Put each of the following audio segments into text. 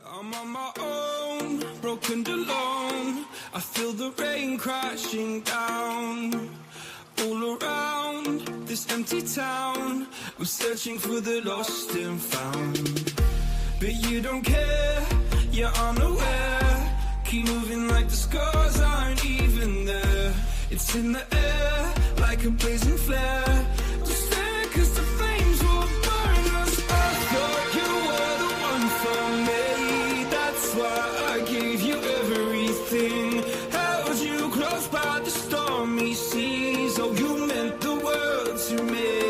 I'm on my own, broken and alone. I feel the rain crashing down all around this empty town. I'm searching for the lost and found, but you don't care, you're unaware. Keep moving like the scars aren't even there. It's in the air like a blazing flare. Just stare 'cause the flames will burn us. I thought you were the one for me. That's why I gave you everything. Held you close by the stormy seas. Oh, you meant the world to me.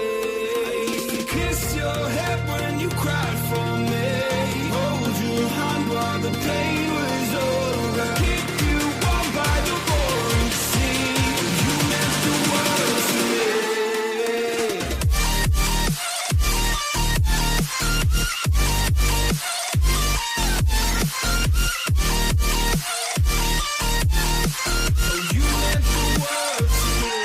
I used to kiss your head when you cried for me. Hold your hand while the pain was over. Keep you warm by the roaring sea. You meant the world to me. Oh, you meant the world to me.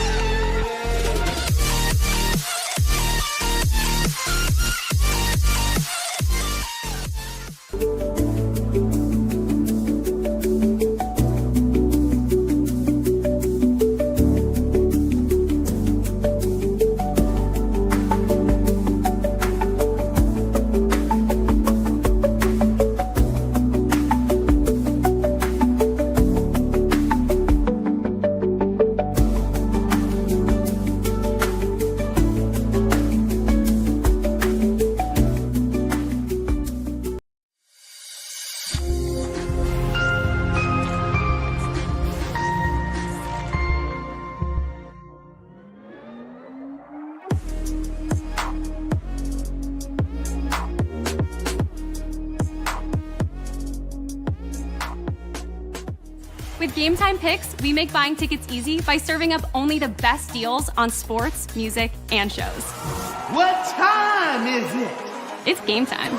With Game Time Picks, we make buying tickets easy by serving up only the best deals on sports, music, and shows. What time is it? It's game time.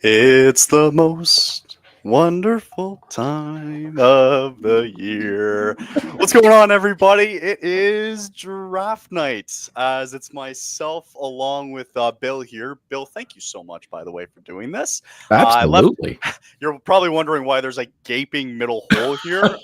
It's the most wonderful time of the year. What's going on, everybody? It is draft night, as it's myself along with Bill here. Bill, thank you so much, by the way, for doing this. Absolutely. You're probably wondering why there's a gaping middle hole here.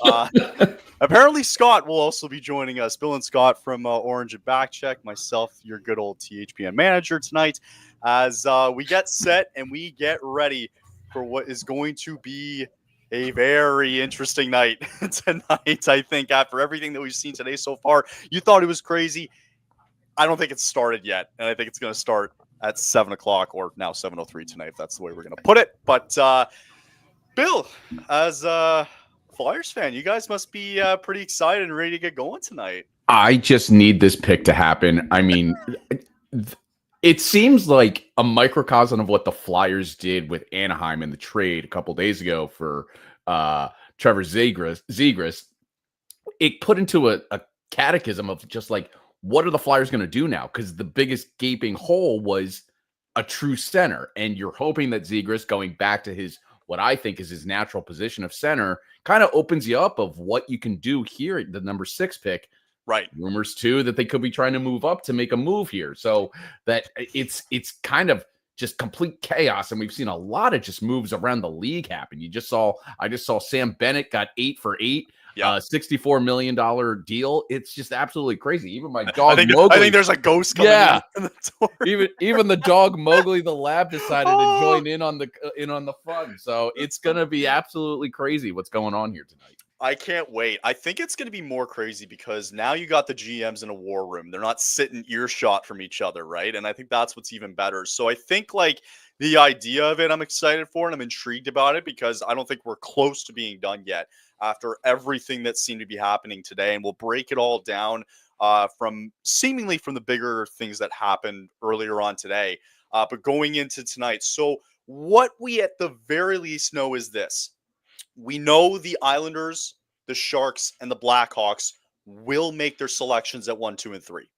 Apparently, Scott will also be joining us. Bill and Scott from Orange and Backcheck. Myself, your good old THPN manager tonight, as we get set and we get ready for what is going to be a very interesting night tonight. I think after everything that we've seen today so far, you thought it was crazy. I don't think it's started yet, and I think it's going to start at 7 o'clock or now 7:03 tonight, if that's the way we're going to put it. But Bill, as Flyers fan, you guys must be pretty excited and ready to get going tonight. I just need this pick to happen. I mean, it seems like a microcosm of what the Flyers did with Anaheim in the trade a couple days ago for Trevor Zegras. It put into a catechism of just like, what are the Flyers going to do now? Because the biggest gaping hole was a true center. And you're hoping that Zegras, going back to his what I think is his natural position of center, kind of opens you up of what you can do here at the number 6 pick. Right. Rumors too that they could be trying to move up to make a move here. So that it's kind of just complete chaos. And we've seen a lot of just moves around the league happen. I just saw Sam Bennett got 8 for 8. Yeah. $64 million deal. It's just absolutely crazy. Even my dog Mowgli. I think there's a ghost coming in the door. Even the dog Mowgli the lab decided to join in on the fun. So it's gonna be absolutely crazy what's going on here tonight. I can't wait. I think it's going to be more crazy because now you got the GMs in a war room. They're not sitting earshot from each other, right? And I think that's what's even better. So I think like the idea of it, I'm excited for, and I'm intrigued about it because I don't think we're close to being done yet after everything that seemed to be happening today. And we'll break it all down from the bigger things that happened earlier on today. But going into tonight, so What we at the very least know is this. We know the Islanders, the Sharks, and the Blackhawks will make their selections at 1, 2, and 3.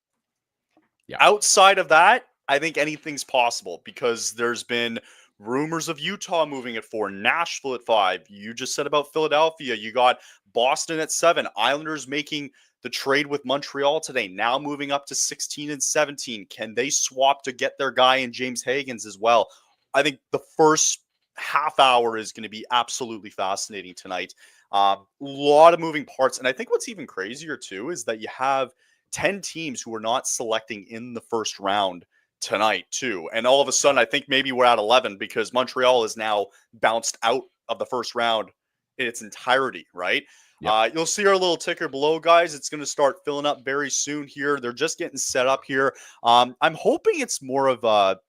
Yeah. Outside of that, I think anything's possible because there's been rumors of Utah moving at 4, Nashville at 5. You just said about Philadelphia. You got Boston at 7. Islanders making the trade with Montreal today, now moving up to 16 and 17. Can they swap to get their guy in James Hagens as well? I think the first half hour is going to be absolutely fascinating tonight. A lot of moving parts. And I think what's even crazier too is that you have 10 teams who are not selecting in the first round tonight too. And all of a sudden, I think maybe we're at 11 because Montreal is now bounced out of the first round in its entirety, right? Yep. You'll see our little ticker below, guys. It's going to start filling up very soon here. They're just getting set up here. I'm hoping it's more of a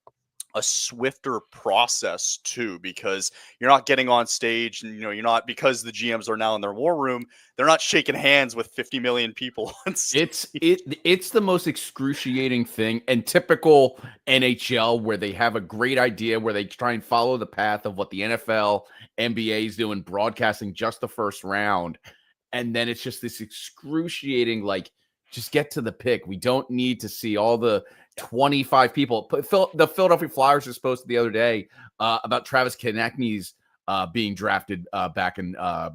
swifter process too, because you're not getting on stage and you're not, because the GMs are now in their war room, they're not shaking hands with 50 million people on stage. It's the most excruciating thing, and typical NHL where they have a great idea where they try and follow the path of what the NFL, NBA is doing, broadcasting just the first round, and then it's just this excruciating, like, just get to the pick. We don't need to see all the 25 people. The Philadelphia Flyers just posted the other day about Travis Konechny's being drafted back in I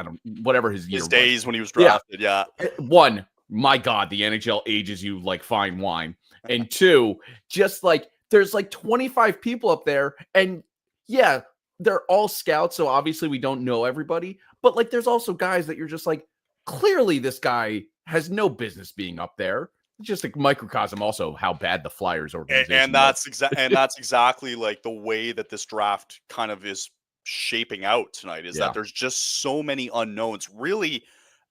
don't, whatever his year days was. When he was drafted. Yeah. One, my God, the NHL ages you like fine wine. And two, just like there's like 25 people up there, and yeah, they're all scouts, so obviously we don't know everybody. But like, there's also guys that you're just like, clearly this guy has no business being up there. Just a microcosm also how bad the Flyers organization and that's exactly like the way that this draft kind of is shaping out tonight is that there's just so many unknowns really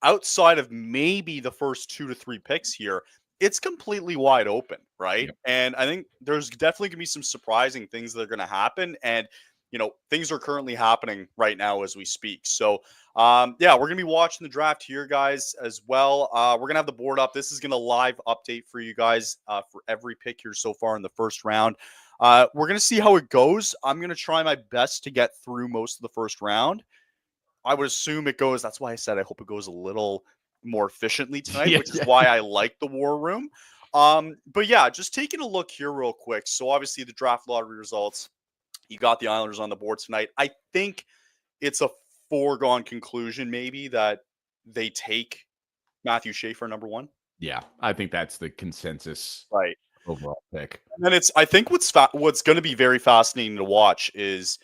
outside of maybe the first 2 to 3 picks here. It's completely wide open, right? Yep. And I think there's definitely gonna be some surprising things that are gonna happen, and things are currently happening right now as we speak. So we're going to be watching the draft here, guys, as well. We're going to have the board up. This is going to live update for you guys for every pick here so far in the first round. We're going to see how it goes. I'm going to try my best to get through most of the first round. I would assume it goes. That's why I said I hope it goes a little more efficiently tonight, which is why I like the war room. But yeah, just taking a look here real quick. So obviously the draft lottery results. You got the Islanders on the board tonight. I think it's a foregone conclusion maybe that they take Matthew Schaefer number 1. Yeah, I think that's the consensus overall pick. And then I think what's going to be very fascinating to watch is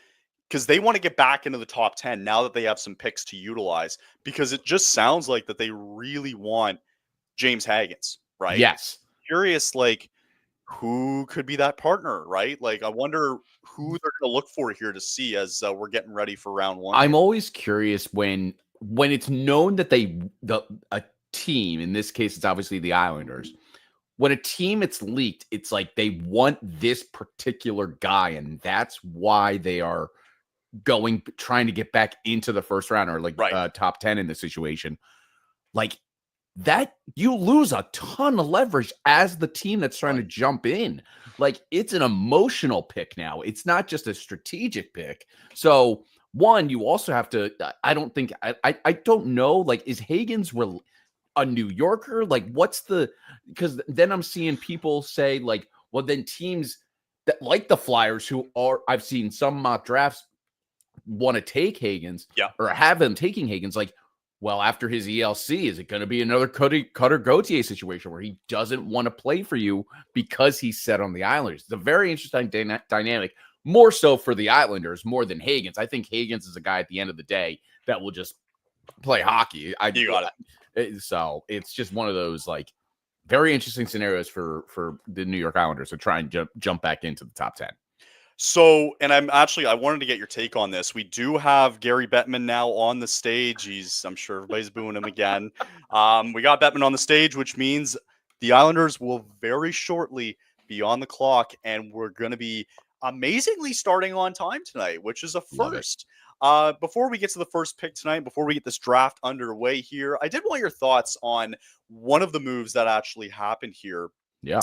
because they want to get back into the top 10 now that they have some picks to utilize, because it just sounds like that they really want James Hagens, right? Yes. Curious, like, who could be that partner, right? Like, I wonder who they're going to look for here to see as we're getting ready for round 1. I'm always curious when it's known that a team, in this case, it's obviously the Islanders. When a team it's leaked, it's like they want this particular guy, and that's why they are trying to get back into the first round or like top 10 in this situation. Like, that you lose a ton of leverage as the team that's trying to jump in. Like, it's an emotional pick now. It's not just a strategic pick. So one, you also have to, I don't know, like, is Hagens a New Yorker? Like, because then I'm seeing people say like, well, then teams that like the Flyers I've seen some mock drafts want to take Hagens or have them taking Hagens. Like, well, after his ELC, is it going to be another Cutter Gauthier situation where he doesn't want to play for you because he's set on the Islanders? It's a very interesting dynamic, more so for the Islanders more than Hagens. I think Hagens is a guy at the end of the day that will just play hockey. You got it. So it's just one of those like very interesting scenarios for the New York Islanders to try and jump back into the top 10. So, and I wanted to get your take on this. We do have Gary Bettman now on the stage. I'm sure everybody's booing him again. We got Bettman on the stage, which means the Islanders will very shortly be on the clock, and we're going to be amazingly starting on time tonight, which is a first. Before we get to the first pick tonight, before we get this draft underway here, I did want your thoughts on one of the moves that actually happened here. Yeah.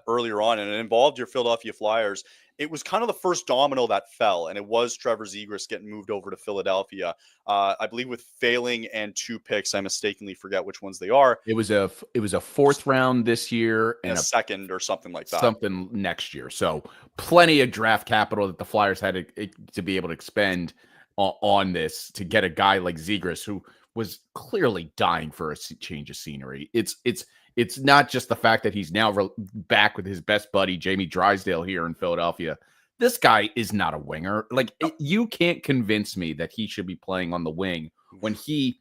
Earlier on, and it involved your Philadelphia Flyers, it was kind of the first domino that fell, and it was Trevor Zegras getting moved over to Philadelphia. I believe with failing and 2 picks. I mistakenly forget which ones they are. It was a 4th round this year and a second or something like that. Something next year. So plenty of draft capital that the Flyers had to be able to expend on this to get a guy like Zegras, who was clearly dying for a change of scenery. It's not just the fact that he's now back with his best buddy, Jamie Drysdale, here in Philadelphia. This guy is not a winger. Like, you can't convince me that he should be playing on the wing when he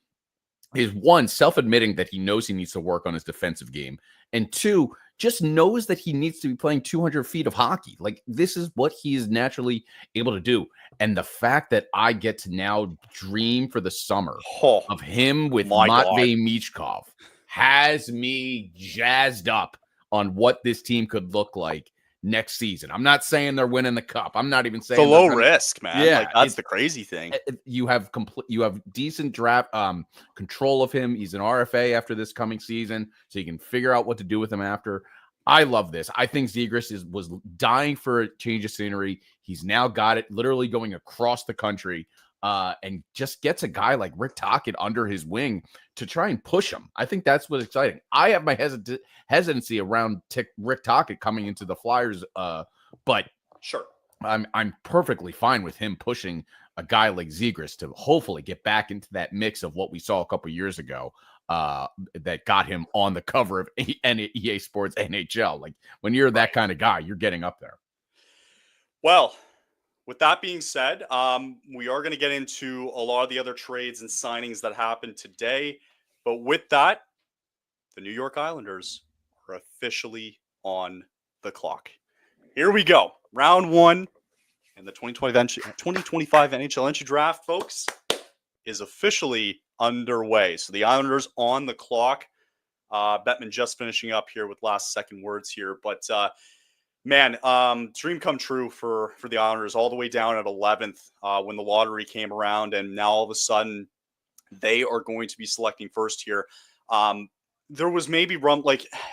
is, one, self-admitting that he knows he needs to work on his defensive game, and 2, just knows that he needs to be playing 200 feet of hockey. Like, this is what he is naturally able to do. And the fact that I get to now dream for the summer of him with Matvei Michkov has me jazzed up on what this team could look like next season. I'm not saying they're winning the cup. I'm not even saying it's a low risk, man. Yeah, like, that's the crazy thing. You have decent draft control of him. He's an RFA after this coming season, so you can figure out what to do with him after. I love this. I think Zegras was dying for a change of scenery. He's now got it, literally going across the country, and just gets a guy like Rick Tocchet under his wing to try and push him. I think that's what's exciting. I have my hesitancy around Rick Tocchet coming into the Flyers, but sure, I'm perfectly fine with him pushing a guy like Zegras to hopefully get back into that mix of what we saw a couple years ago, that got him on the cover of EA Sports NHL. Like, when you're that kind of guy, you're getting up there. Well, with that being said, we are going to get into a lot of the other trades and signings that happened today. But with that, the New York Islanders are officially on the clock. Here we go. Round 1 in the 2025 NHL entry draft, folks, is officially underway. So the Islanders on the clock. Bettman just finishing up here with last second words here. But man, dream come true for the Islanders all the way down at 11th when the lottery came around. And now all of a sudden they are going to be selecting first here. There was maybe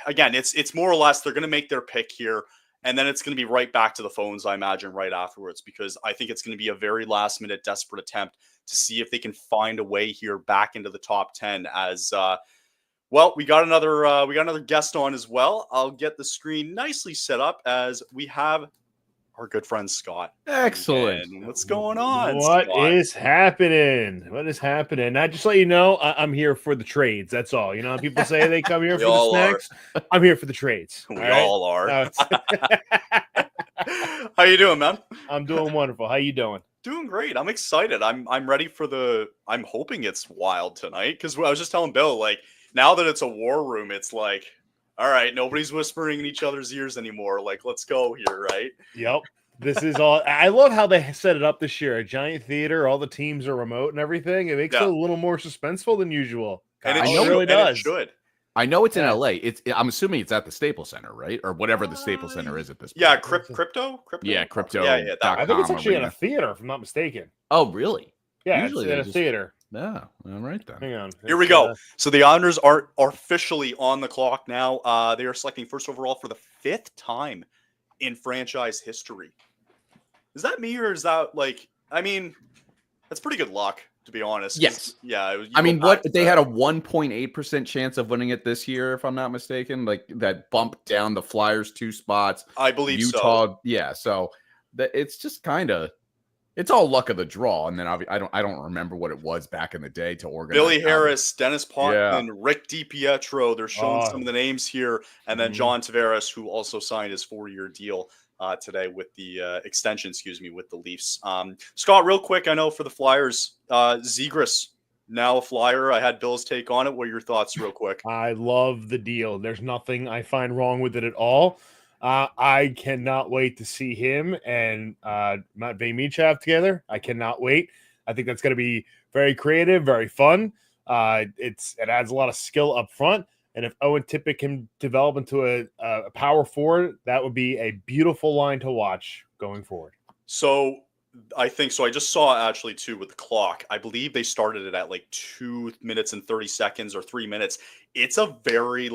again, it's more or less they're going to make their pick here. And then it's going to be right back to the phones, I imagine, right afterwards, because I think it's going to be a very last-minute desperate attempt to see if they can find a way here back into the top 10 as well. We got another guest on as well. I'll get the screen nicely set up as we have our good friend Scott. Excellent. And what's going on? What Scott? is happening? What is happening? I just let you know I'm here for the trades. That's all. You know, people say they come here for the snacks. I'm here for the trades. We all are. How you doing, man? I'm doing wonderful. How you doing? Doing great. I'm excited. I'm ready for I'm hoping it's wild tonight, because I was just telling Bill, like, now that it's a war room, it's like, all right, nobody's whispering in each other's ears anymore. Like, let's go here, right? Yep. This is all. I love how they set it up this year. A giant theater, all the teams are remote and everything. It makes it a little more suspenseful than usual. And it really does. It should. I know it's in LA. I'm assuming it's at the Staples Center, right? Or whatever the Staples Center is at this point. Yeah, crypto. Yeah, crypto. Yeah. I think it's actually in a theater, if I'm not mistaken. Oh, really? Yeah, usually it's in a theater. Yeah, all right then. Hang on. Here we go. So the Islanders are officially on the clock now. They are selecting first overall for the 5th time in franchise history. Is that me, or is that that's pretty good luck, to be honest. Yes. Yeah. I mean, they had a 1.8% chance of winning it this year, if I'm not mistaken. Like, that bump down the Flyers 2 spots. I believe Utah, so. Yeah. So it's just kind of. It's all luck of the draw, and then I don't remember what it was back in the day to organize. Billy Harris, Dennis Potvin, Rick DiPietro. They're showing some of the names here, and then John Tavares, who also signed his 4-year deal today with the extension, with the Leafs. Scott, real quick, I know for the Flyers, Zegras now a Flyer. I had Bill's take on it. What are your thoughts, real quick? I love the deal. There's nothing I find wrong with it at all. I cannot wait to see him and Matvei Michkov together. I cannot wait. I think that's going to be very creative, very fun. It adds a lot of skill up front. And if Owen Tippett can develop into a power forward, that would be a beautiful line to watch going forward. So I think so. I just saw actually too with the clock. I believe they started it at 2 minutes and 30 seconds or 3 minutes. It's a very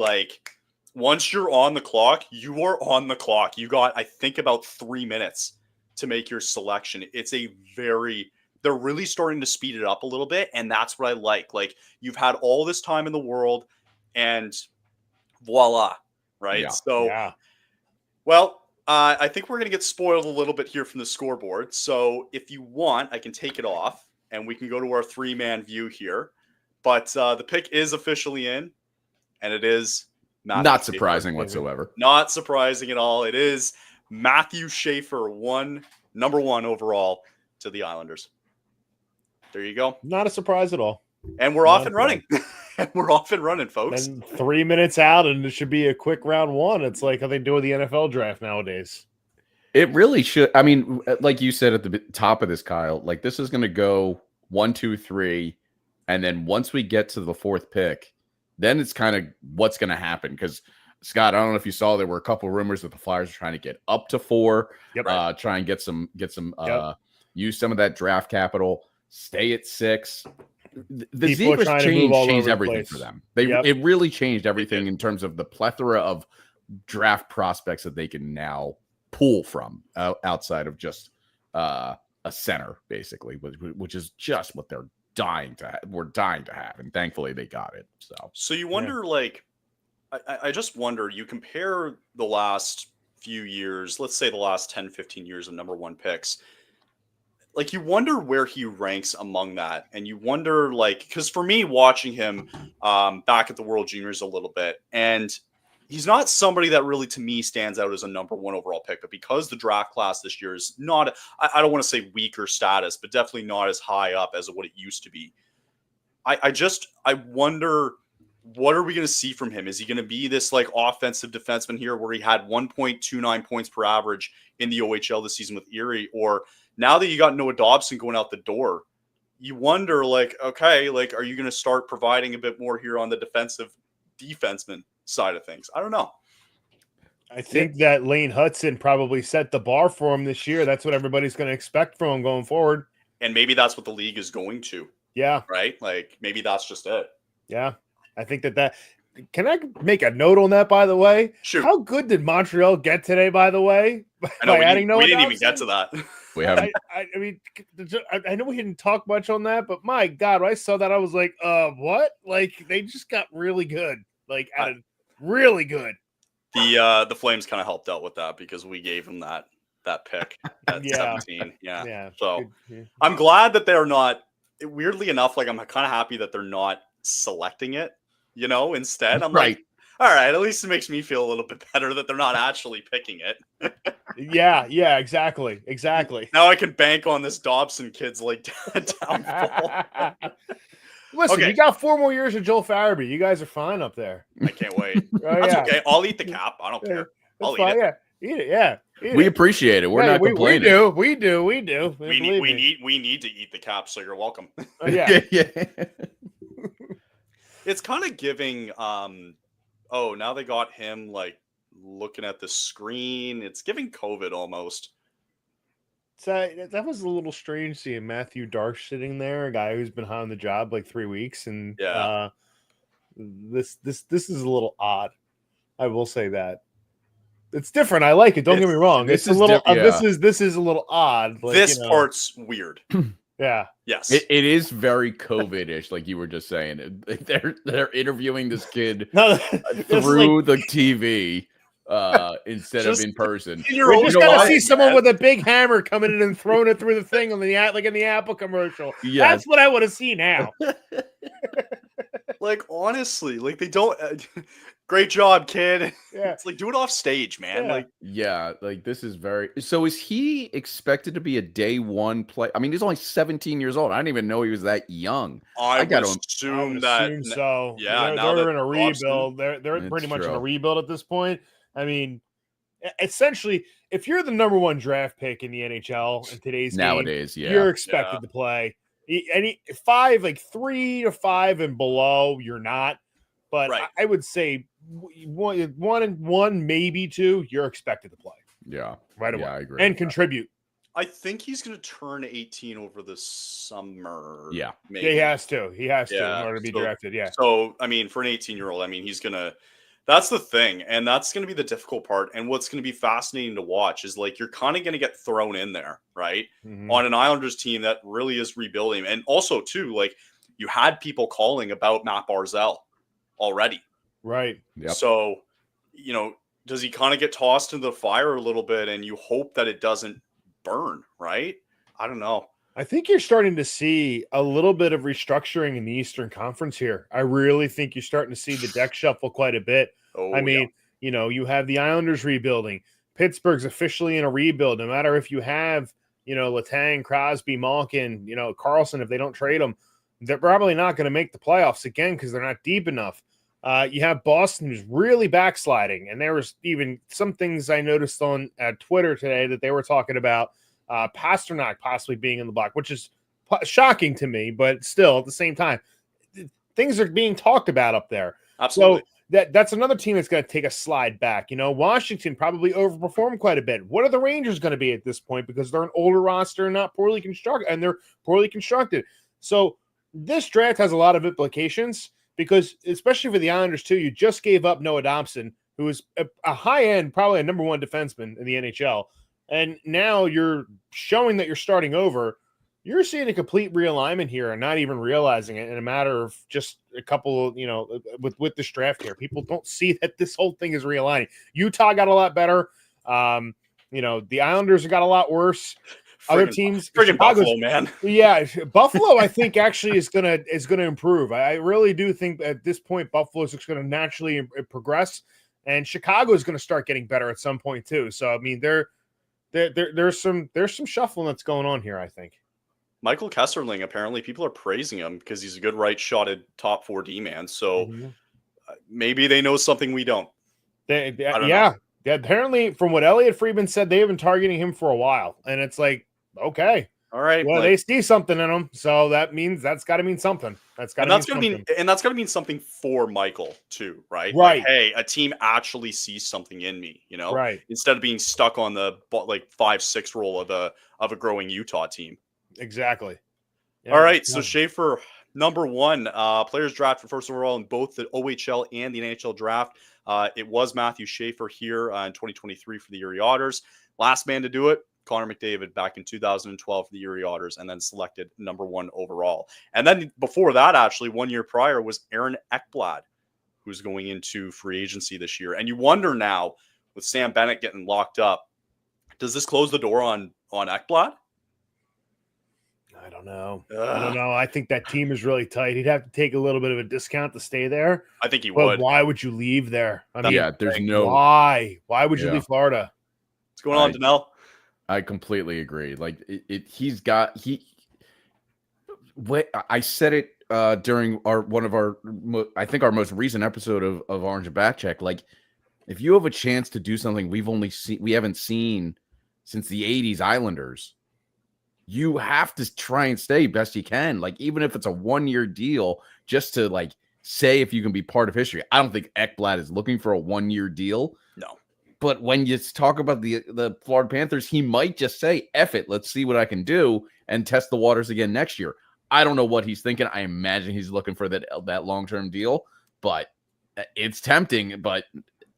once you're on the clock, you are on the clock. You got, I think, about 3 minutes to make your selection. They're really starting to speed it up a little bit, and that's what I like. Like, you've had all this time in the world, and voila, right? Yeah. So, Yeah. well, I think we're going to get spoiled a little bit here from the scoreboard. So, if you want, I can take it off, and we can go to our 3-man view here. But the pick is officially in, and it is Matthew Not Schaefer. surprising whatsoever. Not surprising at all. It is Matthew Schaefer, number one overall to the Islanders. There you go. Not a surprise at all. And we're off and running. And we're off and running, folks. And 3 minutes out, and it should be a quick round one. It's like how they do with the NFL draft nowadays. It really should. I mean, like you said at the top of this, Kyle, like this is going to go 1, 2, 3. And then once we get to the 4th pick, then it's kind of what's going to happen. Because, Scott, I don't know if you saw, there were a couple of rumors that the Flyers are trying to get up to 4, try and get some, use some of that draft capital, stay at 6. The Zebras changed everything for them. It really changed everything in terms of the plethora of draft prospects that they can now pull from outside of just a center, basically, which is just what they're dying to have, and thankfully they got it. So you wonder, like, I just wonder, you compare the last few years, let's say the last 10, 15 years of number 1 picks, like, you wonder where he ranks among that. And you wonder, like, because for me, watching him back at the World Juniors a little bit, and he's not somebody that really, to me, stands out as a number 1 overall pick. But because the draft class this year is not, I don't want to say weaker status, but definitely not as high up as what it used to be. I wonder, what are we going to see from him? Is he going to be this, like, offensive defenseman here where he had 1.29 points per average in the OHL this season with Erie? Or now that you got Noah Dobson going out the door, you wonder, like, okay, like, are you going to start providing a bit more here on the defenseman side of things? I don't know. I think that Lane Hudson probably set the bar for him this year. That's what everybody's going to expect from him going forward. And maybe that's what the league is going to. Yeah. Right? Like, maybe that's just it. Yeah. I think that can I make a note on that, by the way? Sure. How good did Montreal get today, by the way? I know, by adding Noah we didn't Dobson? even get to that. we haven't. I mean, I know we didn't talk much on that, but my God, when I saw that, I was like, what? Like, they just got really good. Like, really good. The Flames kind of helped out with that because we gave them that pick at 17. Yeah. So I'm glad that they're not, weirdly enough, like, I'm kind of happy that they're not selecting it, instead. I'm right. Like, all right, at least it makes me feel a little bit better that they're not actually picking it. Yeah, exactly. Now I can bank on this Dobson kid's, like, downfall. Listen, you got 4 more years of Joel Farabee. You guys are fine up there. I can't wait. That's okay. I'll eat the cap. I don't care. I'll eat it. Yeah, eat it. Yeah. We appreciate it. We're not complaining. We do. We need to eat the cap, so you're welcome. Yeah. It's kind of giving now they got him, like, looking at the screen. It's giving COVID almost. So that was a little strange seeing Matthew Darsh sitting there, a guy who's been high on the job like 3 weeks, and this is a little odd. I will say that. It's different. I like it. Don't get me wrong. It's a little. This is a little odd. Like, this part's weird. Yeah. Yes. It is very COVID-ish, like you were just saying. They're interviewing this kid through the TV instead of in person. We're just gonna see someone with a big hammer coming in and throwing it through the thing on the like in the Apple commercial. Yes. That's what I want to see now. Like, honestly, like, they don't. Great job, kid. Yeah. It's like, do it off stage, man. Like this is very. So is he expected to be a day one play? I mean, he's only 17 years old. I didn't even know he was that young. I got to assume that. So. Yeah, they're in a rebuild. They're pretty much in a rebuild at this point. I mean, essentially, if you're the number 1 draft pick in the NHL in today's nowadays, game, you're expected to play. Any 3 to 5 and below, you're not. But I would say 1, maybe 2, you're expected to play. Yeah, right away. Yeah, I agree. And contribute. I think he's going to turn 18 over the summer. Yeah, maybe. He has to. In order to be drafted. Yeah. So, I mean, for an 18-year-old, I mean, he's going to That's the thing, and that's going to be the difficult part. And what's going to be fascinating to watch is like you're kind of going to get thrown in there, right? On an Islanders team that really is rebuilding. And also, too, like you had people calling about Matt Barzal already. Right. Yep. So, does he kind of get tossed into the fire a little bit and you hope that it doesn't burn, right? I don't know. I think you're starting to see a little bit of restructuring in the Eastern Conference here. I really think you're starting to see the deck shuffle quite a bit. Oh, I mean, you have the Islanders rebuilding. Pittsburgh's officially in a rebuild. No matter if you have, Letang, Crosby, Malkin, Carlson, if they don't trade them, they're probably not going to make the playoffs again because they're not deep enough. You have Boston who's really backsliding. And there was even some things I noticed on Twitter today that they were talking about Pasternak possibly being in the block, which is shocking to me, but still at the same time, things are being talked about up there. Absolutely. So that's another team that's going to take a slide back. Washington probably overperformed quite a bit. What are the Rangers going to be at this point? Because they're an older roster and not poorly constructed, and they're poorly constructed. So this draft has a lot of implications because, especially for the Islanders too, you just gave up Noah Dobson, who is a high end, probably a number one defenseman in the NHL. And now you're showing that you're starting over. You're seeing a complete realignment here and not even realizing it in a matter of just a couple, with this draft here. People don't see that this whole thing is realigning. Utah got a lot better. The Islanders got a lot worse. Other teams, friggin' Buffalo, man. Yeah, Buffalo, I think actually is gonna improve. I really do think at this point Buffalo is just going to naturally progress, and Chicago is going to start getting better at some point too. So I mean, there's some shuffling that's going on here, I think. Michael Kesserling, apparently people are praising him because he's a good right-shotted top 4D man. So maybe they know something we don't. I don't know. Apparently, from what Elliot Friedman said, they've been targeting him for a while. And it's like, okay. All right. Well, they see something in him. So that's got to mean something. That's got to mean something for Michael too, right? Right. Like, hey, a team actually sees something in me, right. Instead of being stuck on the 5-6 role of a growing Utah team. Exactly. Yeah, all right. So Schaefer, number one, players drafted first overall in both the OHL and the NHL draft. It was Matthew Schaefer here in 2023 for the Erie Otters. Last man to do it, Connor McDavid back in 2012 for the Erie Otters, and then selected number one overall. And then before that, actually, 1 year prior was Aaron Ekblad, who's going into free agency this year. And you wonder now, with Sam Bennett getting locked up, does this close the door on Ekblad? I don't know. I think that team is really tight. He'd have to take a little bit of a discount to stay there. I think he would. Why would you leave there? There's no why. Why would you leave Florida? What's going on, Danelle? I completely agree. Like I said it during our most recent episode of Orange and Backcheck. Like, if you have a chance to do something we haven't seen since the 80s Islanders, you have to try and stay best you can. Like, even if it's a 1 year deal, just to like say if you can be part of history. I don't think Ekblad is looking for a 1 year deal. No. But when you talk about the Florida Panthers, he might just say, F it, let's see what I can do and test the waters again next year. I don't know what he's thinking. I imagine he's looking for that long-term deal, but it's tempting, but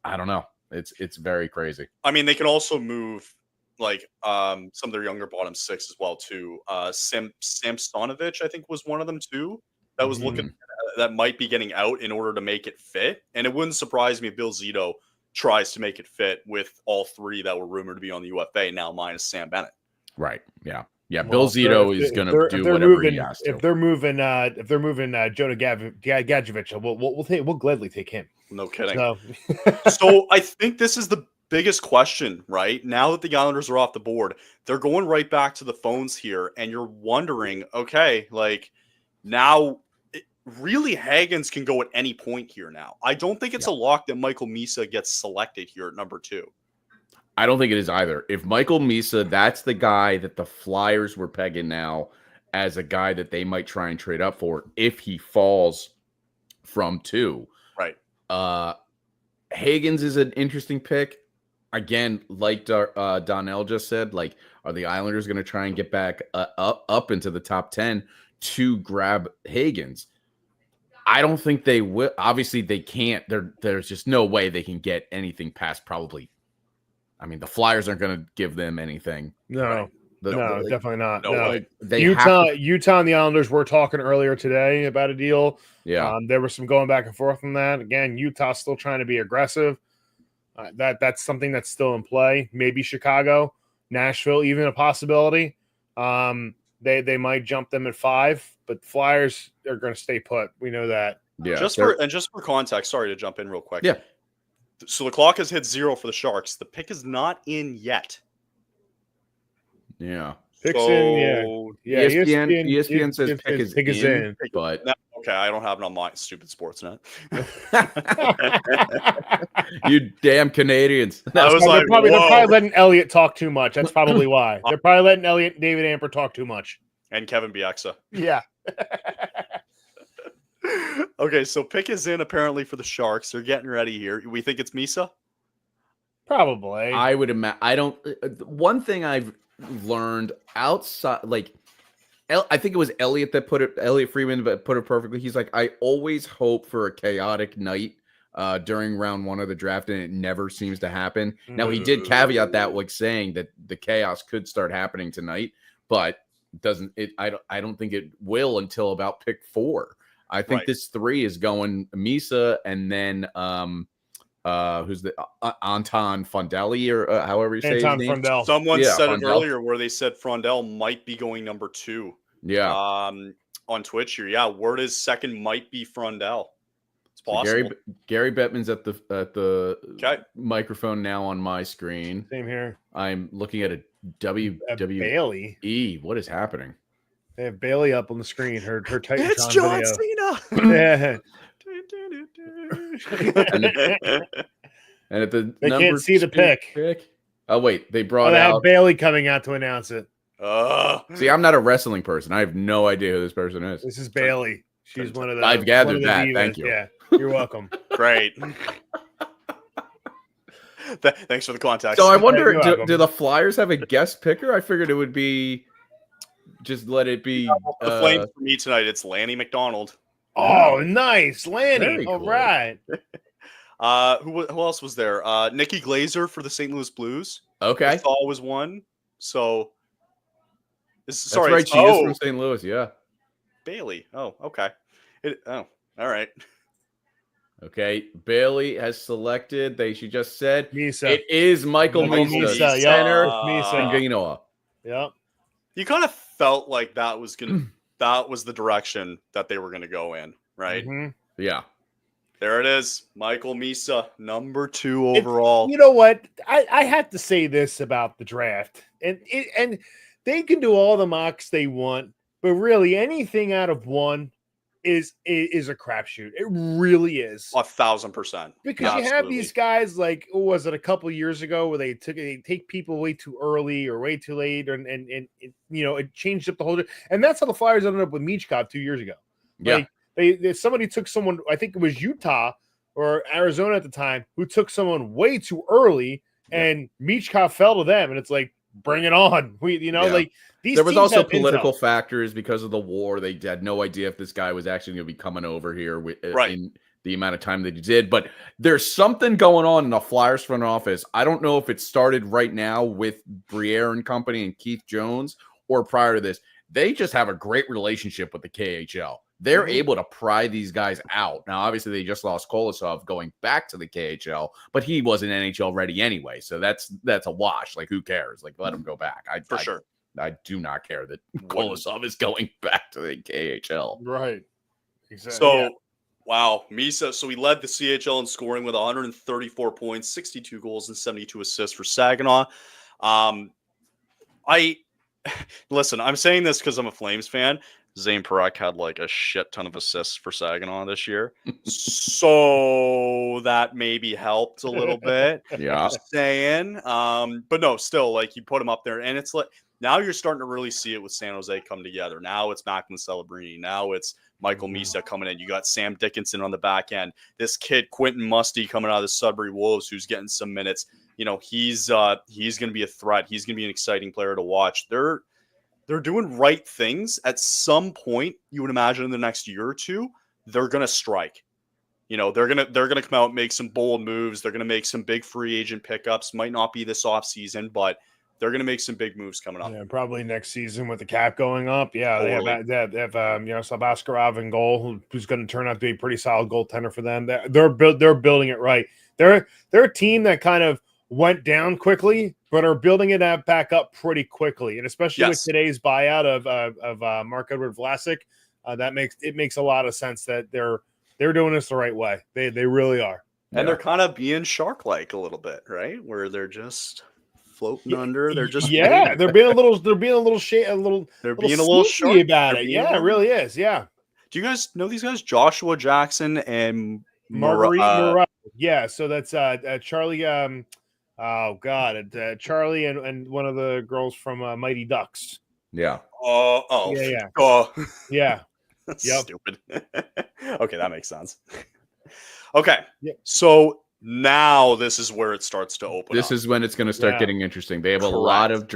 I don't know. It's very crazy. I mean, they can also move like some of their younger bottom six as well too. Samsonovich, I think, was one of them too. That was looking that might be getting out in order to make it fit. And it wouldn't surprise me if Bill Zito tries to make it fit with all three that were rumored to be on the UFA now, minus Sam Bennett. Right. Yeah. Yeah. Bill Zito is going to do whatever he has to. If they're moving Jonah Gadjevich, we'll gladly take him. No kidding. So I think this is the biggest question, right? Now that the Islanders are off the board, they're going right back to the phones here, and you're wondering, okay, like now, really Hagens can go at any point here now. I don't think it's a lock that Michael Misa gets selected here at number 2. I don't think it is either. If Michael Misa, that's the guy that the Flyers were pegging now as a guy that they might try and trade up for if he falls from 2. Right. Hagens is an interesting pick. Again, like Donnell just said, like, are the Islanders going to try and get back up into the top 10 to grab Hagens? I don't think they will. Obviously, they can't. There's just no way they can get anything past probably. I mean, the Flyers aren't going to give them anything. No, Right. definitely not. No way. They Utah and the Islanders were talking earlier today about a deal. Yeah. There was some going back and forth on that. Again, Utah's still trying to be aggressive. That's something that's still in play. Maybe Chicago, Nashville, even a possibility. They might jump them at 5, but Flyers are going to stay put. We know that. Yeah. Just for context, sorry to jump in real quick. Yeah. So the clock has hit 0 for the Sharks. The pick is not in yet. Yeah. Picks in, yeah. ESPN says pick is in, but okay, I don't have it on my stupid Sportsnet. you damn Canadians. I was they're like, probably whoa. letting Elliott talk too much. That's probably why. They're probably letting Elliott and David Amper talk too much. And Kevin Bieksa. Yeah. Okay, so pick is in apparently for the Sharks. They're getting ready here. We think it's Misa? Probably. I would imagine. I don't. One thing I've learned outside, like, I think it was Elliott Freeman, but put it perfectly. He's like, I always hope for a chaotic night during round 1 of the draft, and it never seems to happen. Now, he did caveat that, like, saying that the chaos could start happening tonight, but doesn't it? I don't think it will until about pick 4. I think this 3 is going Misa, and then who's the Anton Frondell or however you say his name. Frondell. Someone said Frondell. it earlier where they said Frondell might be going number 2. Yeah. On Twitch here. Yeah, word is second might be Frondell. It's possible. So Gary Bettman's at the Okay. microphone now on my screen. Same here. I'm looking at a WWE. Bailey. What is happening? They have Bailey up on the screen. Her Titantron It's John video. Cena. Yeah. And at the They number can't see the 2 pick. Oh wait, they Oh, brought they have out. Bailey coming out to announce it. See, I'm not a wrestling person. I have no idea who this person is. This is Bailey. She's one of the. I've gathered one of the that. divas. Thank you. Yeah, you're welcome. Great. Thanks for the context. So I wonder, You're welcome. do the Flyers have a guest picker? I figured it would be just let it be. The Flames for me tonight, it's Lanny McDonald. Oh, nice, Lanny. Very All cool. right. Who else was there? Nikki Glazer for the St. Louis Blues. Okay, I thought was one. So, that's right. She is from St. Louis. Yeah. Bailey. Oh, okay. All right. Okay, Bailey has selected. She just said Misa. it is Michael Misa, Misa, yeah. center Misa. from Genoa. Yep. You kind of felt like that was the direction that they were gonna go in, right? Mhm. Yeah. There it is, Michael Misa, number 2 overall. You know what? I have to say this about the draft, and they can do all the mocks they want, but really anything out of 1 is a crapshoot. It really is. 1,000%. Because you have these guys like, what was it, a couple years ago where they take people way too early or way too late, and it changed up the whole. And that's how the Flyers ended up with Michkov 2 years ago. Yeah. Like somebody took someone, I think it was Utah or Arizona at the time, who took someone way too early, and Michkov fell to them, and it's like, bring it on. Like these. There was teams also have political intel. factors because of the war. They had no idea if this guy was actually going to be coming over here in the amount of time that he did. But there's something going on in the Flyers front office. I don't know if it started right now with Briere and company and Keith Jones or prior to this. They just have a great relationship with the KHL. They're able to pry these guys out. Now, obviously, they just lost Kolosov going back to the KHL, but he wasn't NHL ready anyway. So that's a wash. Like, who cares? Like, let him go back. For sure. I do not care that Kolosov is going back to the KHL. Right. Exactly. So, wow, Misa. So he led the CHL in scoring with 134 points, 62 goals, and 72 assists for Saginaw. Listen, I'm saying this because I'm a Flames fan. Zane Parekh had like a shit ton of assists for Saginaw this year. So that maybe helped a little bit. Yeah. Just saying. But no, still, like, you put him up there, and it's like now you're starting to really see it with San Jose come together. Now it's Macklin Celebrini. Now it's Michael Misa coming in. You got Sam Dickinson on the back end. This kid, Quentin Musty, coming out of the Sudbury Wolves, who's getting some minutes. He's going to be a threat. He's going to be an exciting player to watch. They're doing right things. At some point, you would imagine in the next year or two, they're going to strike. You know, they're gonna come out and make some bold moves. They're gonna make some big free agent pickups. Might not be this offseason, but they're gonna make some big moves coming up. Yeah, probably next season with the cap going up. Yeah, Totally. they have Sabaskarov in goal, who's going to turn out to be a pretty solid goaltender for them. They're building it right. They're a team that kind of went down quickly, but are building it back up pretty quickly. And especially with today's buyout of Mark Edward Vlasic, that makes a lot of sense that they're doing this the right way. They really are. And they're kind of being shark-like a little bit, right? Where they're just floating under. They're just they're being a little sharky about it. Yeah, it really is. Yeah. Do you guys know these guys? Joshua Jackson and Marguerite. Yeah, so that's Charlie. Charlie and one of the girls from Mighty Ducks. Yeah. Yeah. Stupid. Okay, that makes sense. Okay, yep. So now this is where it starts to open. This is when it's going to start getting interesting. They have a lot of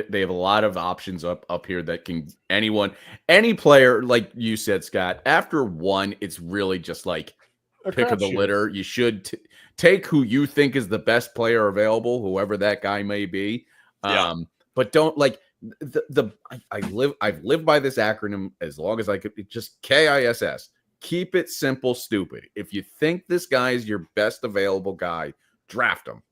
they have a lot of options up here that can any player, like you said, Scott. After one, it's really just like pick of the litter. You should take who you think is the best player available, whoever that guy may be. But don't I've lived by this acronym as long as I could. Just KISS. Keep it simple, stupid. If you think this guy is your best available guy, draft him.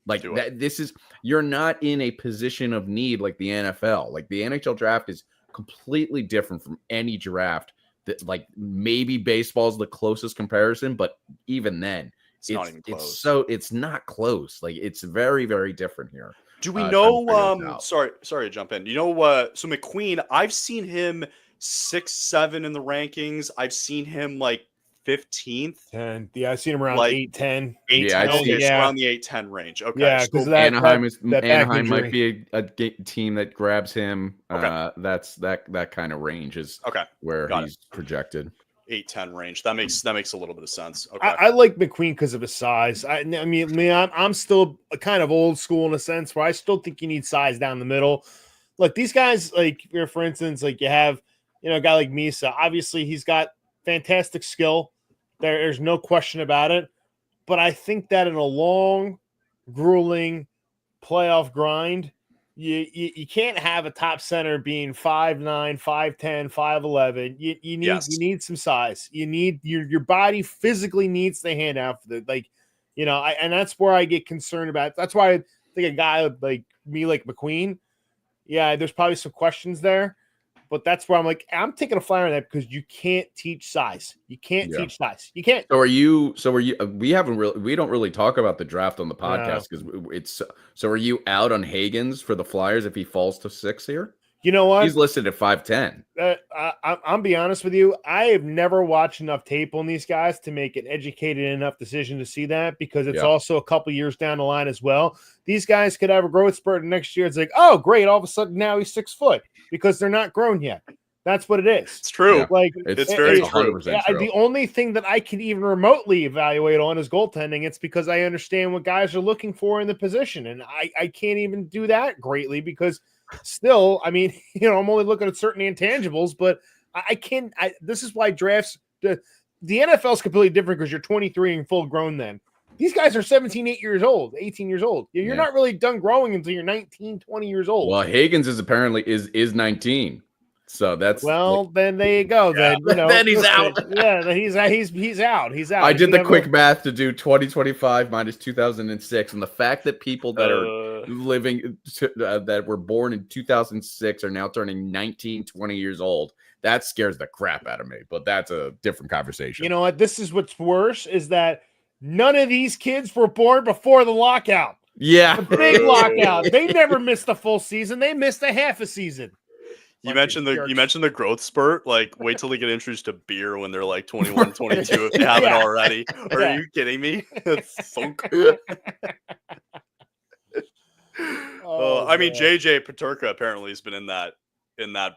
You're not in a position of need like the NFL. Like the NHL draft is completely different from any draft. That maybe baseball's the closest comparison, but even then, it's not even close. It's not close. Like it's very, very different here. Do we know? Sorry to jump in. You know, so McQueen, I've seen him 6-7 in the rankings. I've seen him 15th. And I've seen him around 8-10. 8-10. Around the 8-10 range. Okay. Yeah, because Anaheim might be a team that grabs him. Okay. That's that kind of range is where he's projected. 8-10 range. That makes a little bit of sense. Okay. I like McQueen because of his size. I mean, I'm still kind of old school in a sense where I still think you need size down the middle. Look, these guys, for instance, you have, a guy like Misa. Obviously, he's got fantastic skill. There's no question about it. But I think that in a long, grueling playoff grind, you can't have a top center being 5'9", 5'10", 5'11". You need some size. You need your body physically needs to hand out for and that's where I get concerned about. That's why I think a guy like me, like McQueen, there's probably some questions there. But that's where I'm taking a flyer on that because you can't teach size. You can't teach size. You can't. So are you? We don't really talk about the draft on the podcast because it's. So are you out on Hagens for the Flyers if he falls to 6 here? You know what? He's listed at 5'10". I'm be honest with you. I have never watched enough tape on these guys to make an educated enough decision to see that because it's also a couple years down the line as well. These guys could have a growth spurt next year. It's oh, great. All of a sudden now he's 6 foot because they're not grown yet. That's what it is. It's true. It's very 100% true. The only thing that I can even remotely evaluate on is goaltending. It's because I understand what guys are looking for in the position. And I can't even do that greatly because still, I mean, I'm only looking at certain intangibles, but I can't. This is why drafts, the NFL is completely different because you're 23 and full grown then. These guys are 18 years old. You're not really done growing until you're 19, 20 years old. Well, Hagens is apparently is 19. So that's then there you go. Then then he's out. Yeah, he's out. He's out. I did the quick math to do 2025 minus 2006, and the fact that people that are living that were born in 2006 are now turning 19, 20 years old. That scares the crap out of me. But that's a different conversation. You know what? This is what's worse is that none of these kids were born before the lockout. Yeah, the big lockout. They never missed a full season. They missed a half a season. You mentioned the growth spurt. Wait till they get introduced to beer when they're 21, 22 if they haven't already. Are you kidding me? Thunk. I mean, JJ Peterka apparently has been in that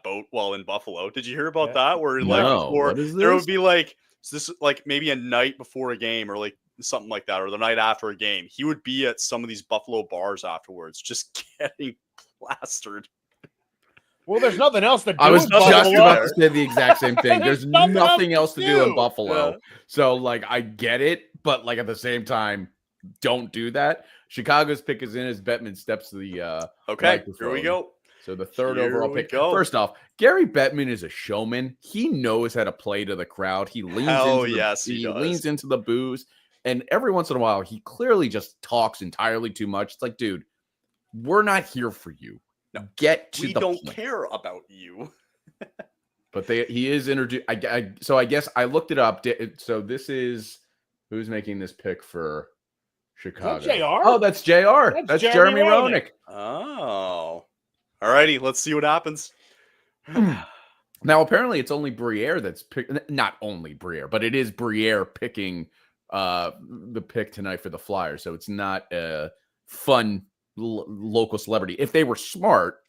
boat while in Buffalo. Did you hear about that? Where before there would be this maybe a night before a game or something like that, or the night after a game, he would be at some of these Buffalo bars afterwards, just getting plastered. Well, there's nothing else to do. I was in just Buffalo. about to say the exact same thing. There's There's nothing else to do in do. Buffalo. Yeah. So, like, I get it, but, like, at the same time, don't do that. Chicago's pick is in as Bettman steps to the Okay, microphone. here we go. So the third Here overall we pick. go. First off, Gary Bettman is a showman. He knows how to play to the crowd. He leans Hell into yes, he does. leans into the booze. And every once in a while, he clearly just talks entirely too much. It's like, dude, we're not here for you. No, get to we the don't point. care about you. But he is introduced. So I guess I looked it up. So this is who's making this pick for Chicago. Is that JR? Oh, that's JR. That's Jeremy Roenick. Oh. All righty, let's see what happens. Now, apparently, it's only Briere that's not only Briere, but it is Briere picking the pick tonight for the Flyers. So it's not a fun local celebrity. If they were smart,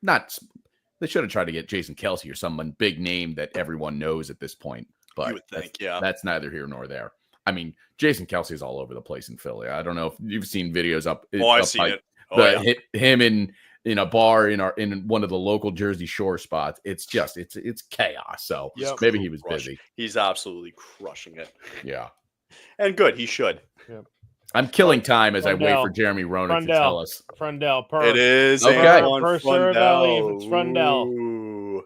they should have tried to get Jason Kelce or someone big name that everyone knows at this point. But You would think, that's neither here nor there. I mean, Jason Kelce is all over the place in Philly. I don't know if you've seen videos up. I've seen it. Oh, yeah. Him in a bar in one of the local Jersey Shore spots. It's chaos. So maybe he was busy. He's absolutely crushing it. Yeah. And good, he should. Yep. I'm killing time as I wait Frondell. for Jeremy Roenick to tell us. Frondell. It is Okay. First or value, it's Frondell. Ooh.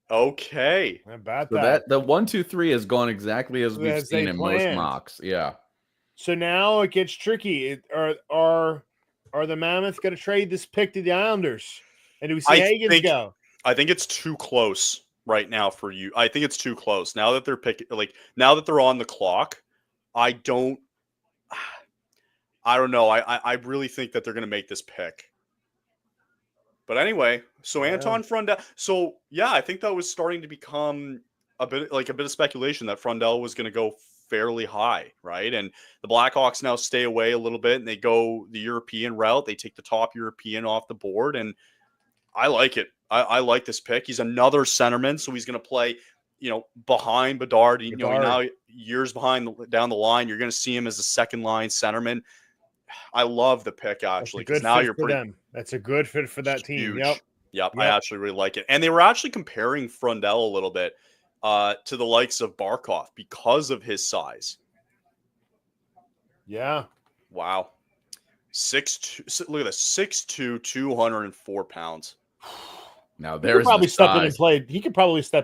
Okay. How about So that? the 1, 2, 3 has gone exactly as we've As they seen in most planned. mocks. Yeah. So now it gets tricky. Are the Mammoths going to trade this pick to the Islanders? And do we see Hagens go? I think it's too close right now for you. I think it's too close. Now that they're now that they're on the clock, I don't know. I really think that they're going to make this pick. But anyway, so Anton Frondell. So yeah, I think that was starting to become a bit of speculation that Frondell was going to go fairly high, right? And the Blackhawks now stay away a little bit and they go the European route. They take the top European off the board, and I like it. I like this pick. He's another centerman, so he's going to play, behind Bedard. Now years down the line, you're going to see him as a second line centerman. I love the pick actually because now you're pretty. Them. That's a good fit for that team. Huge. Yep. I actually really like it, and they were actually comparing Frondell a little bit to the likes of Barkov because of his size. Yeah. Wow. 6'2", look at this, 6'2", 204 pounds. Now He could probably step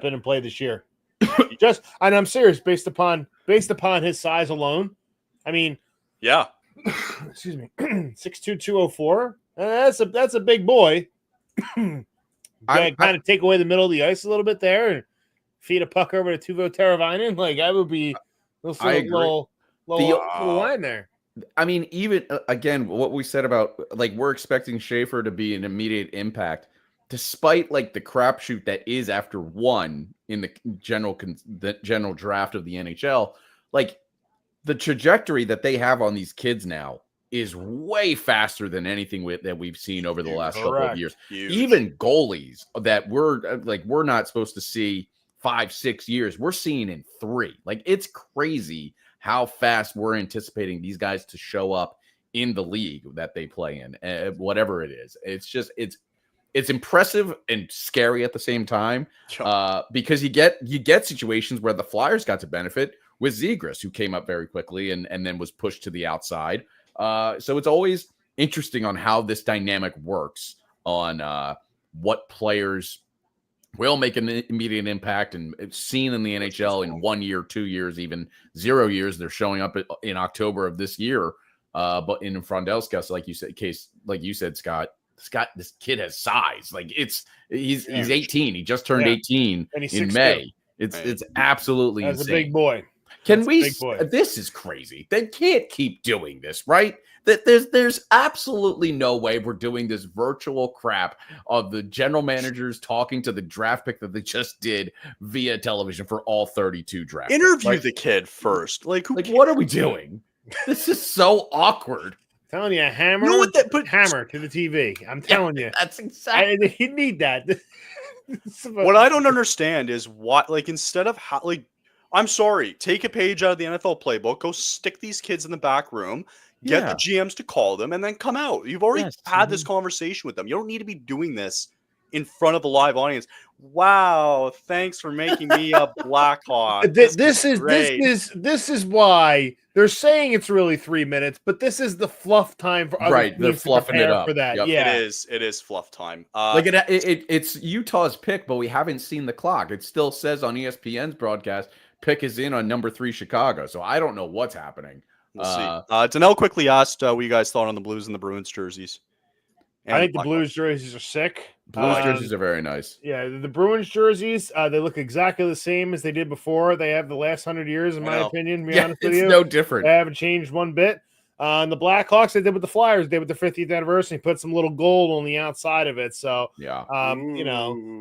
in and play this year. And I'm serious, based upon his size alone. I mean, yeah. Excuse me, 6'2", 204. That's a big boy. Kind of take away the middle of the ice a little bit there and feed a puck over to Tuvo Teravainen. Like I would be a little line there. I mean, even again, what we said about we're expecting Schaefer to be an immediate impact, despite the crapshoot that is after one in the general draft of the NHL. The trajectory that they have on these kids now is way faster than anything that we've seen over the last couple of years. Huge. Even goalies that we're not supposed to see 5-6 years, we're seeing in 3. It's crazy how fast we're anticipating these guys to show up in the league that they play in, whatever it is. It's impressive and scary at the same time because you get situations where the Flyers got to benefit with Zegras, who came up very quickly and then was pushed to the outside. So it's always interesting on how this dynamic works on what players will make an immediate impact, and it's seen in the NHL in 1 year, 2 years, even 0 years. They're showing up in October of this year. But in Frondell's case, like you said, Scott, this kid has size. He's 18. He just turned 18 in May. It's absolutely insane. That's a big boy. This is crazy. They can't keep doing this, right? There's absolutely no way we're doing this virtual crap of the general managers talking to the draft pick that they just did via television for all 32 drafts. Interview the kid first. What are we doing? This is so awkward. I'm telling you, hammer to the TV. I'm telling you. That's exactly. You need that. What I don't understand is what, instead of I'm sorry, take a page out of the NFL playbook, go stick these kids in the back room, Get the GMs to call them and then come out. You've already Yes. had this conversation with them. You don't need to be doing this in front of a live audience. Wow, thanks for making me a Blackhawk. This is why they're saying it's really 3 minutes, but this is the fluff time for other Right, they're teams to fluffing it prepare up. for that. Yep. Yeah, It is fluff time. Like it's Utah's pick, but we haven't seen the clock. It still says on ESPN's broadcast, pick is in on number 3 Chicago. So I don't know what's happening. We'll see. Danelle quickly asked what you guys thought on the Blues and the Bruins jerseys. I think the Blues jerseys are sick. Blues jerseys are very nice. Yeah, the Bruins jerseys, they look exactly the same as they did before. They have the last 100 years, in my opinion. To be honest with it's you, no different. They haven't changed one bit. And the Blackhawks, they did with the Flyers. They did with the 50th anniversary, put some little gold on the outside of it. So, yeah,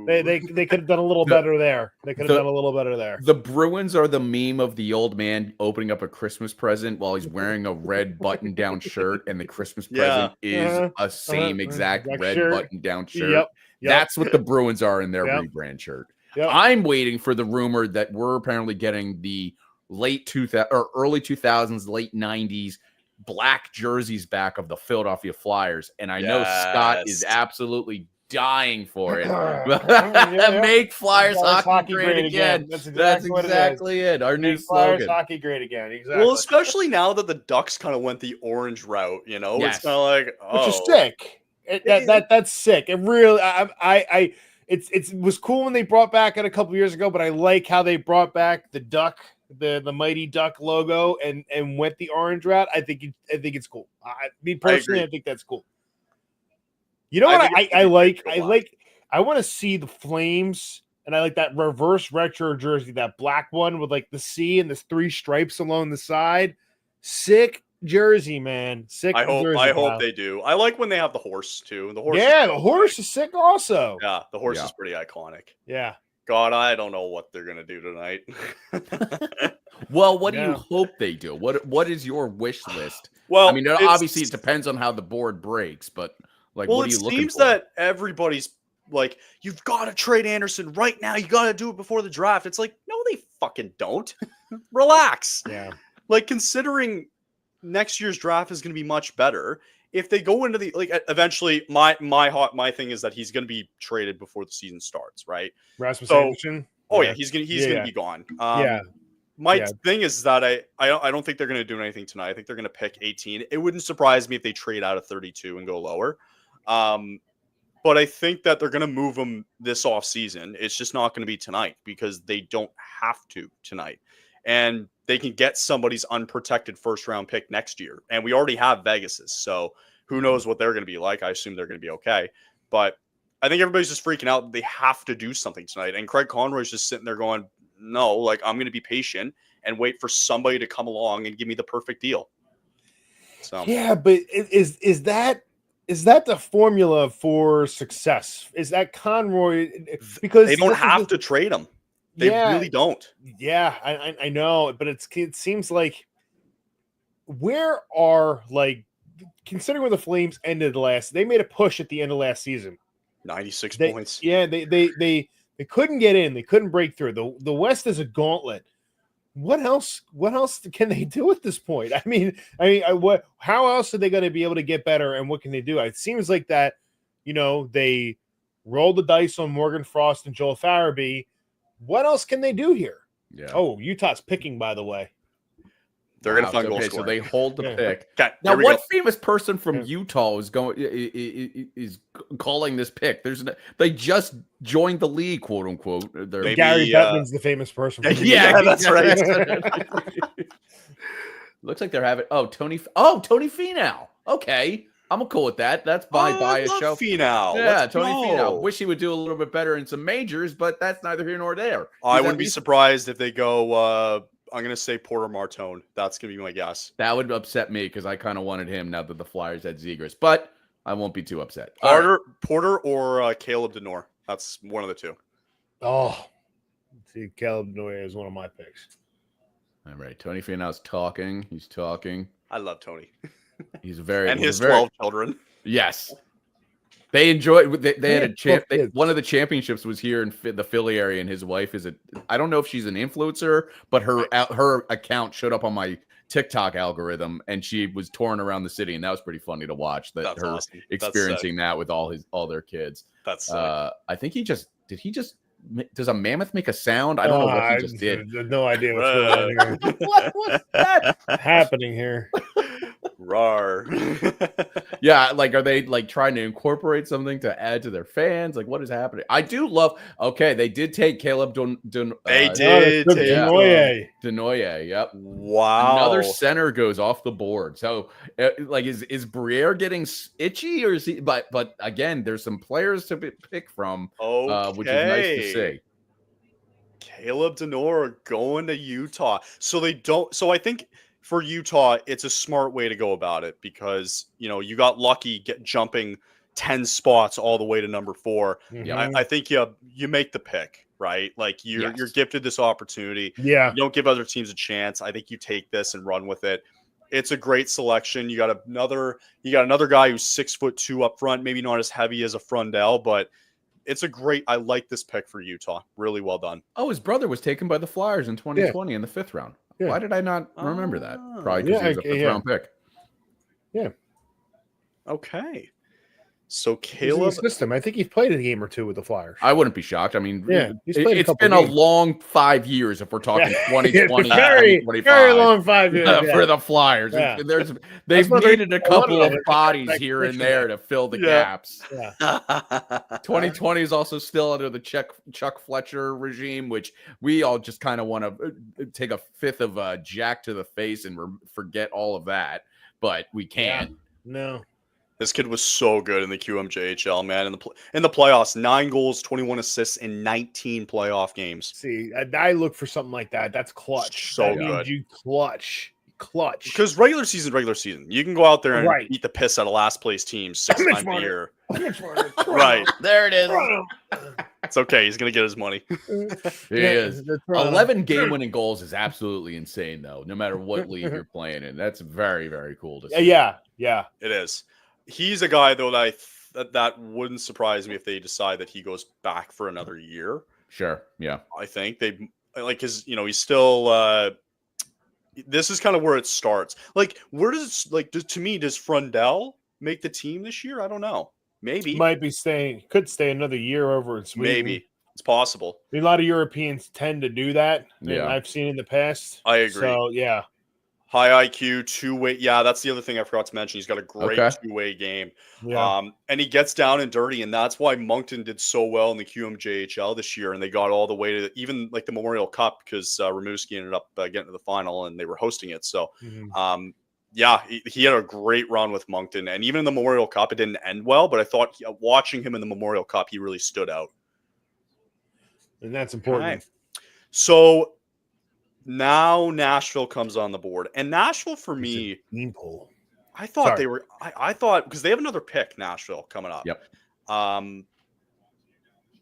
they could have done a little better there. They could have done a little better there. The Bruins are the meme of the old man opening up a Christmas present while he's wearing a red button-down shirt, and the Christmas present is a same exact red button-down shirt. Yep. That's what the Bruins are in their rebrand shirt. Yep. I'm waiting for the rumor that we're apparently getting the late 2000 or early 2000s, late 90s black jerseys back of the Philadelphia Flyers, and I know Scott is absolutely dying for it. Make Flyers hockey great again. That's exactly it. Our new slogan. Flyers hockey great again. Exactly. Well, especially now that the Ducks kind of went the orange route, you know, it's kind of like, which is sick. That's sick. It really, it was cool when they brought back it a couple years ago, but I like how they brought back the duck, the Mighty Duck logo, and went the orange route. I think it's cool. Me personally, I think that's cool. You know what I like? I want to see the Flames, and I like that reverse retro jersey, that black one with like the C and there's 3 stripes along the side. Sick jersey, man. Sick. I hope they do. I like when they have the horse too. The horse. Yeah, the horse is sick also. Yeah, the horse is pretty iconic. Yeah. God, I don't know what they're gonna do tonight. Well, what do you hope they do? What is your wish list? Well, I mean, obviously it depends on how the board breaks, but like, what are you looking for? It seems that everybody's like, you've got to trade Anderson right now. You got to do it before the draft. It's like, no, they fucking don't. Relax. Yeah. Like, considering next year's draft is going to be much better. If they go into the eventually, my thing is that he's going to be traded before the season starts, right? Rasmus Anderson. Oh yeah, he's gonna be gone. My thing is that I don't think they're going to do anything tonight. I think they're going to pick 18. It wouldn't surprise me if they trade out of 32 and go lower. But I think that they're going to move him this offseason. It's just not going to be tonight because they don't have to tonight. And they can get somebody's unprotected first-round pick next year. And we already have Vegas's, so who knows what they're going to be like. I assume they're going to be okay. But I think everybody's just freaking out. They have to do something tonight. And Craig Conroy's just sitting there going, no, like, I'm going to be patient and wait for somebody to come along and give me the perfect deal. So yeah, but is that the formula for success? Is that Conroy? Because they don't have to trade him. They really don't. Yeah, I know, but it seems like where are, like, considering where the Flames ended they made a push at the end of last season. 96 points. Yeah, they couldn't get in. They couldn't break through. The West is a gauntlet. What else can they do at this point? I mean, how else are they going to be able to get better, and what can they do? It seems like that, they rolled the dice on Morgan Frost and Joel Farabee. What else can they do here? Yeah. Oh, Utah's picking, by the way. They're going to find goal scoring. So they hold the pick. Okay, now, what famous person from Utah is calling this pick? They just joined the league, quote unquote. Gary Bettman's the famous person. Yeah, that's right. Looks like they're having Tony Finau. Okay, I'm cool with that. That's by a show. Finau. Yeah, Tony Finau. Wish he would do a little bit better in some majors, but that's neither here nor there. I wouldn't be surprised if they go. I'm going to say Porter Martone. That's going to be my guess. That would upset me because I kind of wanted him now that the Flyers had Zegras, but I won't be too upset. Porter or Caleb Denoyer. That's one of the two. Oh, see, Caleb Denoyer is one of my picks. All right, Tony Finau's talking. He's talking. I love Tony. He's very and his 12 children. Yes. They enjoyed. They had a champ. kids. One of the championships was here in the Philly area, and his wife is I don't know if she's an influencer, but her account showed up on my TikTok algorithm, and she was touring around the city, and that was pretty funny to watch. That's her awesome. Experiencing that with all their kids. That's sick. I think does a mammoth make a sound? I don't know what he just did. No idea what's going on here. What's that happening here? Rar. Yeah, like, are they like trying to incorporate something to add to their fans? Like, what is happening? I do love. Okay, they did take Caleb Denoyer. Denoyer. Yep. Wow. Another center goes off the board. So, like, is Briere getting itchy, or is he? But again, there's some players to pick from, which is nice to see. Caleb Denoyer going to Utah. So they don't. So I think for Utah, it's a smart way to go about it because, you got lucky jumping 10 spots all the way to number 4. Mm-hmm. I think you make the pick, right? Like you're gifted this opportunity. Yeah. You don't give other teams a chance. I think you take this and run with it. It's a great selection. You got another guy who's 6'2" up front, maybe not as heavy as a Frondell, but it's I like this pick for Utah. Really well done. Oh, his brother was taken by the Flyers in 2020 in the 5th round. Yeah. Why did I not remember that? Probably because he was a 5th round pick. Yeah. Okay. So Caleb, system. I think he's played a game or two with the Flyers. I wouldn't be shocked. I mean, it's been a long 5 years if we're talking 2020, very long 5 years for the Flyers. Yeah. They've needed a couple of bodies here and there to fill the gaps. Yeah. 2020 is also still under the Chuck Fletcher regime, which we all just kind of want to take a fifth of Jack to the face and forget all of that, but we can't. Yeah. No. This kid was so good in the QMJHL, man. In the playoffs, 9 goals, 21 assists in 19 playoff games. See, I look for something like that. That's clutch. So that good. Means you clutch. Because regular season. You can go out there and beat the piss out of last place teams 6 times a year. Right. There it is. It's okay. He's going to get his money. He is. 11 game-winning goals is absolutely insane, though, no matter what league you're playing in. That's very, very cool to see. Yeah. It is. He's a guy, though, that wouldn't surprise me if they decide that he goes back for another year. Sure. Yeah. I think they like his, he's still, this is kind of where it starts. Like, where does, to me, does Frondell make the team this year? I don't know. Maybe. Could stay another year over in Sweden. Maybe. It's possible. A lot of Europeans tend to do that. Yeah. I've seen in the past. I agree. So, yeah. High IQ, two-way. Yeah, that's the other thing I forgot to mention. He's got a great two-way game. Yeah. And he gets down and dirty, and that's why Moncton did so well in the QMJHL this year, and they got all the way to even like the Memorial Cup because Rimouski ended up getting to the final, and they were hosting it. So, he had a great run with Moncton, and even in the Memorial Cup, it didn't end well, but I thought watching him in the Memorial Cup, he really stood out. And that's important. Okay. So now Nashville comes on the board, and Nashville for me, I thought they were. I thought because they have another pick, Nashville coming up. Yep.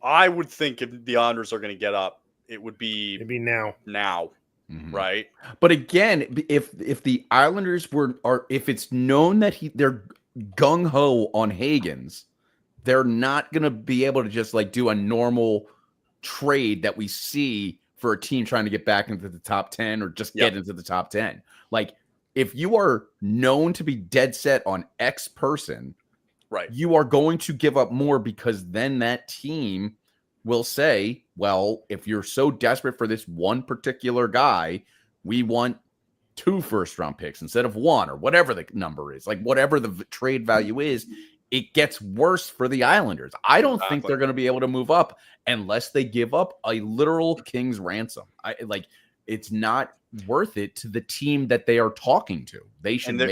I would think if the Islanders are going to get up, it would be now. Mm-hmm. Right. But again, if the Islanders if it's known that they're gung ho on Hagens, they're not going to be able to just do a normal trade that we see for a team trying to get back into the top 10 or just get into the top 10. Like, if you are known to be dead set on X person, right, you are going to give up more because then that team will say, well, if you're so desperate for this one particular guy, we want 2 first-round picks instead of 1 or whatever the number is. Like, whatever the trade value is, it gets worse for the Islanders. I don't think they're going to be able to move up unless they give up a literal king's ransom. It's not worth it to the team that they are talking to. They should they're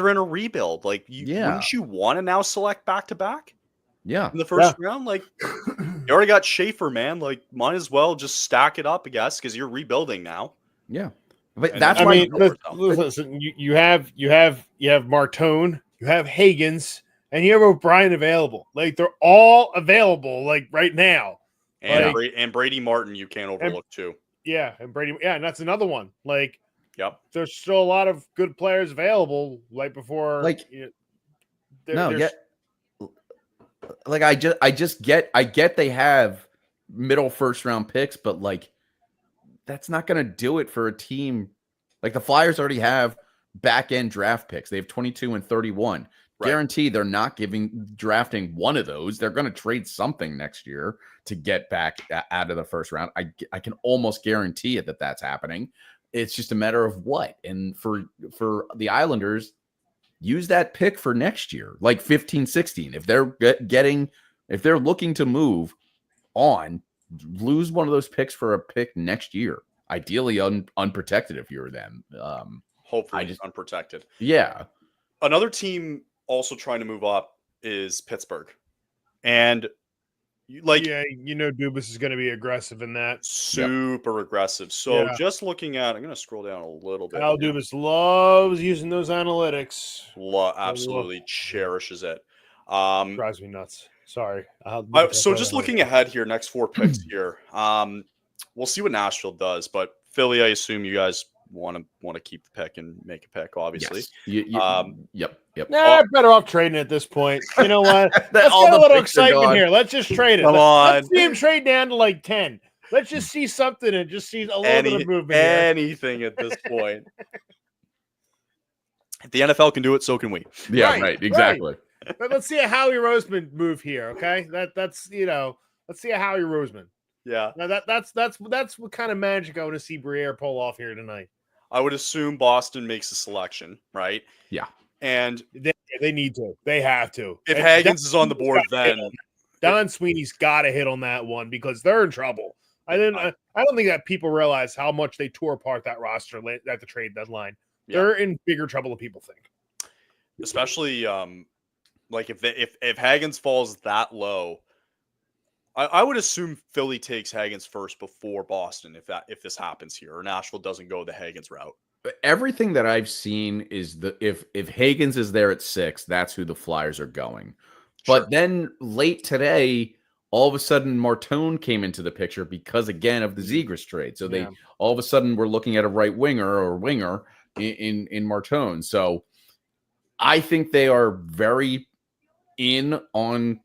in a rebuild. Wouldn't you want to now select back-to-back? Yeah. In the first round? You already got Schaefer, man. Might as well just stack it up, I guess, because you're rebuilding now. Yeah. But that's why listen, you have Martone, you have Hagens, and you have O'Brien available. They're all available, right now. And Brady Martin, you can't overlook too. Yeah, and Brady. Yeah, and that's another one. Yep. There's still a lot of good players available. Before. like I get they have middle first round picks, but like that's not going to do it for a team. Like the Flyers already have back end draft picks. They have 22 and 31. Right. Guarantee they're not drafting one of those. They're going to trade something next year to get back out of the first round. I can almost guarantee it that that's happening. It's just a matter of what. And for the Islanders, use that pick for next year, like 15, 16. If they're looking to move on, lose one of those picks for a pick next year. Ideally unprotected if you're them. Hopefully unprotected. Yeah. Another team also trying to move up is Pittsburgh. And Dubas is going to be aggressive in that. Super aggressive. So just looking at, I'm going to scroll down a little bit. Kyle Dubas loves using those analytics. Absolutely cherishes it. Drives me nuts. Sorry. So just looking ahead here, next 4 picks here. We'll see what Nashville does, but Philly, I assume you guys want to keep the pick and make a pick, obviously. Yep. Nah, better off trading at this point. You know what? Let's get a little excitement here. Let's just trade it. Let's see him trade down to like 10. Let's just see something and just see a little bit of movement. Anything at this point. If the NFL can do it, so can we. Yeah, right. Exactly. Right. But let's see a Howie Roseman move here, okay? Let's see a Howie Roseman. Yeah. Now that's what kind of magic I want to see Briere pull off here tonight. I would assume Boston makes a selection, right? Yeah. And they need to. They have to. If Hagens is on the board, then Don Sweeney's got to hit on that one because they're in trouble. I don't think that people realize how much they tore apart that roster at the trade deadline. Yeah. They're in bigger trouble than people think. Especially like if Hagens falls that low, I would assume Philly takes Hagens first before Boston if this happens here, or Nashville doesn't go the Hagens route. Everything that I've seen is if Hagens is there at 6, that's who the Flyers are going. Sure. But then late today, all of a sudden Martone came into the picture because again of the Zegras trade. So they all of a sudden we're looking at a right winger or winger in Martone. So I think they are very in on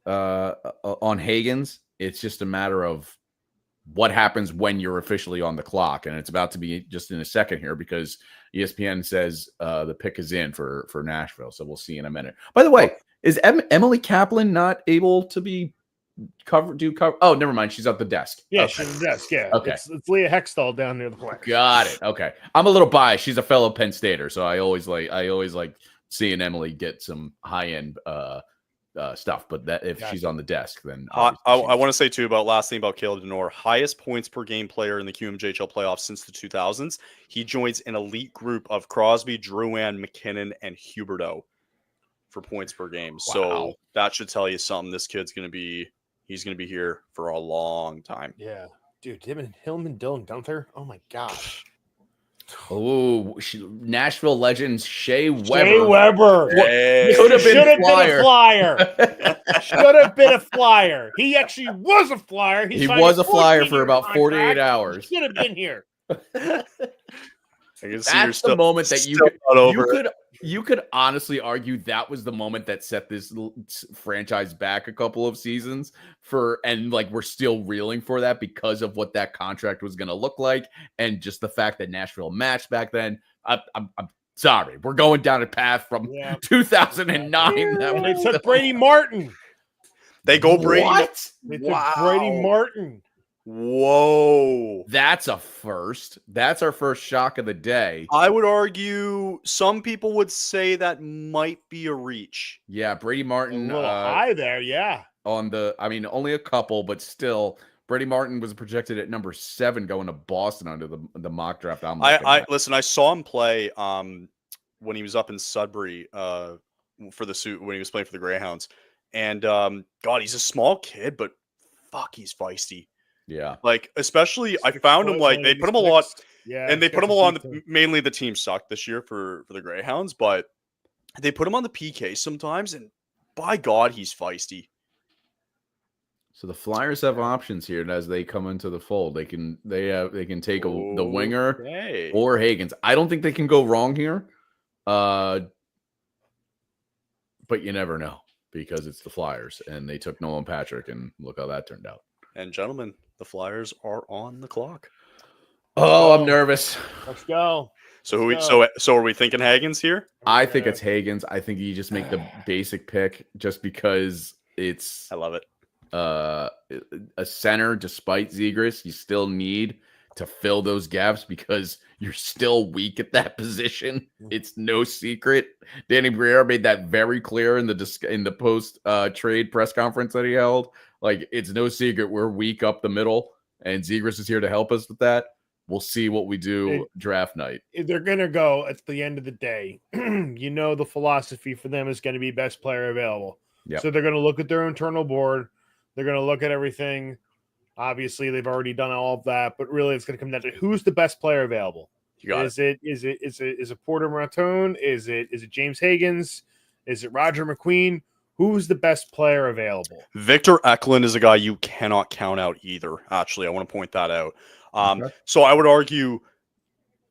Hagens. It's just a matter of what happens when you're officially on the clock, and it's about to be just in a second here because ESPN says the pick is in for Nashville. So we'll see in a minute. By the way, is Emily Kaplan not able to be cover? Oh, never mind. She's at the desk. Yeah, she's at the desk. Yeah. Okay. It's Leah Hextall down near the play. Got it. Okay. I'm a little biased. She's a fellow Penn Stater, so I always like seeing Emily get some high end stuff. But that if she's on the desk, then I want to say too last thing about Caleb Denoyer, highest points per game player in the QMJHL playoffs since the 2000s. He joins an elite group of Crosby, Drouin, McKinnon, and Huberdeau for points per game. Wow. So that should tell you something. This kid's he's gonna be here for a long time. Yeah, dude, him and Hillman, Dylan Gunther. Oh my gosh. Oh, Nashville legends Shea Weber. Should have been a Flyer. Should have been a Flyer. He actually was a Flyer. He was a Flyer for about 48 hours. He should have been here. That's the moment that you could honestly argue that was the moment that set this franchise back a couple of seasons and we're still reeling for that because of what that contract was going to look like and just the fact that Nashville matched back then. I'm sorry, we're going down a path from 2009. They took Brady Martin. They go Brady. What? They took Brady Martin. Whoa. That's a first. That's our first shock of the day. I would argue some people would say that might be a reach. Yeah, Brady Martin. A little high there, yeah. Only a couple, but still, Brady Martin was projected at number 7 going to Boston under the mock draft. Listen, I saw him play when he was up in Sudbury for the suit when he was playing for the Greyhounds. And God, he's a small kid, but fuck, he's feisty. Yeah, especially I found him they put him a lot, and they put him on mainly the team sucked this year for the Greyhounds, but they put him on the PK sometimes, and by God, he's feisty. So the Flyers have options here as they come into the fold. They can take the winger or Hagens. I don't think they can go wrong here. But but you never know because it's the Flyers, and they took Nolan Patrick, and look how that turned out. And gentlemen, the Flyers are on the clock. Oh, I'm nervous. Let's go. So are we thinking Hagens here? I think it's Hagens. I think you just make the basic pick just because it's I love it. A center, despite Zegras, you still need to fill those gaps because you're still weak at that position. It's no secret. Danny Briere made that very clear in the post trade press conference that he held. Like, it's no secret we're weak up the middle, and Zegras is here to help us with that. We'll see what we do draft night. They're going to go at the end of the day. The philosophy for them is going to be best player available. Yep. So they're going to look at their internal board. They're going to look at everything. Obviously, they've already done all of that, but really it's going to come down to who's the best player available. Is it Porter Martone? Is it James Hagens? Is it Roger McQueen? Who's the best player available? Victor Eklund is a guy you cannot count out either. Actually, I want to point that out. So I would argue,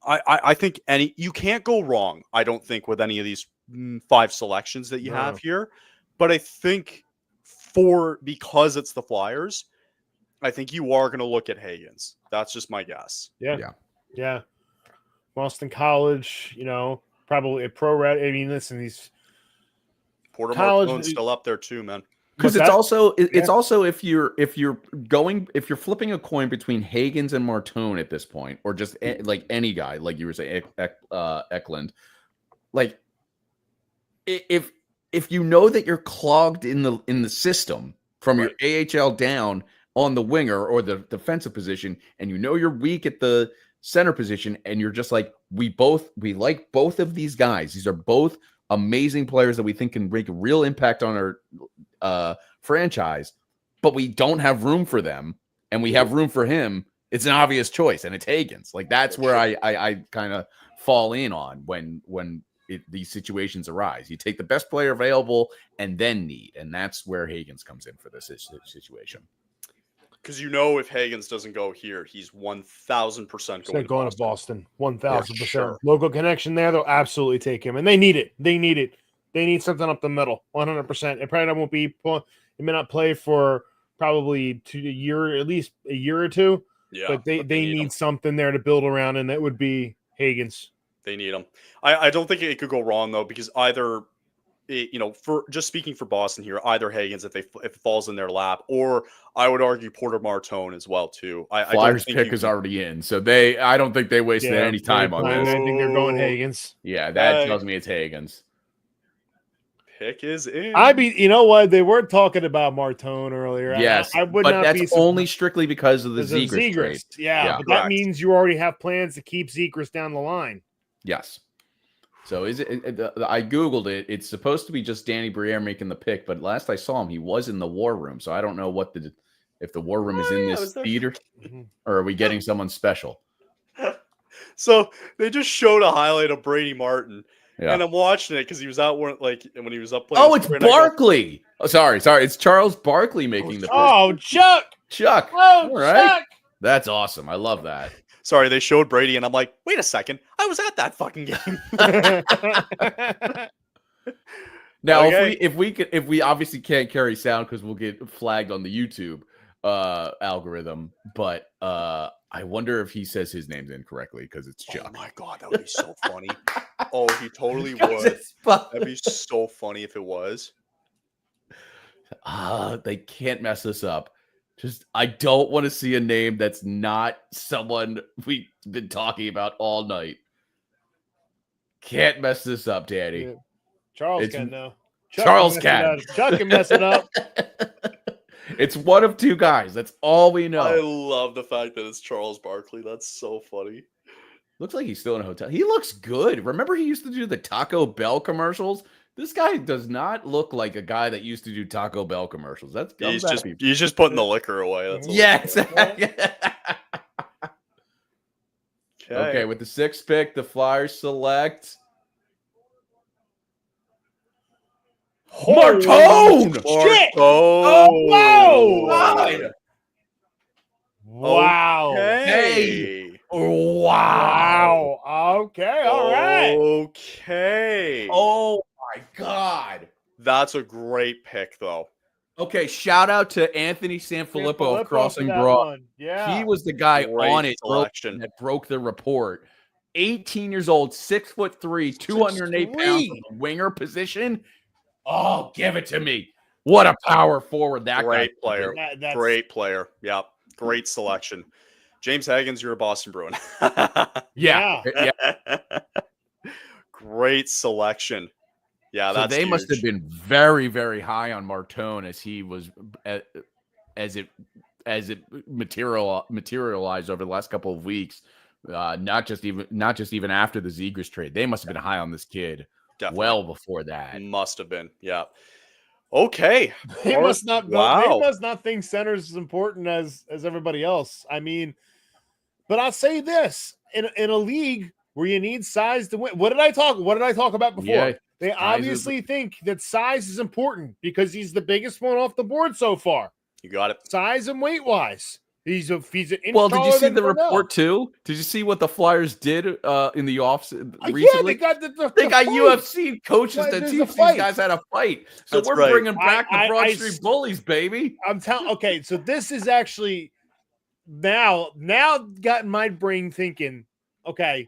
I think you can't go wrong. I don't think with any of these 5 selections that you have here, but I think because it's the Flyers, I think you are going to look at Hagens. That's just my guess. Yeah. Boston College, probably a pro red. I mean, listen, these Porter Martone's still up there too, man. Because it's also if you're flipping a coin between Hagens and Martone at this point, or just like any guy, like you were saying, Eklund, like if you know that you're clogged in the system from your AHL down on the winger or the defensive position, and you know you're weak at the center position, and you're just like, we like both of these guys. These are both amazing players that we think can make a real impact on our franchise, but we don't have room for them, and we have room for him. It's an obvious choice, and it's Hagens. Like, that's where I kind of fall in on when these situations arise. You take the best player available and then need, and that's where Hagens comes in for this situation. Because if Hagens doesn't go here, he's 1,000% going to Boston. 1,000%. Sure. Local connection there, they'll absolutely take him, and they need it. They need something up the middle. 100%. It probably won't be. It may not play for probably at least a year or two. Yeah, but they need something there to build around, and that would be Hagens. They need him. I don't think it could go wrong though, because either, for just speaking for Boston here, either Hagens if it falls in their lap, or I would argue Porter Martone as well too. Flyers pick is already in, so I don't think they wasted any time on this. I think they're going Hagens. Yeah, that tells me it's Hagens. Pick is in. You know what? They were talking about Martone earlier. Yes, I would but not that's be only strikly because of the Zegras trade. Yeah, but that means you already have plans to keep Zegras down the line. Yes. So I Googled it. It's supposed to be just Danny Briere making the pick, but last I saw him, he was in the war room. So I don't know if the war room is in this theater, or are we getting someone special? So they just showed a highlight of Brady Martin. Yeah. And I'm watching it because he was out when he was up playing. Oh, it's Barkley. Sorry. It's Charles Barkley making the pick. Oh, Chuck. Oh, all right. Chuck. That's awesome. I love that. Sorry, they showed Brady, and I'm like, wait a second, I was at that fucking game. Now, if we obviously can't carry sound because we'll get flagged on the YouTube algorithm, but I wonder if he says his name's incorrectly because it's Chuck. Oh my god, that would be so funny. Oh, he totally would. That'd be so funny if it was. They can't mess this up. I don't want to see a name that's not someone we've been talking about all night. Can't mess this up, Danny. Yeah. Charles can now. Charles can. Chuck can mess it up. It's one of two guys. That's all we know. I love the fact that it's Charles Barkley. That's so funny. Looks like he's still in a hotel. He looks good. Remember he used to do the Taco Bell commercials? This guy does not look like a guy that used to do Taco Bell commercials. He's just putting the liquor away. That's exactly. Okay, with the 6th pick, the Flyers select Martone. Shit! Oh, wow! Wow! Okay. Wow! Okay, all right. Okay. Oh my God! That's a great pick, though. Okay, shout out to Anthony Sanfilippo of Crossing for that Broad. one. Yeah. He was the guy Great on it selection. that broke the report. 18 years old, 6'3", 208 pounds from the winger position. Oh, give it to me. What a power forward that Great guy. player. That's Great player. Yep. Great selection. James Hagens, you're a Boston Bruin. Yeah. Great selection. Yeah, So that's they must have huge. been very, very high on Martone as he was as it materialized over the last couple of weeks. Not just even after the Zegras trade. They must have been high on this kid well before that. Must have been. Yeah. Okay. They must not. Wow. They must not think center's as important as everybody else. I mean, but I'll say this: in a league where you need size to win. What did I talk about before? Yeah, they obviously think that size is important because he's the biggest one off the board so far. You got it. Size and weight wise, he's an inch Well, did you taller see than the Frondell. report too? Did you see what the Flyers did in the off recently? Yeah, they got They got fight. UFC coaches Right, that there's teach a these fight. guys how to fight. So That's we're right. bringing back the Broad I- Street Bullies, baby. I'm telling. Okay, so this is actually now got my brain thinking. Okay,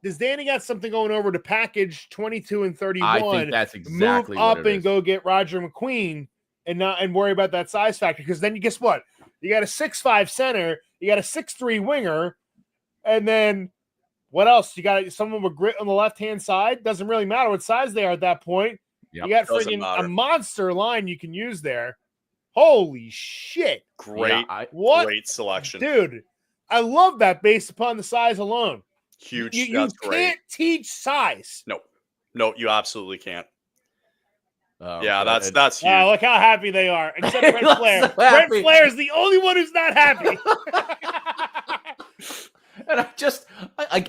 does Danny got something going over to package 22 and 31? I think that's exactly move up what it and is. go get Roger McQueen and worry about that size factor because then you guess what? You got a 6'5" center, you got a 6'3" winger, and then what else? You got someone with grit on the left hand side. Doesn't really matter what size they are at that point. Yep, you got doesn't friggin' matter. a monster line you can use there. Holy shit! Great. What, Great selection. dude? I love that based upon the size alone. Huge. You That's great. can't teach size. No, you absolutely can't. Oh, Yeah, God. that's huge. Wow, look how happy they are. Except He Brent looks Flair. so Brent happy. Flair is the only one who's not happy. And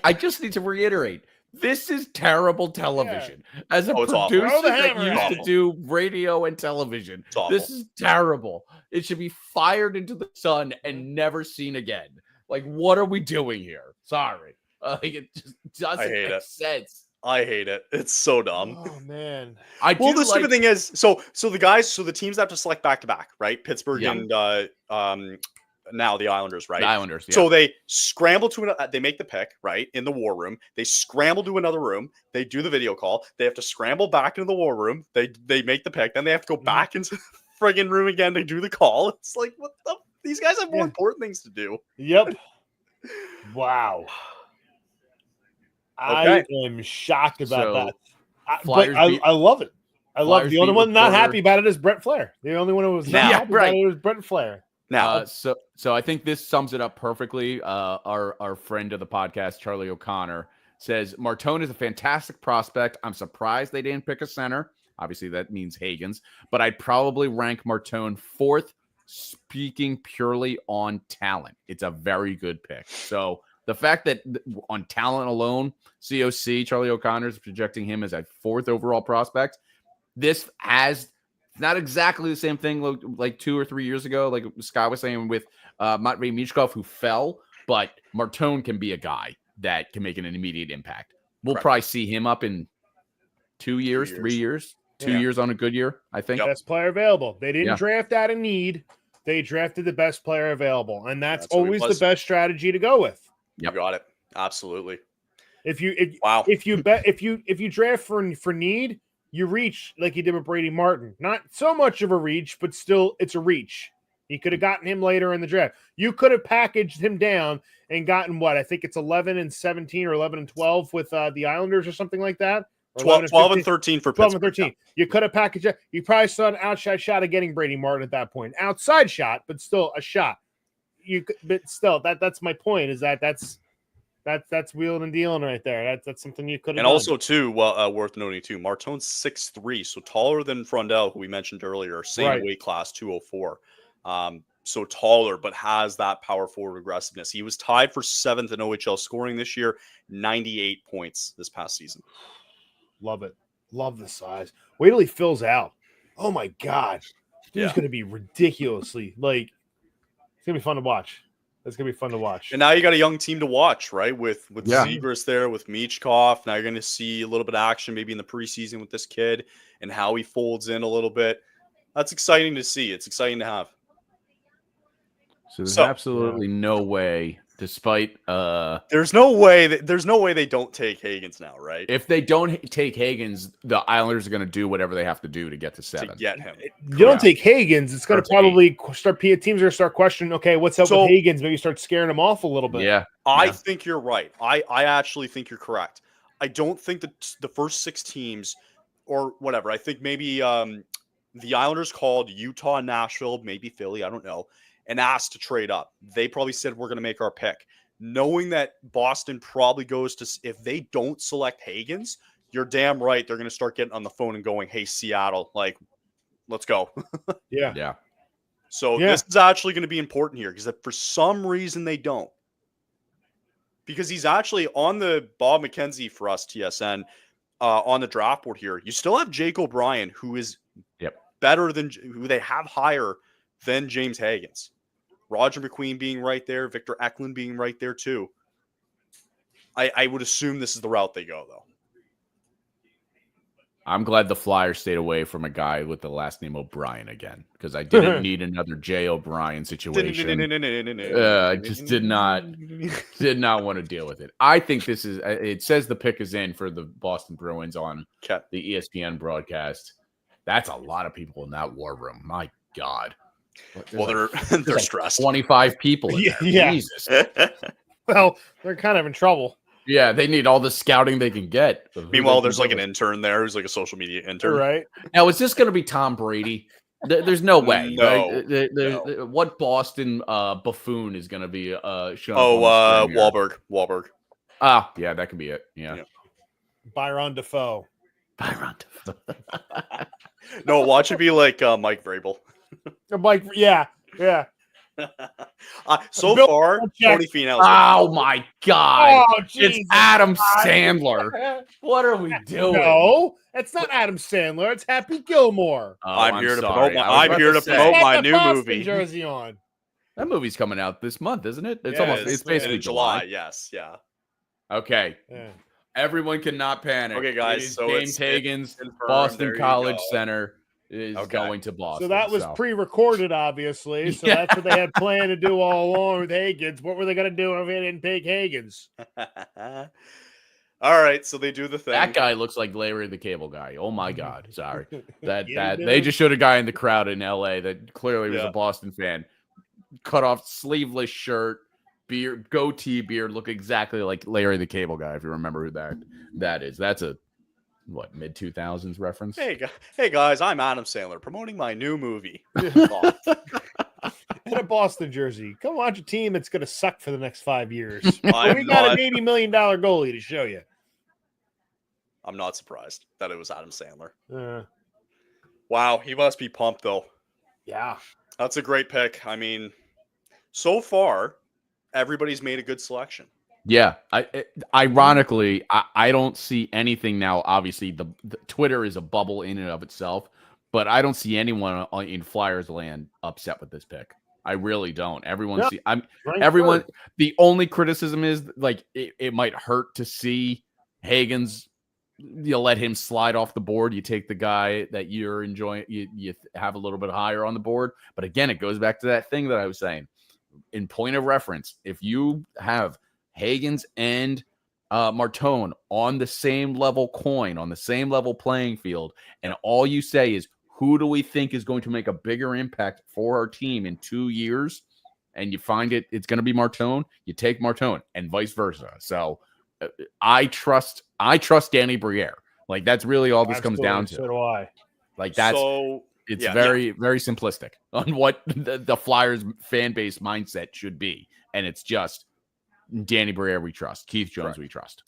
I just need to reiterate, this is terrible television. As a Oh, it's awful. producer Throw the that hammer used at to it. do radio and television, It's awful. this is terrible. It should be fired into the sun and never seen again. Like, what are we doing here? Sorry. It just doesn't hate make it. sense. I hate it. It's so dumb. Oh man. Well, the stupid thing is, so the teams have to select back to back, right? Pittsburgh Yeah. and now the Islanders, right? The Islanders, yeah. So they scramble to they make the pick, right, in the war room. They scramble to another room. They do the video call. They have to scramble back into the war room. They make the pick. Then they have to go back into the friggin' room again to do the call. It's like, what the? These guys have more important things to do. Yep. Wow. I am shocked about So, that. But Flyers beat- I love it. I love Flyers the only beat one not reporter- happy about it is Brent Flair. The only one who was not Yeah, happy right. about it was Brent Flair. Now, So I think this sums it up perfectly. Our friend of the podcast, Charlie O'Connor, says Martone is a fantastic prospect. I'm surprised they didn't pick a center. Obviously, that means Hagens, but I'd probably rank Martone fourth, speaking purely on talent. It's a very good pick. So the fact that on talent alone, COC, Charlie O'Connor is projecting him as a fourth overall prospect. This has not exactly the same thing like 2 or 3 years ago, like Scott was saying with Matvei Michkov, who fell, but Martone can be a guy that can make an immediate impact. We'll Correct. probably see him up in 2 years, 3 years, 2 Yeah. years on a good year, I think. Best player available. They didn't Yeah. draft out of need. They drafted the best player available, and that's That's what it always the was. best strategy to go with. you got it. Absolutely. If you Wow. if you draft for need, you reach like you did with Brady Martin. Not so much of a reach, but still it's a reach. You could have gotten him later in the draft. You could have packaged him down and gotten what? I think it's 11 and 17 or 11 and 12 with the Islanders or something like that. Or 12 and 15. 13 for 12 and Pittsburgh. 13. You could have packaged it. You probably saw an outside shot of getting Brady Martin at that point. Outside shot, but still a shot. But still, that's my point. Is that's wheeling and dealing right there. That's something you could have. And also, too, worth noting, too, Martone's 6'3", so taller than Frondell, who we mentioned earlier, same Right. weight class, 204. So taller, but has that power forward aggressiveness. He was tied for 7th in OHL scoring this year, 98 points this past season. Love it. Love the size. Wait till he fills out. Oh my god, dude's Yeah. going to be ridiculously like. It's going to be fun to watch. That's gonna be fun to watch. And now you got a young team to watch, right? With Yeah. Sabres there, with Michkov. Now you're going to see a little bit of action maybe in the preseason with this kid and how he folds in a little bit. That's exciting to see. It's exciting to have. So there's absolutely no way, despite there's no way they don't take Hagens now, right? if they don't take Hagens, the Islanders are going to do whatever they have to do to get to 7. To get him. You don't take Hagens, it's going to probably start. Teams are going to start questioning. Okay, what's up with Hagens? Maybe start scaring him off a little bit. Yeah, I think you're right. I actually think you're correct. I don't think that the first 6 teams or whatever. I think maybe the Islanders called Utah, Nashville, maybe Philly. I don't know. And asked to trade up. They probably said, we're going to make our pick. Knowing that Boston probably goes to, if they don't select Hagens, you're damn right. They're going to start getting on the phone and going, hey, Seattle, like, let's go. Yeah. So this is actually going to be important here because if for some reason they don't, because he's actually on the Bob McKenzie for us, TSN, on the draft board here. You still have Jake O'Brien, who is better than, who they have higher than James Hagens. Roger McQueen being right there, Victor Eklund being right there too. I would assume this is the route they go, though. I'm glad the Flyers stayed away from a guy with the last name O'Brien again because I didn't need another J. O'Brien situation. I just did not want to deal with it. I think this is. It says the pick is in for the Boston Bruins on the ESPN broadcast. That's a lot of people in that war room. My God. Well, they're stressed. 25 people in there. Yeah. Jesus. Well, they're kind of in trouble. Yeah, they need all the scouting they can get. Meanwhile, there's like an intern there who's like a social media intern. Right. Now, is this going to be Tom Brady? There's no way. No. Right? What Boston buffoon is going to be shown? Oh, Wahlberg. Ah, yeah, that could be it. Yeah. Byron Defoe. No, watch it be like Mike Vrabel. Mike, yeah. So far, Tony Finau. Oh my God! Oh, it's Adam Sandler. What are we doing? No, it's not Adam Sandler. It's Happy Gilmore. Oh, I'm here to promote promote my new movie. Jersey on. That movie's coming out this month, isn't it? It's it's basically in July. Yes, yeah. Okay. Yeah. Everyone cannot panic. Okay, guys. So James Hagens, confirmed. Boston College Center is going to Boston. So that was pre-recorded, obviously. So that's what they had planned to do all along with Hagens. What were they going to do if they didn't pick Hagens? All right, so they do the thing. That guy looks like Larry the Cable Guy. Oh my God! Sorry, that they just showed a guy in the crowd in L.A. that clearly was a Boston fan. Cut off sleeveless shirt, beard, goatee beard, look exactly like Larry the Cable Guy. If you remember who that is, that's a mid-2000s reference. Hey guys, I'm Adam Sandler promoting my new movie. In a Boston jersey. Come watch a team that's going to suck for the next 5 years. We got an $80 million goalie to show you. I'm not surprised that it was Adam Sandler. Uh, Wow, he must be pumped though. Yeah. That's a great pick. I mean, so far, everybody's made a good selection. Yeah. Ironically, I don't see anything now. Obviously, the Twitter is a bubble in and of itself, but I don't see anyone in Flyers land upset with this pick. I really don't. The only criticism is like it might hurt to see Hagens. You let him slide off the board. You take the guy that you're enjoying. You have a little bit higher on the board. But again, it goes back to that thing that I was saying. In point of reference, if you have Hagens and Martone on the same level coin, on the same level playing field, and all you say is, who do we think is going to make a bigger impact for our team in 2 years? And you find it's going to be Martone, you take Martone, and vice versa. So I trust Danny Briere. Like that's really all this comes down to. So do I. Like it's very simplistic on what the Flyers fan base mindset should be, and it's just Danny Briere we trust, Keith Jones we trust.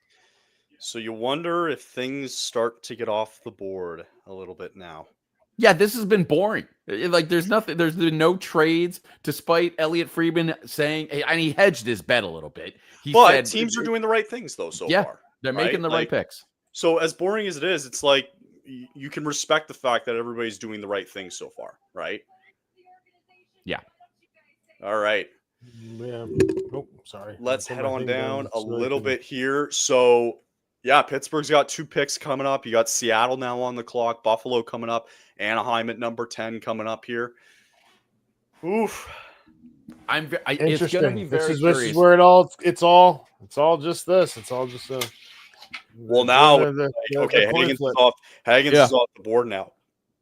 So you wonder if things start to get off the board a little bit now. Yeah, this has been boring. Like there's been no trades, despite Elliot Friedman saying, hey, and he hedged his bet a little bit. He said teams are doing the right things though so far. They're making the right picks. So as boring as it is, it's like you can respect the fact that everybody's doing the right thing so far, right? Yeah. All right. Yeah. Oh, sorry. Let's Turn head my on thing down a so I little can- bit here. So, yeah, Pittsburgh's got 2 picks coming up. You got Seattle now on the clock, Buffalo coming up, Anaheim at number 10 coming up here. Oof. It's going to be Interesting. very This curious. is where it's all just this. It's all just Well, now, the okay, coin Hagens flip. is off. Hagens Yeah. is off the board now.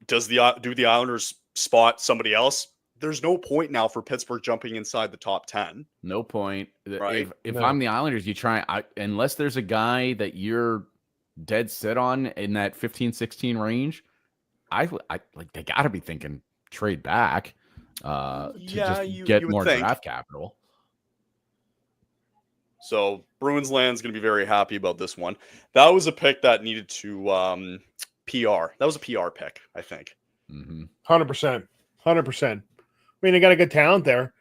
Do the Islanders spot somebody else? There's no point now for Pittsburgh jumping inside the top 10. No point. Right. If No. I'm the Islanders, you try unless there's a guy that you're dead set on in that 15-16 range. I like they got to be thinking trade back to Yeah, just you get would more think. draft capital. So Bruins land's going to be very happy about this one. That was a pick that needed to PR. That was a PR pick, I think. 100%. I mean, they got a good talent there,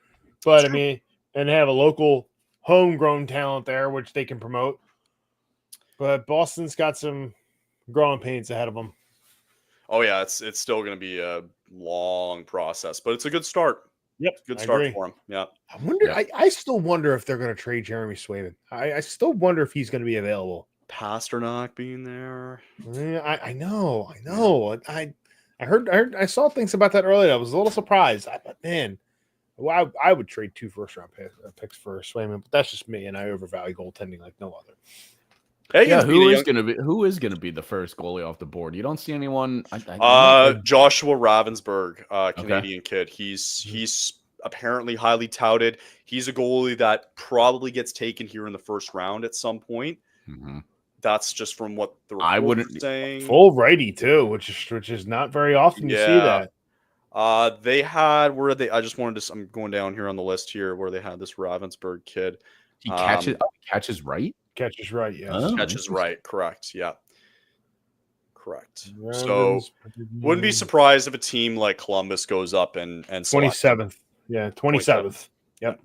but I mean, and they have a local homegrown talent there, which they can promote. But Boston's got some growing pains ahead of them. Oh yeah, it's still going to be a long process, but it's a good start. Yep, Good I start agree. for him. Yeah. I wonder. Yeah. I still wonder if they're going to trade Jeremy Swayman. I still wonder if he's going to be available. Pasternak being there. Yeah, I know. I heard. I saw things about that earlier. I was a little surprised. I thought, man, well, I would trade 2 first-round picks for Swayman, but that's just me, and I overvalue goaltending like no other. Yeah, Hagens who is going to be the first goalie off the board? You don't see anyone. Joshua Ravensburg, Canadian kid. He's apparently highly touted. He's a goalie that probably gets taken here in the first round at some point. That's just from what the reports are saying. Full righty too, which is not very often you see that. They had where they. I just wanted to. I'm going down here on the list here where they had this Ravensburg kid. He catches right. Catches right, yes. Oh. Catches right, correct. Yeah, correct. Ravens, So wouldn't be surprised if a team like Columbus goes up and 27th. Yeah, 27th. Yep.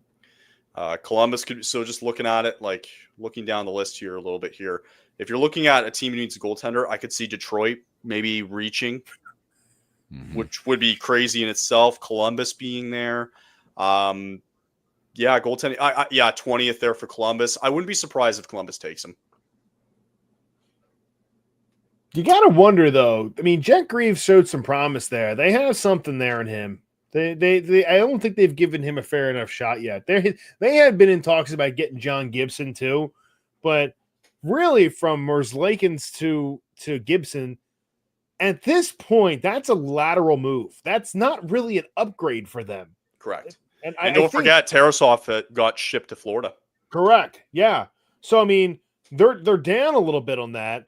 Columbus could. So just looking at it, like looking down the list here a little bit here. If you're looking at a team who needs a goaltender, I could see Detroit maybe reaching, which would be crazy in itself. Columbus being there. Yeah, goaltending. 20th there for Columbus. I wouldn't be surprised if Columbus takes him. You got to wonder, though. I mean, Jet Greaves showed some promise there. They have something there in him. They I don't think they've given him a fair enough shot yet. They had been in talks about getting John Gibson too, but really from Merzlikins to Gibson, at this point, that's a lateral move. That's not really an upgrade for them. Correct. And don't forget Tarasov got shipped to Florida. Correct. Yeah. So I mean, they're down a little bit on that.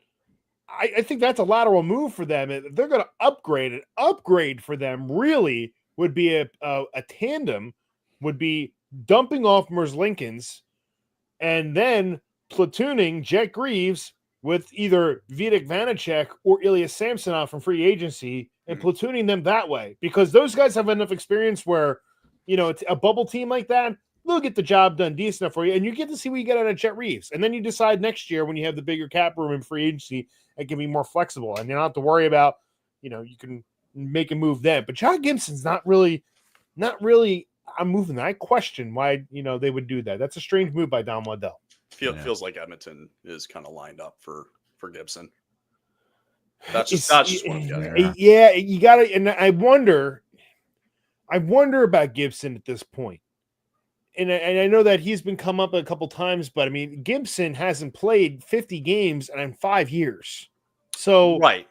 I think that's a lateral move for them. They're going to upgrade it. Upgrade for them really would be a tandem. Would be dumping off Merzlikins and then platooning Jet Greaves with either Vitek Vanacek or Ilya Samsonov from free agency and platooning them that way, because those guys have enough experience where, you know, it's a bubble team like that, they'll get the job done decent enough for you, and you get to see what you get out of Jet Reeves. And then you decide next year when you have the bigger cap room in free agency, it can be more flexible, and you don't have to worry about, you know, you can make a move then. But John Gibson's not really. I'm moving that. I question why, you know, they would do that. That's a strange move by Don Waddell. Feels like Edmonton is kind of lined up for Gibson. That's just what I'm getting at. Yeah, you got to, and I wonder about Gibson at this point. And I know that he's been come up a couple times, but I mean, Gibson hasn't played 50 games in 5 years. So, right.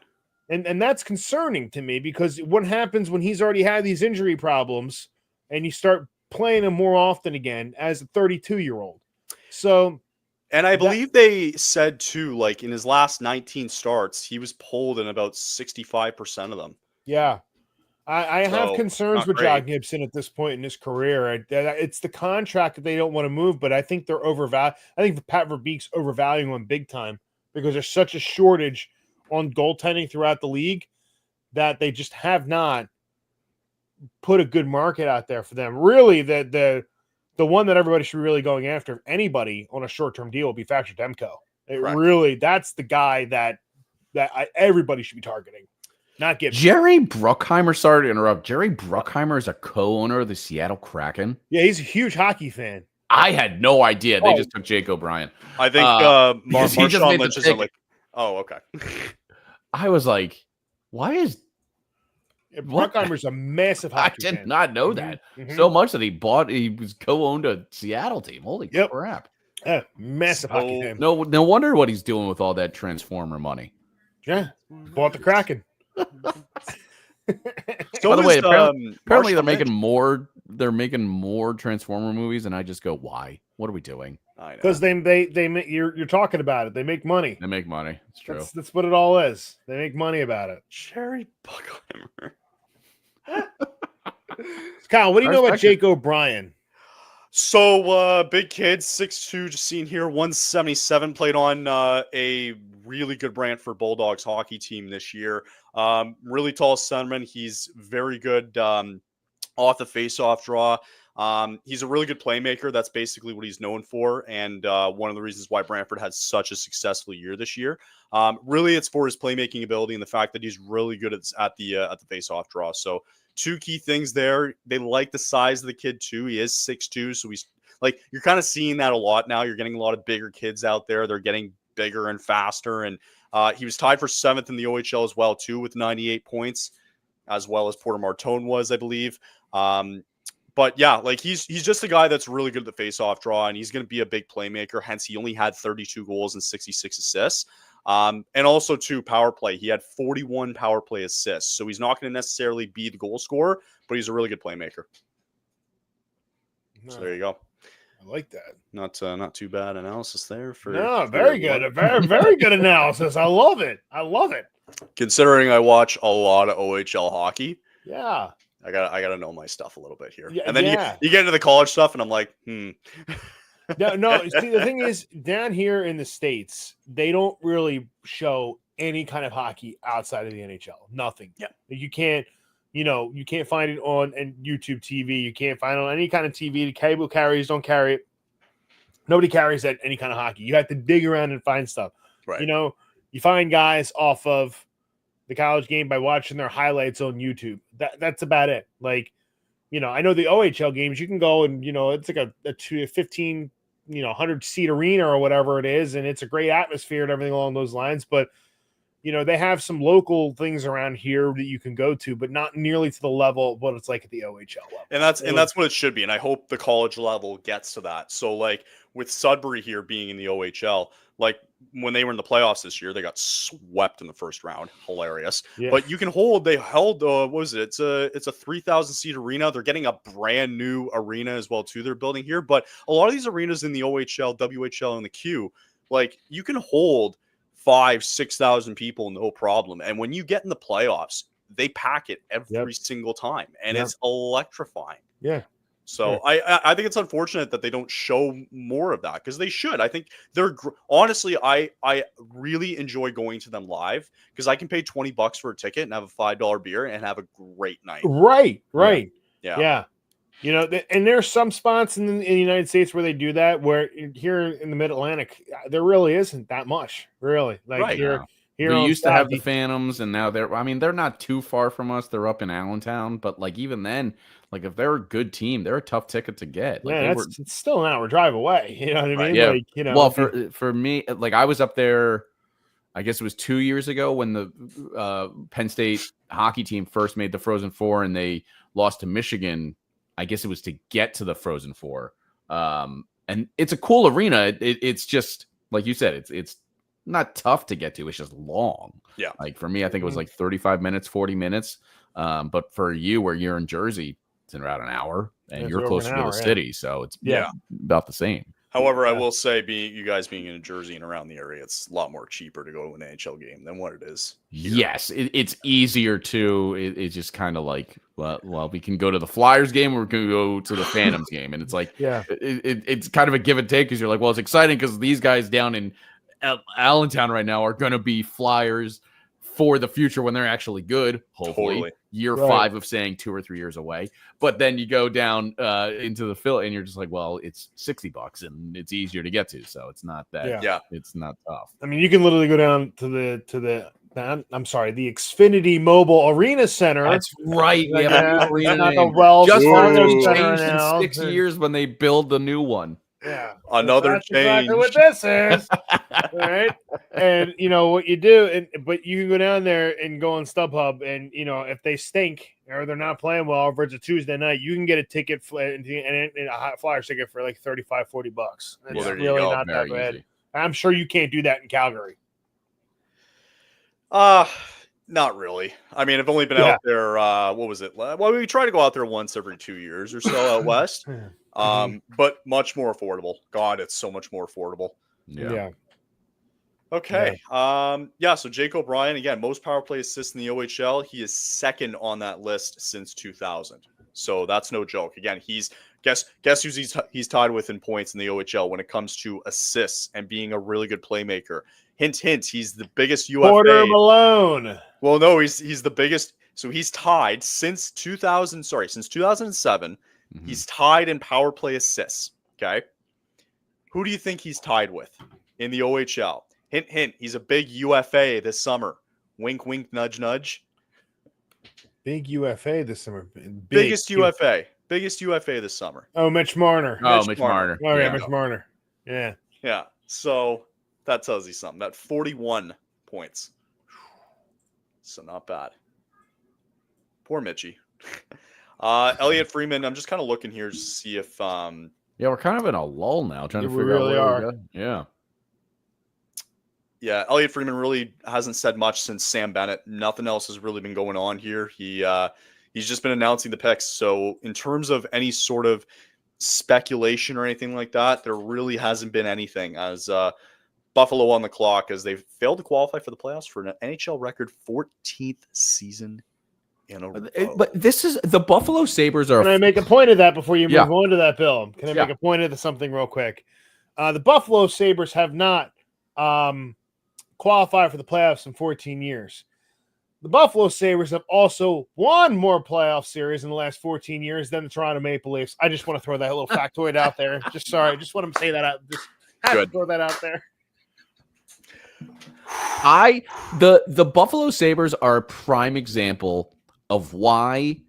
And that's concerning to me, because what happens when he's already had these injury problems and you start playing him more often again as a 32-year-old. So, and I believe they said too, like in his last 19 starts, he was pulled in about 65% of them. Yeah. I have concerns with John Gibson at this point in his career. It's the contract that they don't want to move, but I think they're overvalued. I think Pat Verbeek's overvaluing him big time, because there's such a shortage on goaltending throughout the league that they just have not put a good market out there for them. Really, the one that everybody should be really going after, anybody on a short-term deal, will be Thatcher Demko. Really, that's the guy that everybody should be targeting. Not Gibson. Jerry Bruckheimer, sorry to interrupt. Jerry Bruckheimer is a co-owner of the Seattle Kraken. Yeah, he's a huge hockey fan. I had no idea. They just took Jake O'Brien. I think because he just made the Lynch is pick. like, oh, okay. I was like, why is Bruckheimer's a massive I hockey did fan. not know that so much that he was co-owned a Seattle team. Holy crap. Yeah, massive hockey fan. No wonder what he's doing with all that Transformer money. Yeah, bought the Kraken. By the way, apparently they're making more. They're making more Transformer movies, and I just go, "Why? What are we doing?" Because they make you're talking about it. They make money. They make money. It's true. That's what it all is. They make money about it. Jerry Bruckheimer. Kyle, what do you know about Jake O'Brien? So, big kid, 6'2", just seen here, 177, played on a really good Brantford Bulldogs hockey team this year. Really tall centerman. He's very good off the face-off draw. He's a really good playmaker. That's basically what he's known for, and one of the reasons why Brantford had such a successful year this year. Really, it's for his playmaking ability and the fact that he's really good at the face-off draw. So, two key things there. They like the size of the kid too. He is 6'2", so he's like, you're kind of seeing that a lot now. You're getting a lot of bigger kids out there. They're getting bigger and faster, and he was tied for 7th in the OHL as well too, with 98 points, as well as Porter Martone was, I believe. But yeah, like he's just a guy that's really good at the face-off draw, and he's going to be a big playmaker. Hence, he only had 32 goals and 66 assists. And also, too, power play. He had 41 power play assists. So he's not going to necessarily be the goal scorer, but he's a really good playmaker. So there you go. I like that. Not too bad analysis there. Very good. A very, very good analysis. I love it. Considering I watch a lot of OHL hockey. Yeah. I gotta know my stuff a little bit here. Yeah, and then you get into the college stuff, and I'm like, No. See, the thing is, down here in the States, they don't really show any kind of hockey outside of the NHL. Nothing. Yeah. You can't find it on YouTube TV. You can't find it on any kind of TV. The cable carriers don't carry it. Nobody carries that any kind of hockey. You have to dig around and find stuff. Right. You find guys off of the college game by watching their highlights on YouTube. That's about it. Like, I know the OHL games, you can go and, it's like a 15, 100 seat arena or whatever it is. And it's a great atmosphere and everything along those lines. But, they have some local things around here that you can go to, but not nearly to the level of what it's like at the OHL level. And that's what it should be. And I hope the college level gets to that. So like with Sudbury here being in the OHL, like when they were in the playoffs this year, they got swept in the first round. Hilarious. Yeah. But they held, what was it? It's a 3,000 seat arena. They're getting a brand new arena as well too. They're building here. But a lot of these arenas in the OHL, WHL, and the Q, like you can hold 5,000-6,000 people, no problem. And when you get in the playoffs, they pack it every single time, and it's electrifying. Yeah. So I think it's unfortunate that they don't show more of that, because they should. I think they're honestly, I really enjoy going to them live, because I can pay $20 for a ticket and have a $5 beer and have a great night. Right. Yeah. And there's some spots in the United States where they do that, where here in the Mid-Atlantic, there really isn't that much, really. Like here we used to have the Phantoms, and now they're not too far from us. They're up in Allentown, but like even then, like if they're a good team, they're a tough ticket to get. Like, it's still an hour drive away. You know what I mean? Yeah. Like, well, for me, like I was up there, I guess it was 2 years ago when the Penn State hockey team first made the Frozen Four, and they lost to Michigan. I guess it was to get to the Frozen Four. And it's a cool arena. It's just, like you said, it's not tough to get to. It's just long. Yeah. Like for me, I think it was like 35 minutes, 40 minutes. But for you, where you're in Jersey, it's in about an hour, and you're closer to the city. So it's about the same. However, I will say, you guys being in Jersey and around the area, it's a lot more cheaper to go to an NHL game than what it is here. Yes, it's easier to. It's just kind of like, well, we can go to the Flyers game, or we can go to the Phantoms game, and it's like, it's kind of a give and take, because you're like, well, it's exciting because these guys down in Allentown right now are going to be Flyers for the future when they're actually good, hopefully. Totally. Year 5 of saying 2 or 3 years away. But then you go down into the field, and you're just like, well, it's $60 and it's easier to get to. So it's not that. Yeah. It's not tough. I mean, you can literally go down to the I'm sorry, the Xfinity Mobile Arena Center. That's right. We have a new arena not the name. Wells Just Fargo to Center change in now. 6 years when they build the new one. Yeah, Another that's exactly what change. this is. Right, and you know what you do, but you can go down there and go on StubHub, and you know if they stink or they're not playing well, or it's a Tuesday night, you can get a ticket and a hot Flyers ticket for like $35-$40. It's Well, there you really go. not that Very bad. easy. I'm sure you can't do that in Calgary. Not really. I mean, I've only been Yeah. out there. What was it? Well, we try to go out there once every 2 years or so out west. But much more affordable. God, it's so much more affordable. Yeah. Okay. So Jake O'Brien, again, most power play assists in the OHL. He is second on that list since 2000. So that's no joke. Again, guess who's he's tied with in points in the OHL when it comes to assists and being a really good playmaker. Hint, hint. He's the biggest UFA. Porter Malone. Well, no, he's the biggest. So he's tied since 2000. Sorry, since 2007. Mhm. He's tied in power play assists. Okay. Who do you think he's tied with in the OHL? Hint, hint. He's a big UFA this summer. Wink, wink, nudge, nudge. Big UFA this summer. Biggest UFA this summer. Oh, Mitch Marner. Oh, Mitch Marner. Oh, yeah, Mitch Marner. Yeah. Yeah. So that tells you something. That 41 points. So not bad. Poor Mitchie. Elliot Freeman, I'm just kind of looking here to see if Yeah, we're kind of in a lull now, trying to We figure really out where are. we go. Yeah. Yeah, Elliot Freeman really hasn't said much since Sam Bennett. Nothing else has really been going on here. He's just been announcing the picks. So in terms of any sort of speculation or anything like that, there really hasn't been anything as Buffalo on the clock as they failed to qualify for the playoffs for an NHL record 14th season in a row. But this is the Buffalo Sabres are. Can I make a point of that before you move Yeah. on to that, Bill? Can I make a point of something real quick? The Buffalo Sabres have not qualified for the playoffs in 14 years. The Buffalo Sabres have also won more playoff series in the last 14 years than the Toronto Maple Leafs. I just want to throw that little factoid out there. Just want to say that out. Just have to throw that out there. The Buffalo Sabres are a prime example of why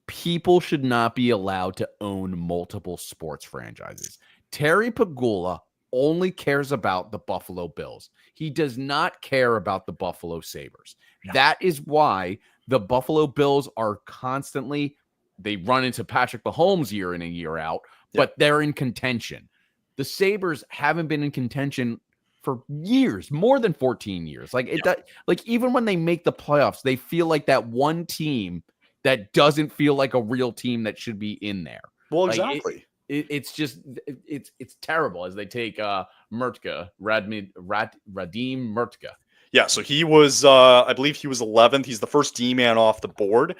people should not be allowed to own multiple sports franchises. Terry Pegula only cares about the Buffalo Bills. He does not care about the Buffalo Sabres. That is why the Buffalo Bills are constantly, they run into Patrick Mahomes year in and year out, but they're in contention. The Sabres haven't been in contention for years, more than 14 years. Like even when they make the playoffs, they feel like that one team that doesn't feel like a real team that should be in there. Well, Like, exactly. It's just it's terrible as they take Mertka, Radim Mertka. Yeah, so he was I believe he was 11th. He's the first D-man off the board.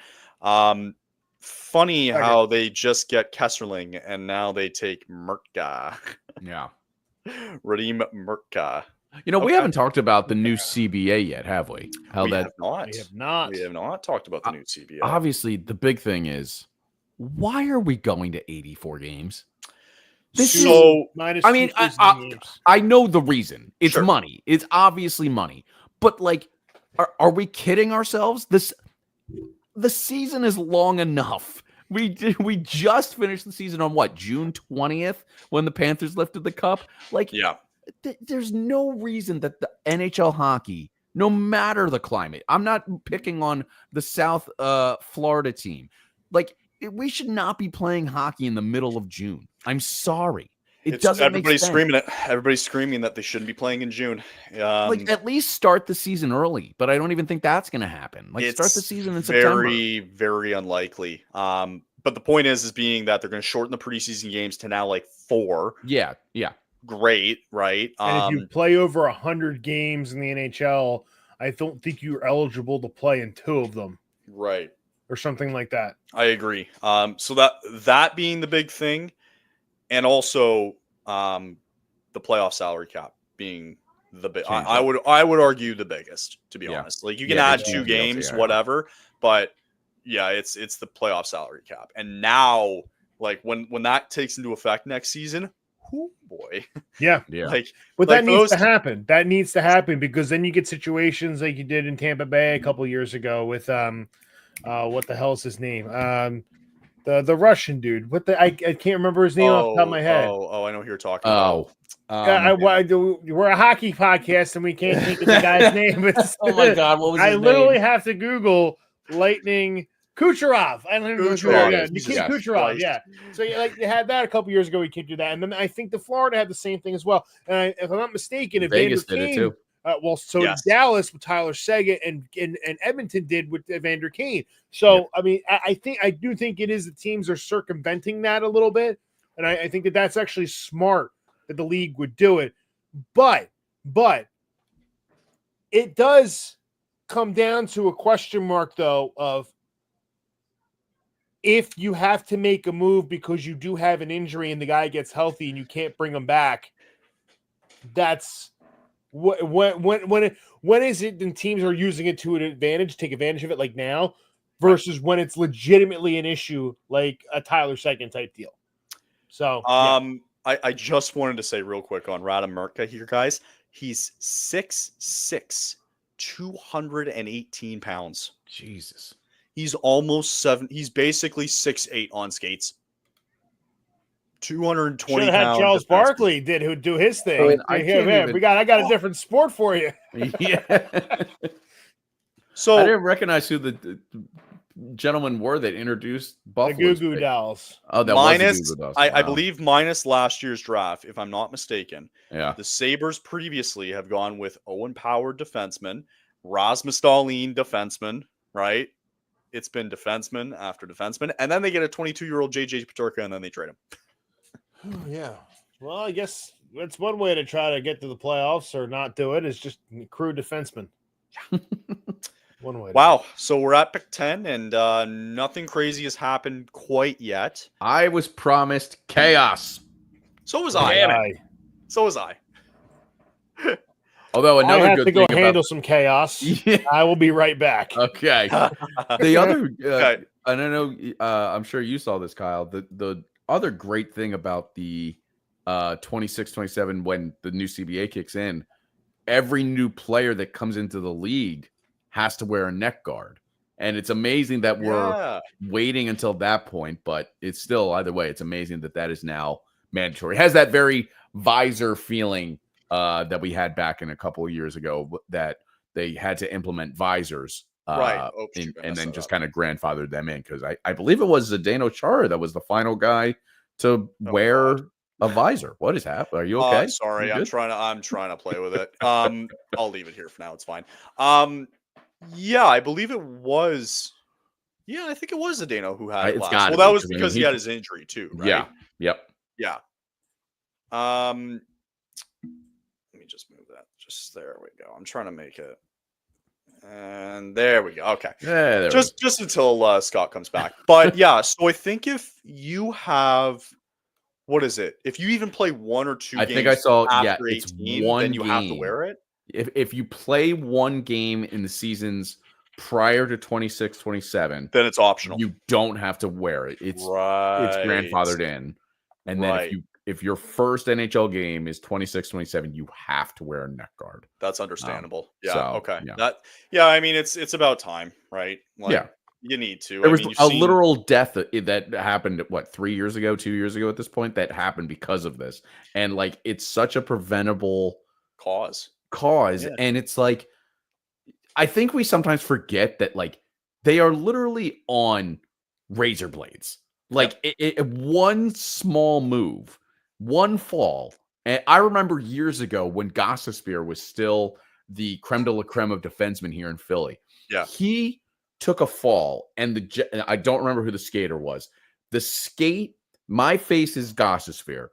Funny how they just get Kesserling and now they take Mertka. Yeah. Radim Mertka. You know, we haven't talked about the new CBA yet, have we? We have not. We have not. We have not talked about the new CBA. Obviously, the big thing is, why are we going to 84 games? Minus I mean, games. I know the reason. It's Sure. money. It's obviously money. But like, are we kidding ourselves? The season is long enough. We just finished the season on what, June 20th when the Panthers lifted the cup. Like, there's no reason that the NHL hockey, no matter the climate, I'm not picking on the South Florida team. Like, we should not be playing hockey in the middle of June. I'm sorry. It doesn't make everybody's sense. screaming it. Everybody's screaming that they shouldn't be playing in June. Like, at least start the season early, but I don't even think that's going to happen. Like, start the season in September. Very, very unlikely. But the point is being that they're going to shorten the preseason games to now like 4. Yeah. Great, right? And if you play over 100 games in the NHL, I don't think you're eligible to play in 2 of them. Right. Or something like that. I agree. So that being the big thing, and also the playoff salary cap being the big. I would argue the biggest, to be honest. Like, you can add 2 games, whatever, but yeah, it's the playoff salary cap. And now, like when that takes into effect next season, oh boy, boy. Yeah. Like, But like that needs those- to happen. That needs to happen because then you get situations like you did in Tampa Bay a couple years ago with what the hell's his name? The Russian dude. I can't remember his name off the top of my head. I know who you're talking about. We're a hockey podcast and we can't think of the guy's name. Oh my God, what was I his literally name? have to Google Lightning Kucherov. I don't know. Kucherov, Yeah, Jesus Nikita Kucherov. Christ. Yeah. So you had that a couple years ago. We can't do that, and then I think the Florida had the same thing as well. And if I'm not mistaken, if Vegas Vander did it Kane, too. so Yes. Dallas with Tyler Seguin and Edmonton did with Evander Kane. So I mean, I do think it is the teams are circumventing that a little bit, and I think that's actually smart that the league would do it. But it does come down to a question mark though of if you have to make a move because you do have an injury and the guy gets healthy and you can't bring him back. That's when is it and teams are using it to an advantage, take advantage of it like now versus when it's legitimately an issue like a Tyler Seguin type deal. So I just wanted to say real quick on Radim Mertka here, guys. He's 6'6", 218 pounds. Jesus. He's almost 7. He's basically 6'8" on skates. 220 should have had pound Charles defenseman. Barkley who do his thing. I mean, I can't even- I got a different sport for you. Yeah. So I didn't recognize who the gentlemen were that introduced The Buffalo. Goo Goo Dolls. Oh, that minus, was the Goo Goo Dolls. I Wow. believe minus last year's draft, if I'm not mistaken. Yeah. The Sabres previously have gone with Owen Power defenseman, Rasmus Dahlin defenseman, right? It's been defenseman after defenseman, and then they get a 22-year-old JJ Peterka, and then they trade him. Yeah. Well, I guess that's one way to try to get to the playoffs or not do it is just crew defenseman. One way. Wow. So we're at pick 10, and nothing crazy has happened quite yet. I was promised chaos. So was Damn I. it. So was I. Although I another have good to go thing handle about some chaos. Yeah. I will be right back. Okay. The other, Okay. I don't know. I'm sure you saw this, Kyle. The other great thing about the 26-27 when the new CBA kicks in, every new player that comes into the league has to wear a neck guard, and it's amazing that we're waiting until that point. But it's still either way. It's amazing that is now mandatory. It has that very visor feeling that we had back in a couple of years ago that they had to implement visors. Right. And then just kind of grandfathered them in because I believe it was Zdeno Chara that was the final guy to wear a visor. What is happening? Are you okay? Sorry, You I'm good? trying to play with it. I'll leave it here for now. It's fine. Yeah, I believe it was. Yeah, I think it was Zdeno who had it It's last. gotta Well, that be, was 'cause, I mean, because he he- had his injury too, right? Yeah. Yep. Yeah. Let me just move that. Just there we go. I'm trying to make it. And there we go. Okay. Yeah. there Just until Scott comes back. But yeah, so I think if you have, what is it? If you even play one or two I games think I saw. Yeah, after it's 18, one then you game. have to wear it. If you play one game in the seasons prior to 26-27, Then it's optional. you don't have to wear it. It's grandfathered in. And then if your first NHL game is 26-27, you have to wear a neck guard. That's understandable. Yeah. so, Okay. yeah. I mean, it's about time, right? Like, Yeah. You need to. There I was mean, you've a seen- literal death that happened, 2 years ago at this point, that happened because of this. And like, it's such a preventable cause. Yeah. And it's like, I think we sometimes forget that like they are literally on razor blades. Like one small move, one fall. And I remember years ago when Gossespear was still the creme de la creme of defensemen here in Philly. Yeah. He took a fall, and I don't remember who the skater was. The skate, my face is Gossespear.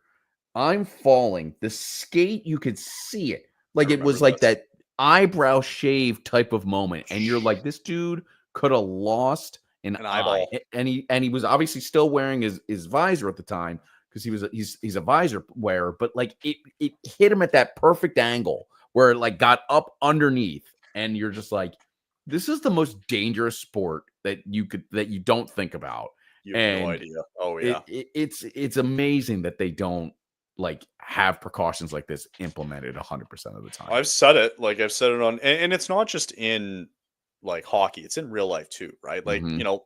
I'm falling. The skate, you could see it. Like it was like that eyebrow shave type of moment. And you're like, this dude could have lost an eyeball. And he was obviously still wearing his visor at the time because he's a visor wearer, but like it hit him at that perfect angle where it like got up underneath, and you're just like, this is the most dangerous sport that you don't think about. You have no idea. Oh yeah. It's amazing that they don't like have precautions like this implemented 100% of the time. I've said it. Like I've said it on, and it's not just in like hockey; it's in real life too, right? Like Mhm.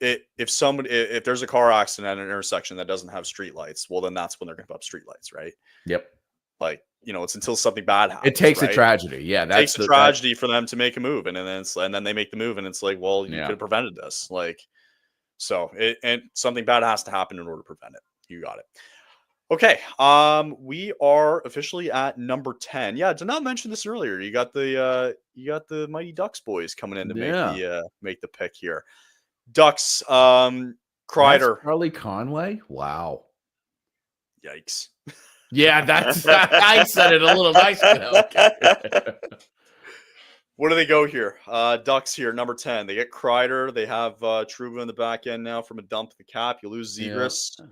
if there's a car accident at an intersection that doesn't have street lights, well, then that's when they're going to put up street lights, right? Yep. Like it's until something bad happens. It takes right? a tragedy. Yeah, It that's takes a tragedy for them to make a move, and then they make the move, and it's like, well, you Yeah. could have prevented this. Like, so and something bad has to happen in order to prevent it. You got it. Okay. We are officially at number 10. Yeah, did not mention this earlier. You got the Mighty Ducks boys coming in to make the pick here. Ducks, Kreider. That's Charlie Conway. Wow. Yikes. Yeah, that's I said it a little nicer. Okay. Where do they go here? Ducks here, number 10. They get Kreider. They have Trouba in the back end now from a dump to the cap. You lose Zegras. Yeah.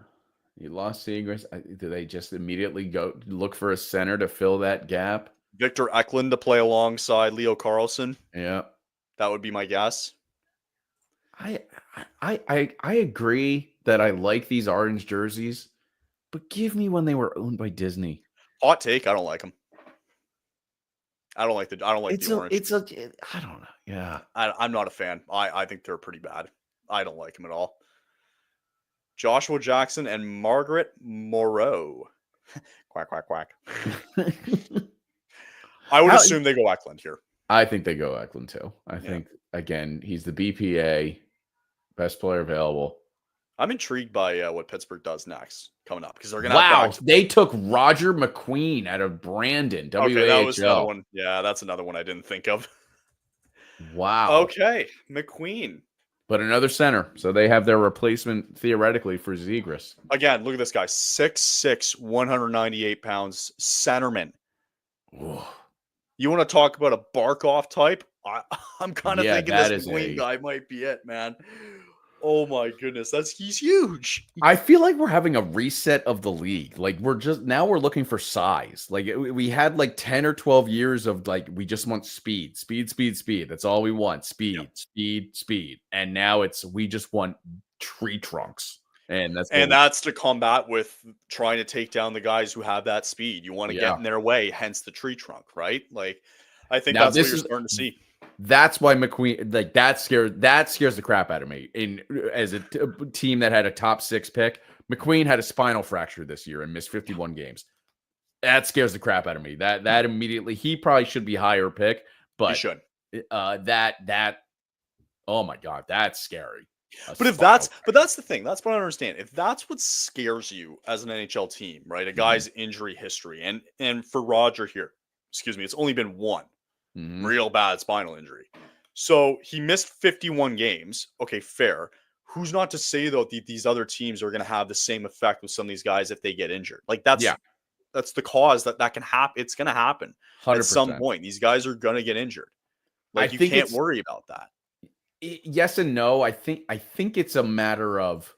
You lost Sabres. Do they just immediately go look for a center to fill that gap? Victor Eklund to play alongside Leo Carlson. Yeah, that would be my guess. I agree that I like these orange jerseys, but give me when they were owned by Disney. Hot take. I don't like them. I don't like the orange. I don't know. Yeah, I'm not a fan. I think they're pretty bad. I don't like them at all. Joshua Jackson and Margaret Moreau. Quack, quack, quack. I would assume they go Eklund here. I think they go Eklund too. I think, again, he's the BPA, best player available. I'm intrigued by what Pittsburgh does next coming up because they're going to have they took Roger McQueen out of Brandon. Okay, that was another one. Yeah, that's another one I didn't think of. Wow. Okay, McQueen. But another center. So they have their replacement theoretically for Zegras. Again, look at this guy. 6'6", 198 pounds, centerman. Ooh. You want to talk about a Barkov type? I'm kind of thinking this McQueen guy might be it, man. Oh my goodness, he's huge. I feel like we're having a reset of the league. Like we're looking for size. Like we had like 10 or 12 years of like we just want speed. That's all we want. Speed. And now we just want tree trunks. And that's to combat with trying to take down the guys who have that speed. You want to get in their way, hence the tree trunk, right? Like I think that's what you're starting to see. That's why McQueen, like that scares the crap out of me. As a team that had a top 6 pick, McQueen had a spinal fracture this year and missed 51 games. That scares the crap out of me. That immediately, he probably should be higher pick, but he should. Oh my God, that's scary. But that's the thing. That's what I understand. If that's what scares you as an NHL team, right? A guy's injury history, and for Roger here, it's only been one. Real bad spinal injury. So he missed 51 games. Okay, fair. Who's not to say, though, that these other teams are going to have the same effect with some of these guys if they get injured? Like, that's the cause that can happen. It's going to happen 100%. At some point. These guys are going to get injured. Like, you can't worry about that. Yes and no. I think it's a matter of...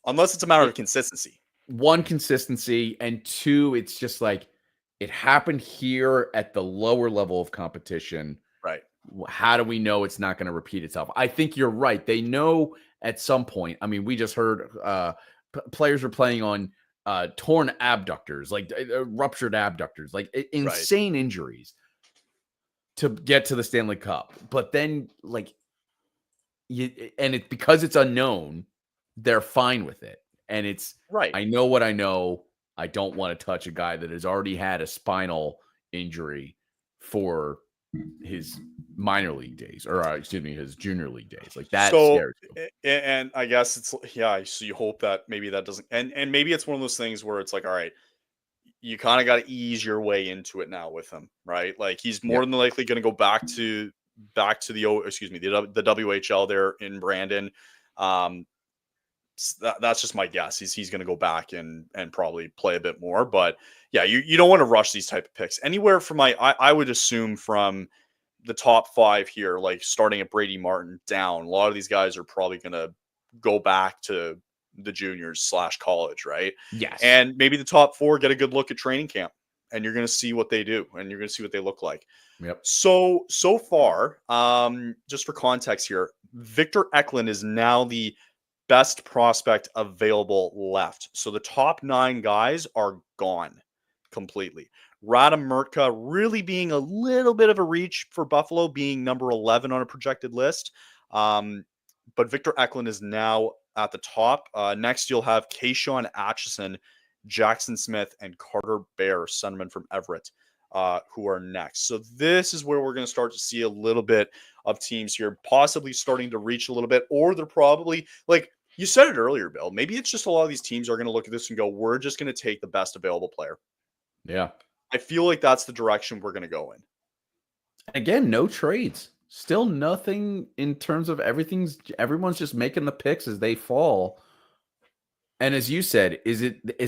Unless it's a matter of consistency. One, consistency, and two, it's just like, it happened here at the lower level of competition. Right. How do we know it's not going to repeat itself? I think you're right. They know at some point. I mean, we just heard players were playing on torn abductors, like ruptured abductors, like insane injuries to get to the Stanley Cup. But then, like, because it's unknown, they're fine with it. And it's right. I know what I know. I don't want to touch a guy that has already had a spinal injury for his minor league days, or his junior league days. Like that scares you. And I guess it's so you hope that maybe that doesn't, and maybe it's one of those things where it's like, all right, you kind of got to ease your way into it now with him, right? Like he's more than likely going to go back to the WHL there in Brandon. That's just my guess. He's going to go back and probably play a bit more. But yeah, you don't want to rush these type of picks. Anywhere from I would assume from the top 5 here, like starting at Brady Martin down, a lot of these guys are probably going to go back to the juniors / college, right? Yes. And maybe the top 4 get a good look at training camp, and you're going to see what they do, and you're going to see what they look like. Yep. So far, just for context here, Victor Eklund is now the best prospect available left. So the top 9 guys are gone completely. Mertka really being a little bit of a reach for Buffalo, being number 11 on a projected list. But Victor Eklund is now at the top. Next, you'll have Kayshawn Atchison, Jackson Smith, and Carter Bear, centerman from Everett, who are next. So this is where we're going to start to see a little bit of teams here possibly starting to reach a little bit, or they're probably, like you said it earlier, Bill, maybe it's just a lot of these teams are going to look at this and go, we're just going to take the best available player. Yeah. I feel like that's the direction we're going to go in. Again, no trades. Still nothing in terms of everyone's just making the picks as they fall. And as you said, is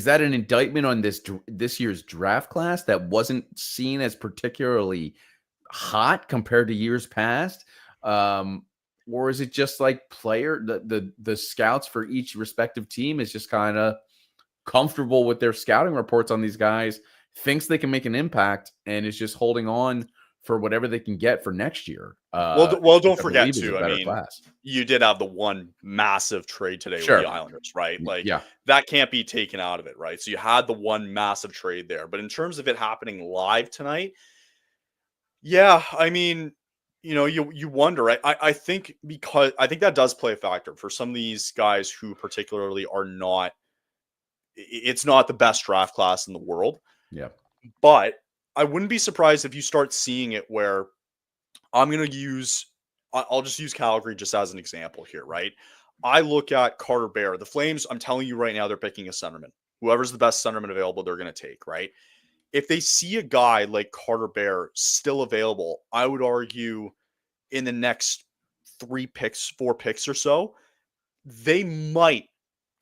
that an indictment on this year's draft class that wasn't seen as particularly hot compared to years past? Or is it just like the scouts for each respective team is just kind of comfortable with their scouting reports on these guys, thinks they can make an impact, and is just holding on for whatever they can get for next year. Well, don't forget too. I mean, class. You did have the one massive trade today with the Islanders, right? Like, that can't be taken out of it, right? So you had the one massive trade there, but in terms of it happening live tonight, yeah, I mean, you wonder. I think because I think that does play a factor for some of these guys who particularly are not. It's not the best draft class in the world. Yeah, but I wouldn't be surprised if you start seeing it where I'll just use Calgary just as an example here, right? I look at Carter Bear. The Flames, I'm telling you right now, they're picking a centerman. Whoever's the best centerman available, they're going to take, right? If they see a guy like Carter Bear still available, I would argue in the next 4 picks or so, they might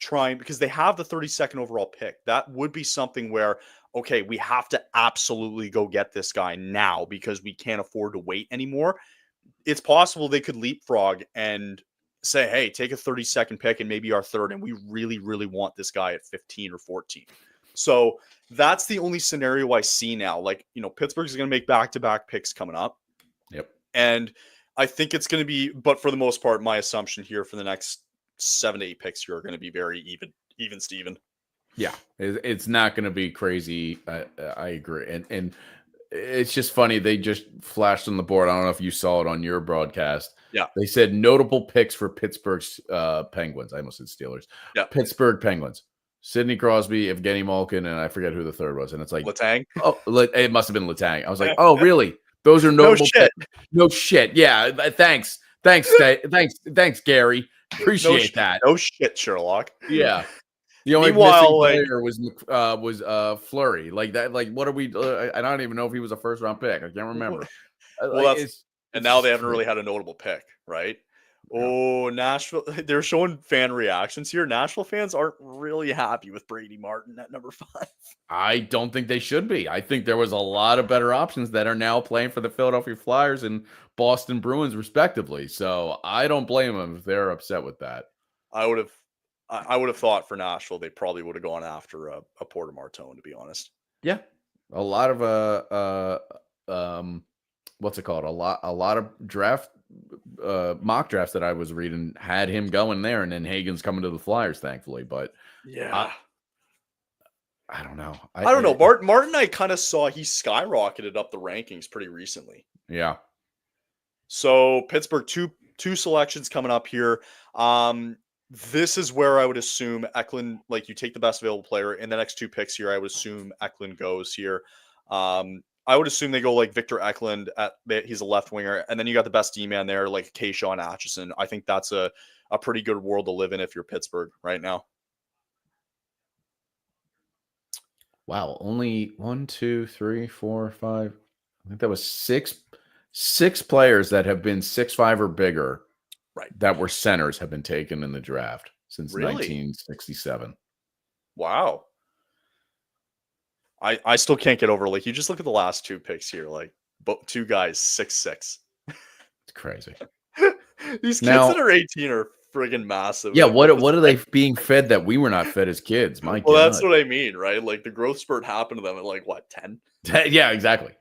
try, because they have the 32nd overall pick. That would be something where, okay, we have to absolutely go get this guy now because we can't afford to wait anymore. It's possible they could leapfrog and say, hey, take a 32nd pick and maybe our third, and we really, really want this guy at 15 or 14. So that's the only scenario I see now. Like, Pittsburgh's going to make back-to-back picks coming up. Yep. And I think it's going to be, but for the most part, my assumption here for the next 7 to 8 picks here are going to be very even Steven. Yeah, it's not going to be crazy. I agree. And it's just funny. They just flashed on the board. I don't know if you saw it on your broadcast. Yeah. They said notable picks for Pittsburgh's Penguins. I almost said Steelers. Yeah. Pittsburgh Penguins. Sidney Crosby, Evgeny Malkin, and I forget who the third was. And it's like, Letang. Oh, it must have been Letang. I was like, oh, really? Those are notable shit. picks. No shit. Yeah. Thanks, Gary. Appreciate that. No shit, Sherlock. Yeah. The only missing player was Fleury. Like that. Like, what are we? I don't even know if he was a first round pick. I can't remember. Well, and now they haven't really had a notable pick, right? Oh, Nashville. They're showing fan reactions here. Nashville fans aren't really happy with Brady Martin at number 5. I don't think they should be. I think there was a lot of better options that are now playing for the Philadelphia Flyers and Boston Bruins, respectively. So I don't blame them if they're upset with that. I would have thought for Nashville they probably would have gone after a Porter Martone, to be honest. Yeah, a lot of what's it called? A lot of draft mock drafts that I was reading had him going there, and then Hagens coming to the Flyers, thankfully. But yeah, I don't know. I don't know. Martin, I kind of saw he skyrocketed up the rankings pretty recently. Yeah. So Pittsburgh, two selections coming up here. This is where I would assume Eklund, like you take the best available player in the next 2 picks here. I would assume Eklund goes here. I would assume they go like Victor Eklund he's a left winger. And then you got the best D-man there, like Kayshawn Atchison. I think that's a pretty good world to live in if you're Pittsburgh right now. Wow. Only 1, 2, 3, 4, 5. I think that was six players that have been 6'5" or bigger. Right. That were centers have been taken in the draft since Really? 1967. Wow. I still can't get over, like, you just look at the last 2 picks here, like 2 guys 6'6". It's crazy. These kids that are 18 are friggin' massive. Yeah, what are they being fed that we were not fed as kids? My God. Well, that's what I mean, right? Like the growth spurt happened to them at like what, 10? Yeah, exactly.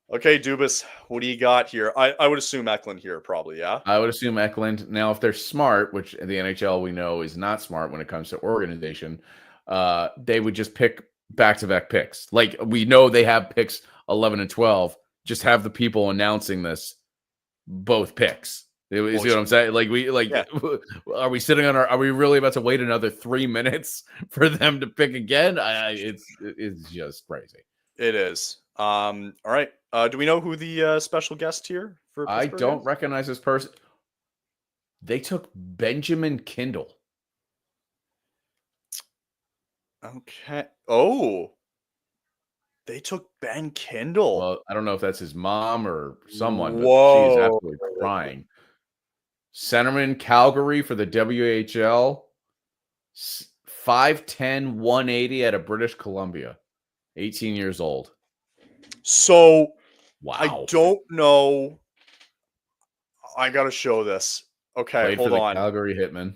Okay, Dubas, what do you got here? I would assume Eklund here, probably, yeah? I would assume Eklund. Now, if they're smart, which the NHL we know is not smart when it comes to organization, they would just pick back-to-back picks. Like, we know they have picks 11 and 12. Just have the people announcing this both picks. You see what I'm saying? Like, are we sitting on are we really about to wait another 3 minutes for them to pick again? It's just crazy. It is. All right. Do we know who the special guest here for I Pittsburgh don't is? recognize this person. They took Benjamin Kindel. Okay. Oh, they took Ben Kindel. Well, I don't know if that's his mom or someone, but Whoa. she's absolutely crying. Centerman, Calgary for the WHL. 5'10", 180 out of British Columbia. 18 years old. So, Wow. I don't know. I got to show this. Okay, Played hold for the on. Calgary Hitmen.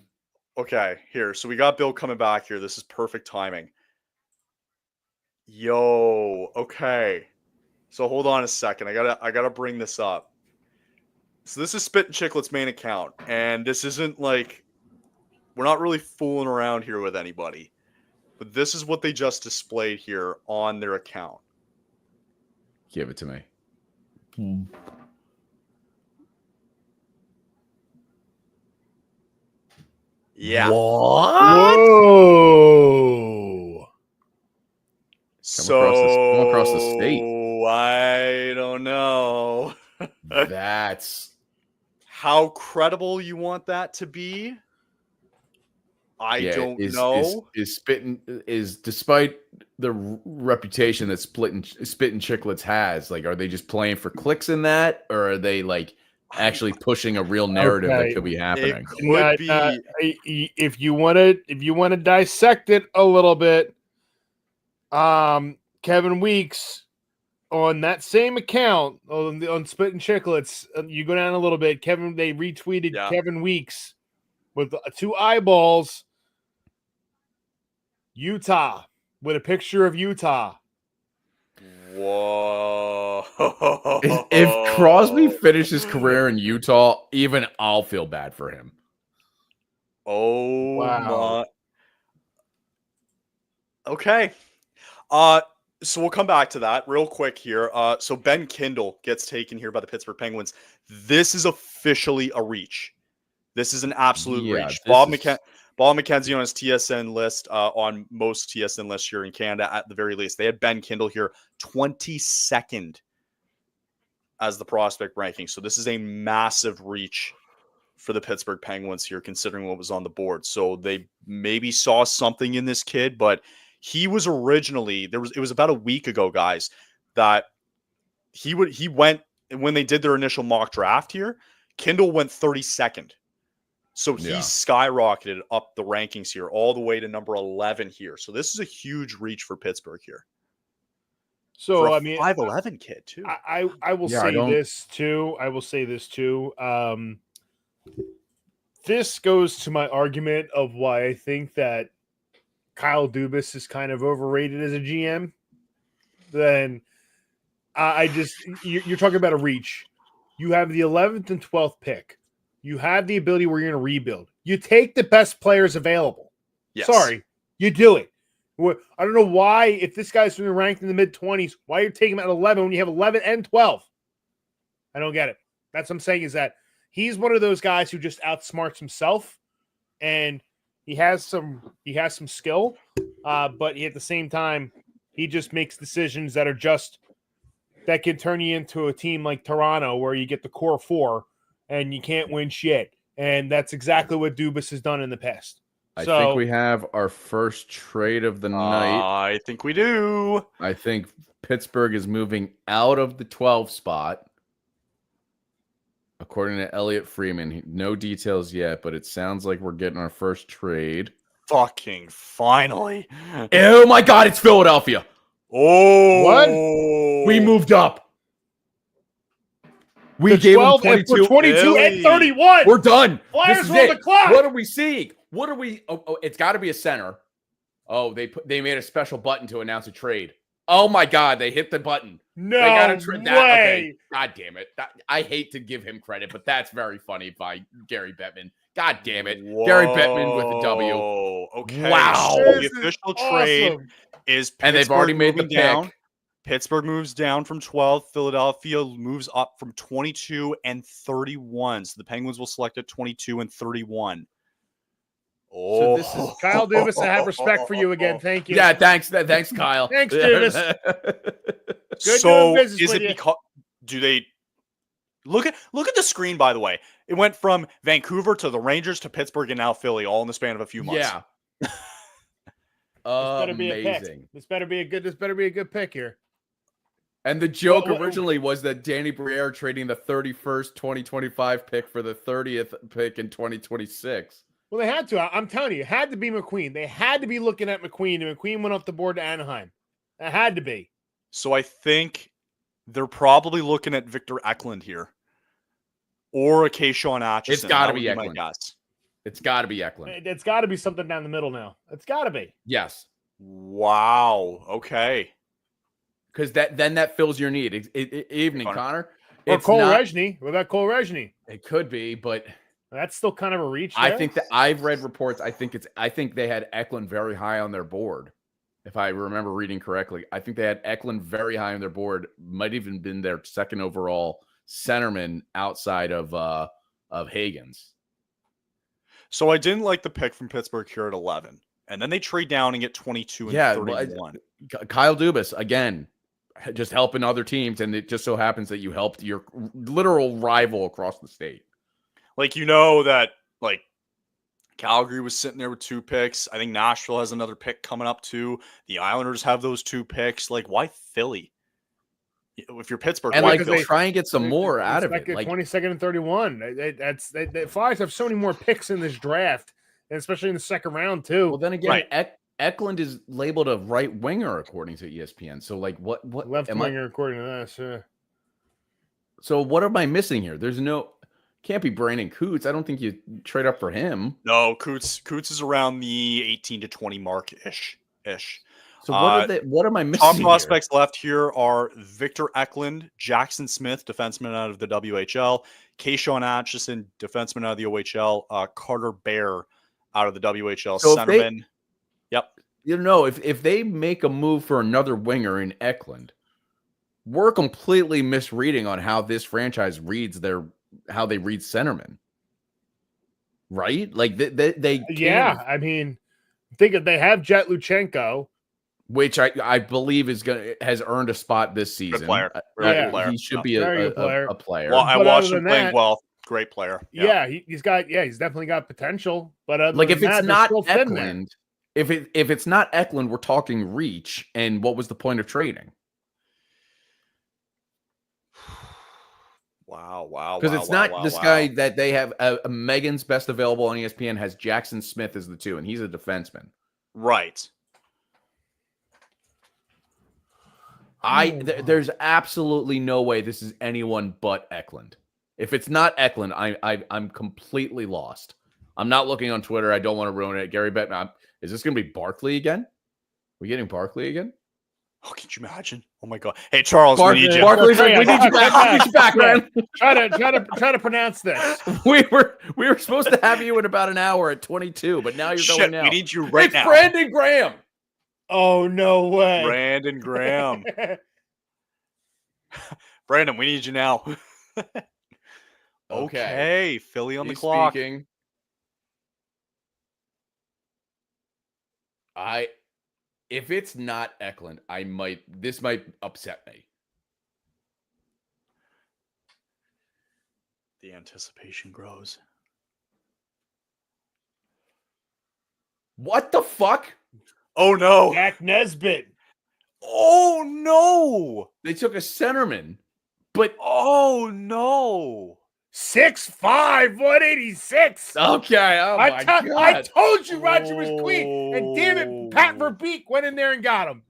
Okay, here. So we got Bill coming back here. This is perfect timing. Yo, okay. So hold on a second. I gotta bring this up. So this is Spit and Chiclet's main account, and this isn't like we're not really fooling around here with anybody. But this is what they just displayed here on their account. Give it to me. Yeah. Whoa. So come across the state. I don't know. That's How credible you want that to be? I don't know. Is spitting is despite the reputation that Spit and Chicklets has. Like, are they just playing for clicks in that, or are they like actually pushing a real narrative that could be happening? It could be. If you want to dissect it a little bit, Kevin Weeks on that same account on Spit and Chicklets, you go down a little bit. they retweeted Kevin Weeks with 2 eyeballs. Utah with a picture of Utah. Whoa. If Crosby finishes his career in Utah, even I'll feel bad for him. Oh, wow. Okay. So we'll come back to that real quick here. So Ben Kindel gets taken here by the Pittsburgh Penguins. This is officially a reach. This is an absolute reach. Bob McKenzie on his TSN list, on most TSN lists here in Canada, at the very least. They had Ben Kindel here 22nd as the prospect ranking. So this is a massive reach for the Pittsburgh Penguins here, considering what was on the board. So they maybe saw something in this kid, but he was originally it was about a week ago, guys, that he went when they did their initial mock draft here. Kindel went 32nd. So he skyrocketed up the rankings here all the way to number 11 here. So this is a huge reach for Pittsburgh here. So for a I mean, 5'11" kid too. I will say this too. I will say this too. This goes to my argument of why I think that Kyle Dubas is kind of overrated as a GM. Then you're talking about a reach. You have the 11th and 12th pick. You have the ability where you're going to rebuild. You take the best players available. Yes. Sorry, you do it. I don't know why, if this guy's ranked in the mid-20s, why you're taking him at 11 when you have 11 and 12. I don't get it. That's what I'm saying, is that he's one of those guys who just outsmarts himself, and he has some skill, but at the same time, he just makes decisions that can turn you into a team like Toronto, where you get the core 4 and you can't win shit. And that's exactly what Dubas has done in the past. I think we have our first trade of the night. I think we do. I think Pittsburgh is moving out of the 12 spot. According to Elliot Freeman, no details yet, but it sounds like we're getting our first trade. Fucking finally. Oh my God, it's Philadelphia. Oh. What? We moved up. We gave them 22 and 31. We're done. Flyers on the clock. What are we seeing? What are we? Oh, it's got to be a center. Oh, they made a special button to announce a trade. Oh my God, they hit the button. No They got to trim that. Okay. way. God damn it. I hate to give him credit, but that's very funny by Gary Bettman. God damn it. Gary Bettman with a W. Okay. Wow. So This the is official trade awesome. is And they've already made the moving down. pick. Pittsburgh moves down from 12. Philadelphia moves up from 22 and 31. So the Penguins will select at 22 and 31. Oh, So this is Kyle Dubas, I have respect for you again. Thank you. Yeah, thanks, Kyle. Thanks, Davis. Good so doing business is with it you. because do they look at the screen? By the way, it went from Vancouver to the Rangers to Pittsburgh and now Philly, all in the span of a few months. Yeah. This better be a pick. Amazing. This better be a good pick here. And the joke Well, originally was that Danny Briere trading the 31st 2025 pick for the 30th pick in 2026. Well, they had to. I'm telling you, it had to be McQueen. They had to be looking at McQueen, and McQueen went off the board to Anaheim. It had to be. So I think they're probably looking at Victor Eklund here, or a Kayshawn Atchison. It's got to That be would my Eklund. guess. It's got to be Eklund. It's got to be something down the middle now. It's got to be. Yes. Wow. Okay. Because that fills your need. Evening, Connor. Or It's Cole not- Rezny. What about Cole Rezny? It could be, but That's still kind of a reach. I there. think that I've read reports. I think they had Eklund very high on their board. If I remember reading correctly, I think they had Eklund very high on their board. Might even been their second overall centerman outside of Hagens. So I didn't like the pick from Pittsburgh here at 11, and then they trade down and get 22 and 31. Kyle Dubas again, just helping other teams, and it just so happens that you helped your literal rival across the state. Like, you know that, like, Calgary was sitting there with 2 picks. I think Nashville has another pick coming up too. The Islanders have those 2 picks. Like, why Philly? If you're Pittsburgh, And why like Philly? try and get some more out of it. Like 22nd and 31. The Flyers have so many more picks in this draft, and especially in the second round too. well, then again, Right. Eklund is labeled a right winger according to ESPN. So like, what Left am I? winger, according to this. So what am I missing here? There's no. Can't be Brandon Coots. I don't think you trade up for him. No, Coots is around the 18 to 20 mark ish. So what am I missing? Top here? prospects left here are Victor Eklund, Jackson Smith, defenseman out of the WHL, Kayshawn Atchison, defenseman out of the OHL, Carter Bear out of the WHL, So if centerman. Yep. You know, if they make a move for another winger in Eklund, we're completely misreading on how this franchise reads how they read centermen. Right? Like they Yeah, can't- I mean, think if they have Jet Luchenko, which I believe has earned a spot this season. player. Very good player. He should Yeah. be Very good a player. player. Well, I But watched other him than playing that- well. Great player. he's definitely got potential. But other Like than if it's that, they're not still thin there. Eklund, if it's not Eklund, we're talking reach. And what was the point of trading? Wow. Because it's not this guy that they have. Megan's best available on ESPN has Jackson Smith as the 2, and he's a defenseman. Right. There's absolutely no way this is anyone but Eklund. If it's not Eklund, I'm completely lost. I'm not looking on Twitter. I don't want to ruin it. Gary Bettman, is this going to be Barkley again? We getting Barkley again? Oh, can you imagine? Oh my God. Hey, Charles, we need you. Barkley's like, we Yeah, need you back. We need you back, man. Try to pronounce this. We were supposed to have you in about an hour at 22, but now you're going Shit, now. we need you right it's now. Brandon Graham. Oh no way. Brandon Graham. Brandon, we need you now. Okay. Philly on the He's clock. speaking. If it's not Eklund, this might upset me. The anticipation grows. What the fuck? Oh no. Jack Nesbitt. Oh no. They took a centerman, but Oh no. 6'5", 186. okay. Oh my I god! told you Roger was queen. And damn it, Pat Verbeek went in there and got him.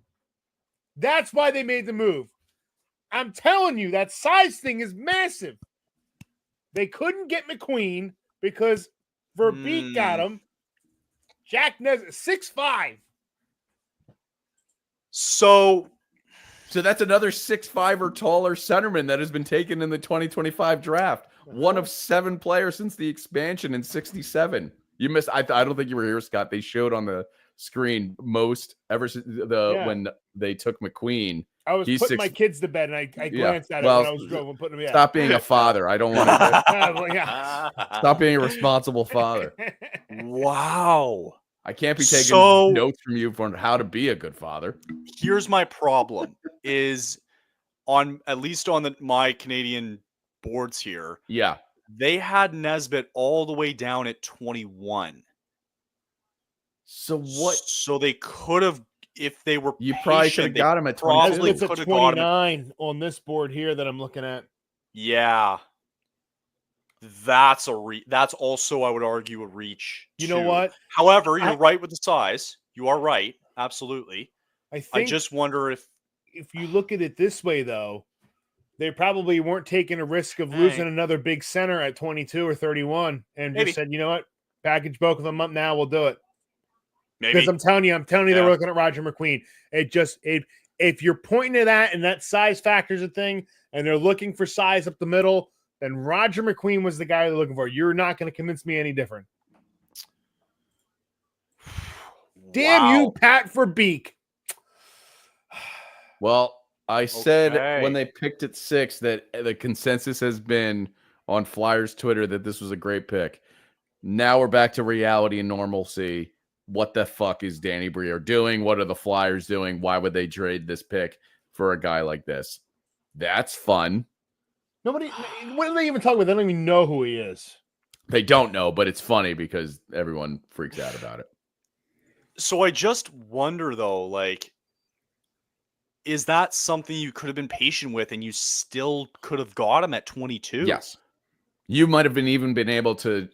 That's why they made the move. I'm telling you, that size thing is massive. They couldn't get McQueen because Verbeek got him. Jack Nesbitt, 6'5". So So that's another 6'5" or taller centerman that has been taken in the 2025 draft. One of 7 players since the expansion in 67. You missed. I don't think you were here, Scott. They showed on the screen most ever since when they took McQueen. I was putting my kids to bed, and I glanced at it when I was putting them. Stop being a father. I don't want to. Stop being a responsible father. Wow. I can't be taking notes from you on how to be a good father. Here's my problem: is at least on my Canadian boards here. Yeah, they had Nesbitt all the way down at 21. So what? So they could have, if they were. You probably could have got him at 22. It's at 29 on this board here that I'm looking at. Yeah. That's that's also, I would argue, a reach. You know what? However, you're right with the size. You are right. Absolutely. I just wonder if you look at it this way, though, they probably weren't taking a risk of losing another big center at 22 or 31 and just said, you know what? Package both of them up now. We'll do it. Maybe. Because I'm telling you, they're looking at Roger McQueen. If you're pointing to that and that size factor's a thing, and they're looking for size up the middle, then Roger McQueen was the guy they're looking for. You're not going to convince me any different. Damn you, Pat for Beak. Well, I said when they picked at 6 that the consensus has been on Flyers Twitter that this was a great pick. Now we're back to reality and normalcy. What the fuck is Danny Briere doing? What are the Flyers doing? Why would they trade this pick for a guy like this? That's fun. What are they even talking about? They don't even know who he is. They don't know, but it's funny because everyone freaks out about it. So I just wonder, though, like, is that something you could have been patient with and you still could have got him at 22? Yes. You might have even been able to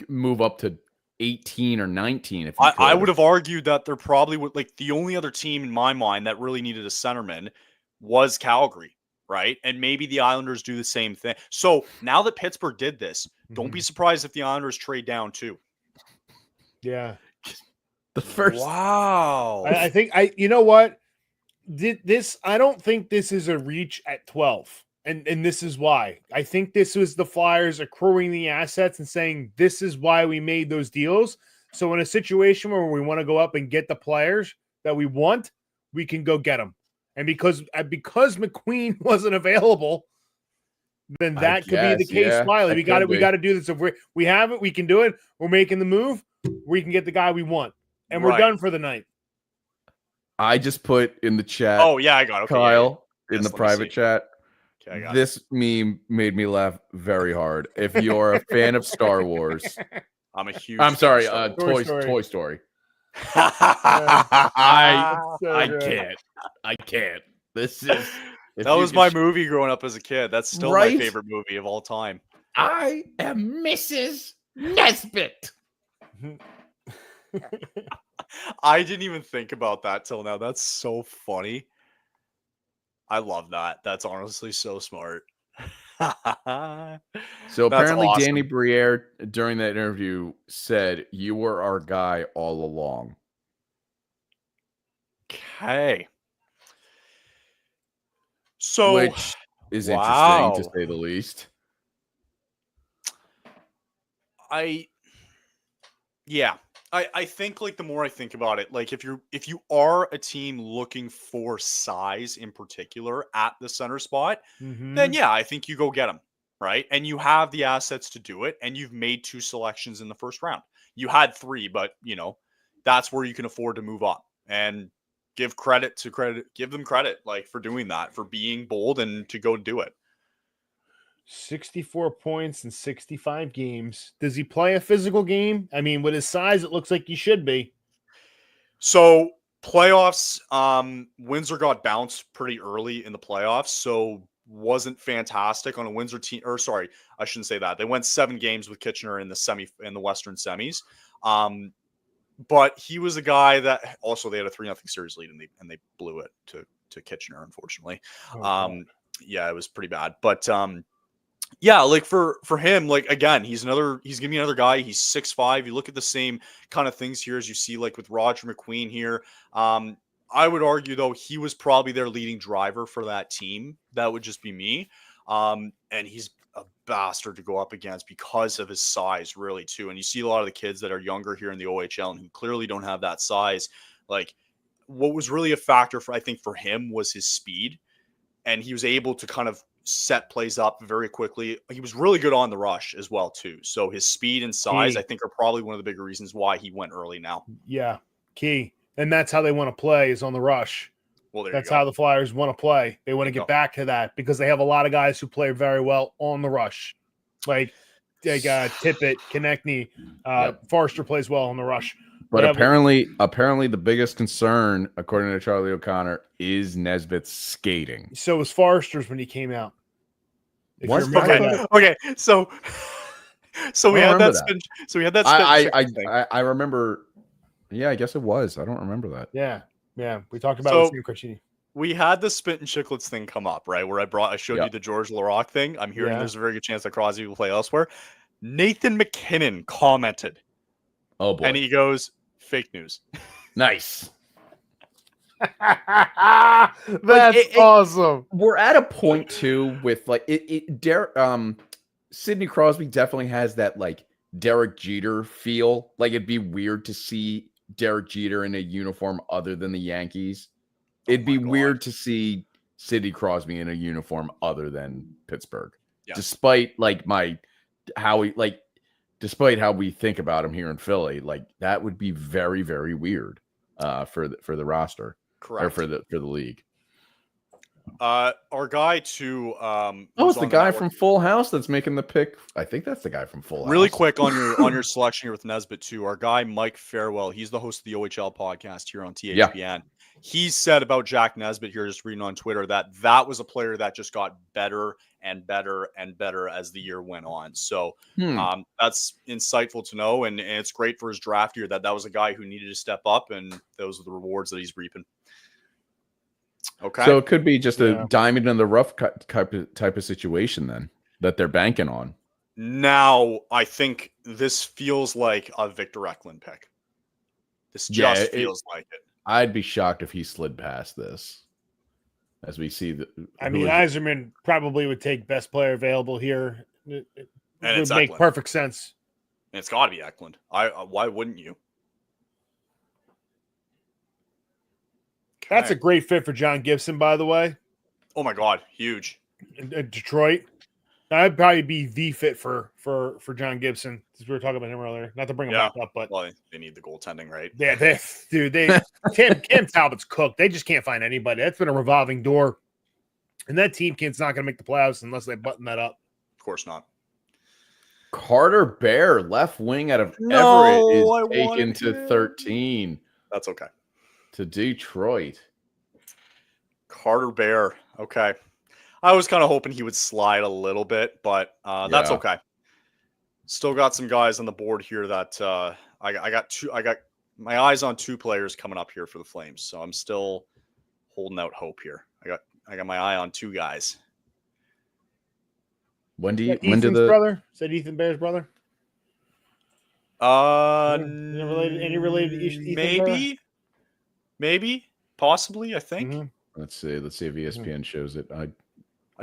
move up to 18 or 19 if you could. I would have argued that there probably would, like, the only other team in my mind that really needed a centerman was Calgary, right? And maybe the Islanders do the same thing. So now that Pittsburgh did this, don't be surprised if the Islanders trade down too. Yeah. The first. Wow. I think you know what? I don't think this is a reach at 12. And this is why. I think this was the Flyers accruing the assets and saying, this is why we made those deals. So in a situation where we want to go up and get the players that we want, we can go get them. And because McQueen wasn't available, then that could be the case. Smiley, we got to do this. If we have it, we can do it. We're making the move. We can get the guy we want, and we're done for the night. I just put in the chat. Oh yeah, I got it. Okay, Kyle in the private chat. Okay, this meme made me laugh very hard. If you're a fan of Star Wars, I'm sorry, Toy Story. I can't. This is that was my movie growing up as a kid. That's still my favorite movie of all time. I am Mrs. Nesbitt. I didn't even think about that till now. That's so funny. I love that. That's honestly so smart. So apparently awesome. Danny Briere during that interview said, "You were our guy all along." Okay. So, which is interesting to say the least. I think, like, the more I think about it, like, if you are a team looking for size in particular at the center spot, then yeah, I think you go get them, right? And you have the assets to do it, and you've made 2 selections in the first round. You had 3, but that's where you can afford to move up and give them credit, like, for doing that, for being bold and to go do it. 64 points in 65 games. Does he play a physical game? I mean, with his size, it looks like he should be. So playoffs, Windsor got bounced pretty early in the playoffs, so wasn't fantastic on a Windsor team. Or sorry, I shouldn't say that. They went 7 games with Kitchener in the Western semis. But he was a guy that also they had a 3-0 series lead and they blew it to Kitchener, unfortunately. Yeah, it was pretty bad. But yeah, like for him, like, again, he's gonna be another guy. He's 6'5". You look at the same kind of things here as you see, like, with Roger McQueen here. I would argue, though, he was probably their leading driver for that team. That would just be me. And he's a bastard to go up against because of his size, really, too. And you see a lot of the kids that are younger here in the OHL and who clearly don't have that size. Like, what was really a factor I think for him was his speed. And he was able to kind of set plays up very quickly. He was really good on the rush as well, too. So his speed and size, I think, are probably one of the bigger reasons why he went early now. Yeah, key. And that's how they want to play, is on the rush. Well, that's how the Flyers want to play. They want to get back to that because they have a lot of guys who play very well on the rush. Like Tippett, Konechny, Forrester plays well on the rush. But apparently the biggest concern, according to Charlie O'Connor, is Nesbitt's skating. So was Forrester's when he came out. Okay. So we had that spin. So we had that spin. I remember. Yeah, I guess it was. I don't remember that. Yeah. We talked about it with Cricini. We had the Spit and Chicklets thing come up, right? Where I showed you the George Larocque thing. I'm hearing there's a very good chance that Crosby will play elsewhere. Nathan McKinnon commented. Oh boy. And he goes, fake news. Nice. That's awesome. We're at a point too with like Sidney Crosby definitely has that like Derek Jeter feel. Like it'd be weird to see Derek Jeter in a uniform other than the Yankees. It'd be weird to see Sidney Crosby in a uniform other than Pittsburgh. Yeah. Despite how we think about him here in Philly, like that would be very, very weird for the roster. Correct. Or for the league. Our guy too. It's the guy from Full House that's making the pick. I think that's the guy from Full House. Really quick on your selection here with Nesbitt too. Our guy Mike Farewell, he's the host of the OHL podcast here on THPN. Yeah. He said about Jack Nesbitt here, just reading on Twitter, that was a player that just got better and better and better as the year went on. So that's insightful to know, and it's great for his draft year that was a guy who needed to step up, and those are the rewards that he's reaping. Okay. So it could be just a diamond in the rough type of situation then that they're banking on. Now, I think this feels like a Victor Eklund pick. This just feels like it. I'd be shocked if he slid past this. As we see Yzerman probably would take best player available here. It would make perfect sense. And it's got to be Eklund. Why wouldn't you? That's a great fit for John Gibson, by the way. Oh my God, huge. In Detroit, that'd probably be the fit for John Gibson. We were talking about him earlier. Not to bring him back up, but they need the goaltending, right? Yeah, Cam Talbot's cooked. They just can't find anybody. That's been a revolving door, and that team not going to make the playoffs unless they button that up. Of course not. Carter Bear, left wing out of Everett, is taken to 13. That's okay. To Detroit. Carter Bear. Okay. I was kind of hoping he would slide a little bit, but that's okay. Still got some guys on the board here that I got my eyes on two players coming up here for the Flames. So I'm still holding out hope here. I got my eye on two guys. When do brother? Said Ethan Bear's brother? Any related to Ethan Bear? Maybe, possibly, I think. Mm-hmm. Let's see if ESPN shows it. I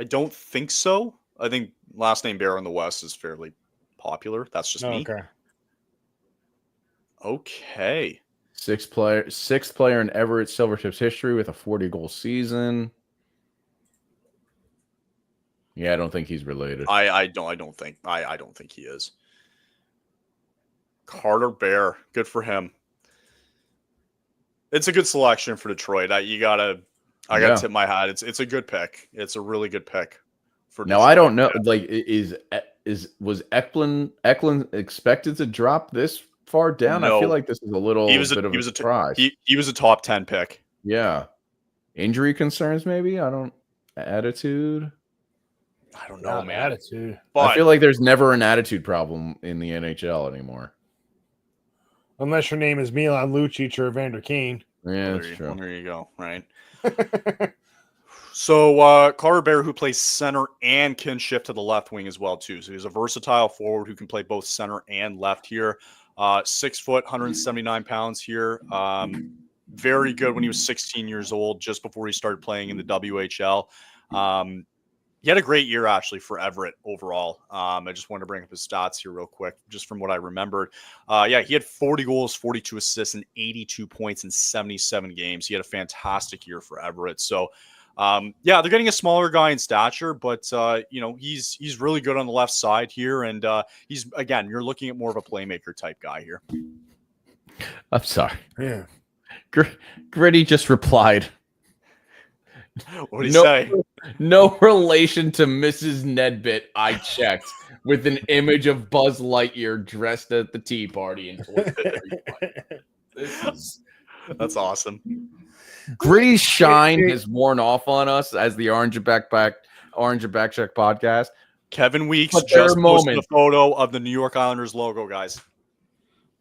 don't think so. I think last name Bear in the West is fairly popular. That's just me. Okay. Sixth player in Everett Silvertips history with a 40-goal season. Yeah, I don't think he's related. I don't think he is. Carter Bear, good for him. It's a good selection for Detroit. I gotta tip my hat. It's a good pick. It's a really good pick for Detroit. Now I don't know. Like, was Eklund expected to drop this far down? No. I feel like this is a little bit of a surprise. He was a top 10 pick. Yeah. Injury concerns, maybe? Attitude. I don't know, man. Attitude. But I feel like there's never an attitude problem in the NHL anymore. Unless your name is Milan Lucic or Evander Kane. Yeah, that's true. There you go, right? So Carter Bear, who plays center and can shift to the left wing as well, too. So he's a versatile forward who can play both center and left here. 6 foot, 179 pounds here. very good when he was 16 years old, just before he started playing in the WHL. He had a great year, actually, for Everett overall. I just wanted to bring up his stats here real quick, just from what I remembered. He had 40 goals, 42 assists, and 82 points in 77 games. He had a fantastic year for Everett. So, they're getting a smaller guy in stature, but, he's really good on the left side here. And you're looking at more of a playmaker type guy here. I'm sorry. Yeah. Gritty just replied. What did he say? No relation to Mrs. Nedbit. I checked with an image of Buzz Lightyear dressed at the tea party in That's awesome. Gritty's shine has worn off on us as the Orange and Backcheck podcast. Kevin Weeks just posted a photo of the New York Islanders logo, guys.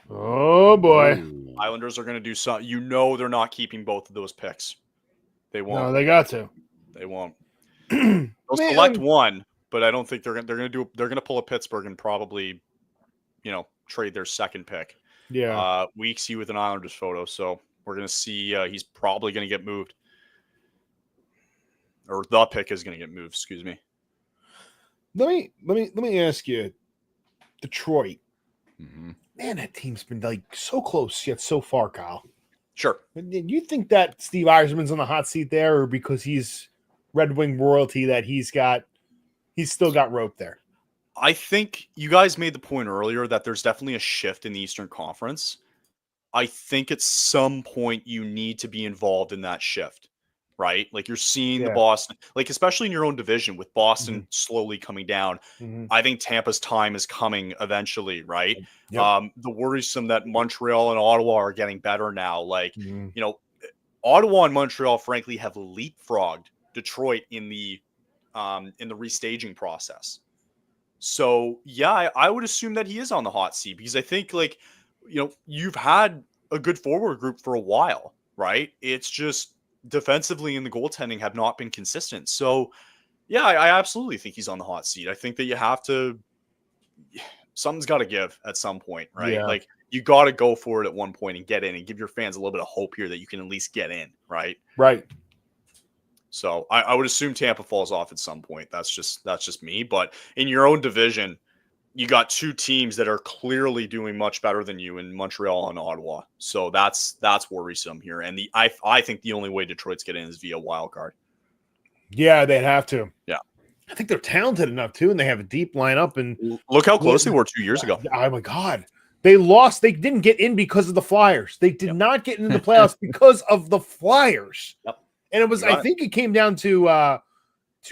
Oh boy. Islanders are going to do something. They're not keeping both of those picks. They won't. No, they got to. They won't. They'll select one, but I don't think they're going to pull a Pittsburgh and probably, trade their second pick. Yeah. Weeksy with an Islanders photo, so we're going to see he's probably going to get moved. Or the pick is going to get moved, excuse me. Let me ask you, Detroit. Mm-hmm. Man, that team's been like so close yet so far, Kyle. Sure. Do you think that Steve Yzerman's on the hot seat there, or because he's Red Wing royalty that he's still got rope there? I think you guys made the point earlier that there's definitely a shift in the Eastern Conference. I think at some point you need to be involved in that shift, right? Like you're seeing the Boston, like especially in your own division with Boston slowly coming down. Mm-hmm. I think Tampa's time is coming eventually, right? Yep. The worrisome that Montreal and Ottawa are getting better now. Like, Ottawa and Montreal, frankly, have leapfrogged Detroit in the restaging process. So, I would assume that he is on the hot seat because I think, you've had a good forward group for a while, right? It's just defensively and the goaltending have not been consistent. So, I absolutely think he's on the hot seat. I think that you have to – something's got to give at some point, right? Yeah. Like, you got to go for it at one point and get in and give your fans a little bit of hope here that you can at least get in, right? Right. So I would assume Tampa falls off at some point. That's just me. But in your own division, you got two teams that are clearly doing much better than you in Montreal and Ottawa. So that's worrisome here. And I think the only way Detroit's getting in is via wild card. Yeah, they'd have to. Yeah. I think they're talented enough too, and they have a deep lineup. And look how close they were 2 years ago. Oh my God. They lost. They didn't get in because of the Flyers. They did not get into the playoffs because of the Flyers. Yep. And it was, I think it came down to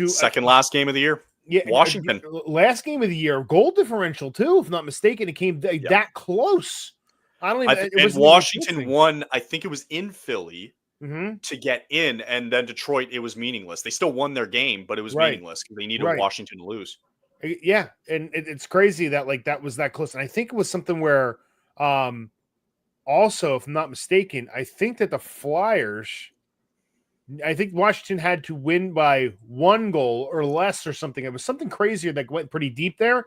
second last game of the year. Yeah, Washington. Last game of the year, goal differential too, if not mistaken. It came that close. I don't even. And Washington won. I think it was in Philly to get in, and then Detroit. It was meaningless. They still won their game, but it was meaningless because they needed Washington to lose. Yeah, and it's crazy that that was that close. And I think it was something where, also, if I'm not mistaken, I think that the Flyers. I think Washington had to win by 1 goal or less or something. It was something crazier that went pretty deep there.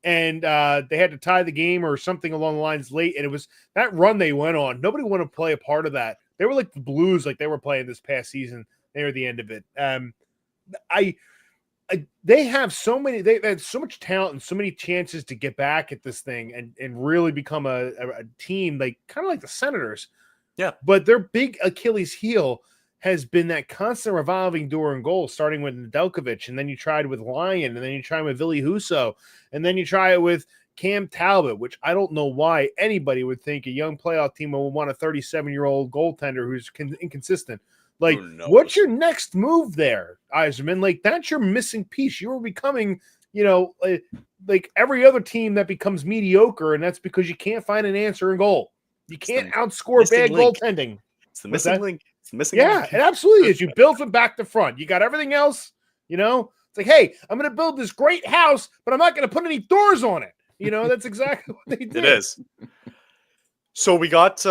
And they had to tie the game or something along the lines late. And it was that run they went on. Nobody wanted to play a part of that. They were like the Blues, like they were playing this past season. They were the end of it. They have so many, they had so much talent and so many chances to get back at this thing and really become a team, like kind of like the Senators. Yeah. But their big Achilles heel has been that constant revolving door and goal, starting with Nedeljkovic, and then you tried with Lyon, and then you tried with Ville Husso, and then you try it with Cam Talbot, which I don't know why anybody would think a young playoff team will want a 37-year-old goaltender who's inconsistent. Like, what's your next move there, Yzerman? Like, that's your missing piece. You are becoming, like every other team that becomes mediocre, and that's because you can't find an answer in goal. You can't outscore bad goaltending. It's the missing link. Yeah, it absolutely is. You build from back to front. You got everything else, It's like, hey, I'm going to build this great house, but I'm not going to put any doors on it. That's exactly what they did. It is. So we got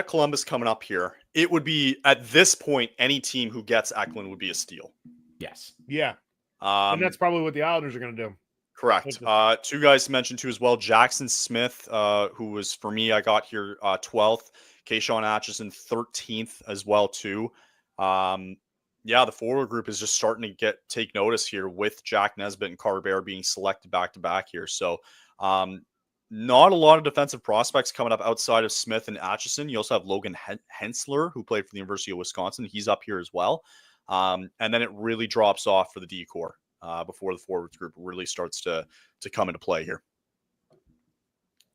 Columbus coming up here. It would be, at this point, any team who gets Eklund would be a steal. Yes. Yeah. And that's probably what the Islanders are going to do. Correct. Two guys to mention too as well. Jackson Smith, who was, for me, I got here 12th. Keyshawn Atchison 13th as well too. The forward group is just starting to take notice here with Jack Nesbitt and Carter Bear being selected back to back here. So not a lot of defensive prospects coming up outside of Smith and Atchison. You also have Logan Hensler, who played for the University of Wisconsin. He's up here as well. And then it really drops off for the D-core before the forwards group really starts to come into play here.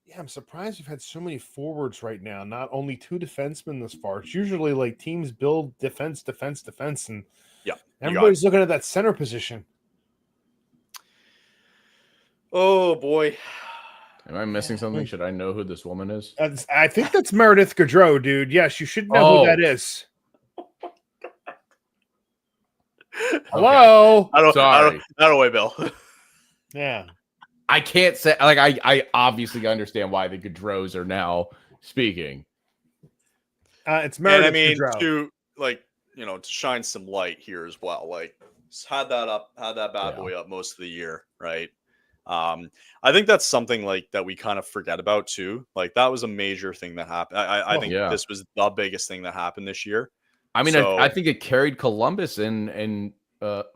Yeah, I'm surprised you've had so many forwards right now. Not only 2 defensemen this far. It's usually like teams build defense, and everybody's looking at that center position. Oh boy, am I missing something? Should I know who this woman is? I think that's Meredith Gaudreau, dude. Yes, you should know who that is. Hello. Sorry. Not away, Bill. Yeah. I can't say, like, I obviously understand why the Gaudreaus are now speaking. It's Meredith Gaudreau. Gaudreau. To shine some light here as well. Like, had that bad boy up most of the year, right? I think that's something like that we kind of forget about too. Like, that was a major thing that happened. I think this was the biggest thing that happened this year. I mean, I think it carried Columbus in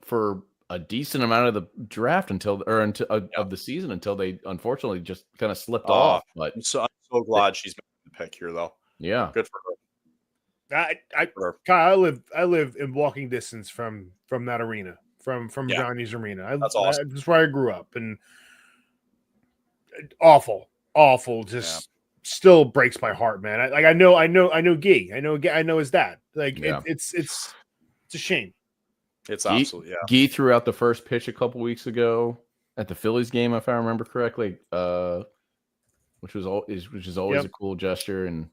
for a decent amount of the draft of the season until they unfortunately just kind of slipped off. But I'm so glad she's making the pick here, though. Yeah, good for her. Kyle, I live in walking distance from that arena, from Johnny's arena. That's awesome. That's where I grew up, and awful. Just still breaks my heart, man. I know Gee. I know his dad. Like it's a shame. It's absolutely Gee threw out the first pitch a couple weeks ago at the Phillies game, if I remember correctly, which is always a cool gesture. And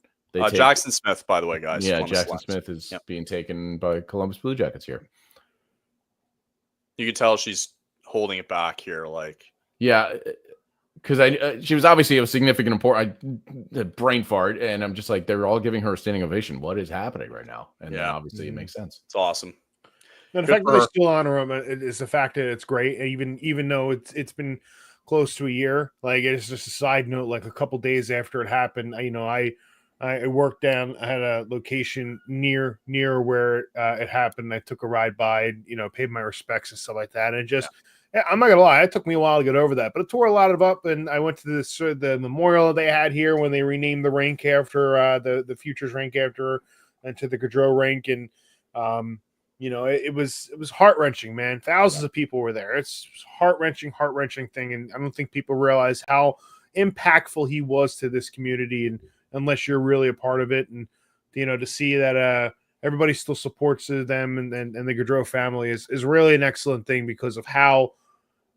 Jackson Smith, by the way, guys. Yeah, Jackson Smith is being taken by Columbus Blue Jackets here. You can tell she's holding it back here, because she was obviously a significant important brain fart, and I'm just like, they're all giving her a standing ovation. What is happening right now? And then obviously it makes sense. It's awesome. And the fact that they still honor him is the fact that it's great, even though it's been close to a year. Like, it's just a side note. Like, a couple days after it happened, I worked down. I had a location near where it happened. I took a ride by, paid my respects and stuff like that. And I'm not gonna lie, it took me a while to get over that, but it tore a lot of up. And I went to the memorial they had here when they renamed the rink after the Futures rink and to the Gaudreau rink, and it was heart-wrenching, man. Thousands of people were there. It's heart-wrenching thing. And I don't think people realize how impactful he was to this community, and unless you're really a part of it. And, to see that everybody still supports them and the Gaudreau family is really an excellent thing because of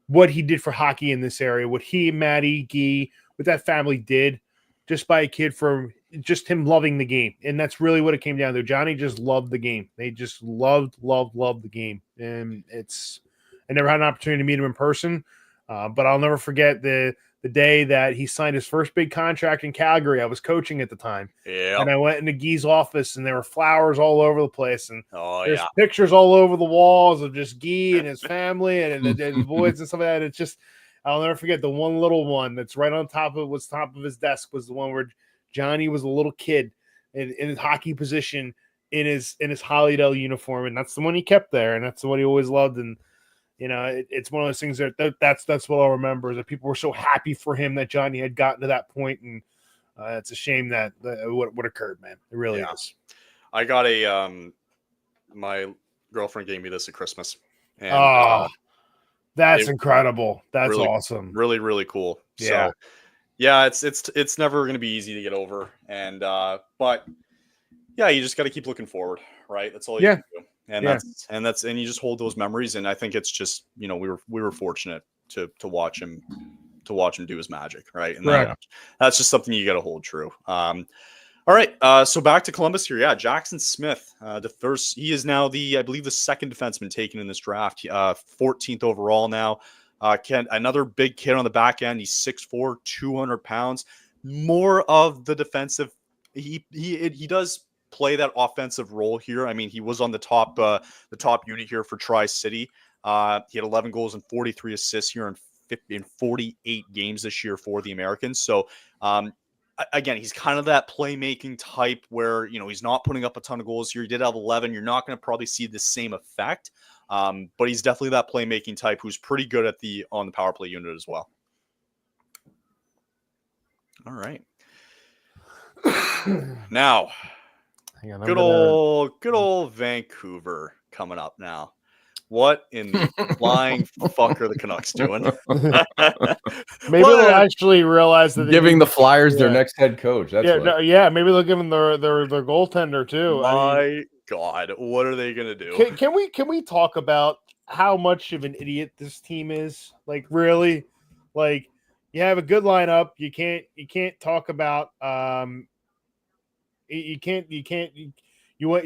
what he did for hockey in this area, what he, Maddie, Guy, what that family did just by a kid from just him loving the game. And that's really what it came down to. Johnny just loved the game. They just loved the game. And I never had an opportunity to meet him in person, but I'll never forget the day that he signed his first big contract in Calgary. I was coaching at the time. Yeah. And I went into Guy's office, and there were flowers all over the place. And there's pictures all over the walls of just Guy and his family and the boys and stuff like that. It's just, I'll never forget the one little one that's right on top of his desk was the one where Johnny was a little kid in his hockey position in his Hollydale uniform. And that's the one he kept there. And that's the one he always loved. And, it's one of those things that's what I'll remember, is that people were so happy for him that Johnny had gotten to that point. And it's a shame that what occurred, man. It really is. I got my girlfriend gave me this at Christmas. And, that's incredible. That's really, awesome. Really, really cool. Yeah. So, it's never going to be easy to get over. And, but yeah, you just got to keep looking forward, right? That's all you can do. And and you just hold those memories. And I think it's just, we were fortunate to watch him do his magic. Right. And that's just something you got to hold true. All right. So back to Columbus here. Yeah. Jackson Smith, he is now I believe the second defenseman taken in this draft, 14th overall now. Another big kid on the back end. He's 6'4", 200 pounds, more of the defensive. He does play that offensive role here. I mean, he was on the top unit here for Tri-City. He had 11 goals and 43 assists here in 48 games this year for the Americans. So again, he's kind of that playmaking type where, he's not putting up a ton of goals here. He did have 11. You're not going to probably see the same effect. But he's definitely that playmaking type who's pretty good on the power play unit as well. All right. Now, good old Vancouver coming up now. What in the flying fuck are the Canucks doing? Maybe they'll actually realize that giving the Flyers their next head coach. That's maybe they'll give them their goaltender too. My God, what are they gonna do? Can we talk about how much of an idiot this team is? Like, really? Like, you have a good lineup. You can't talk about you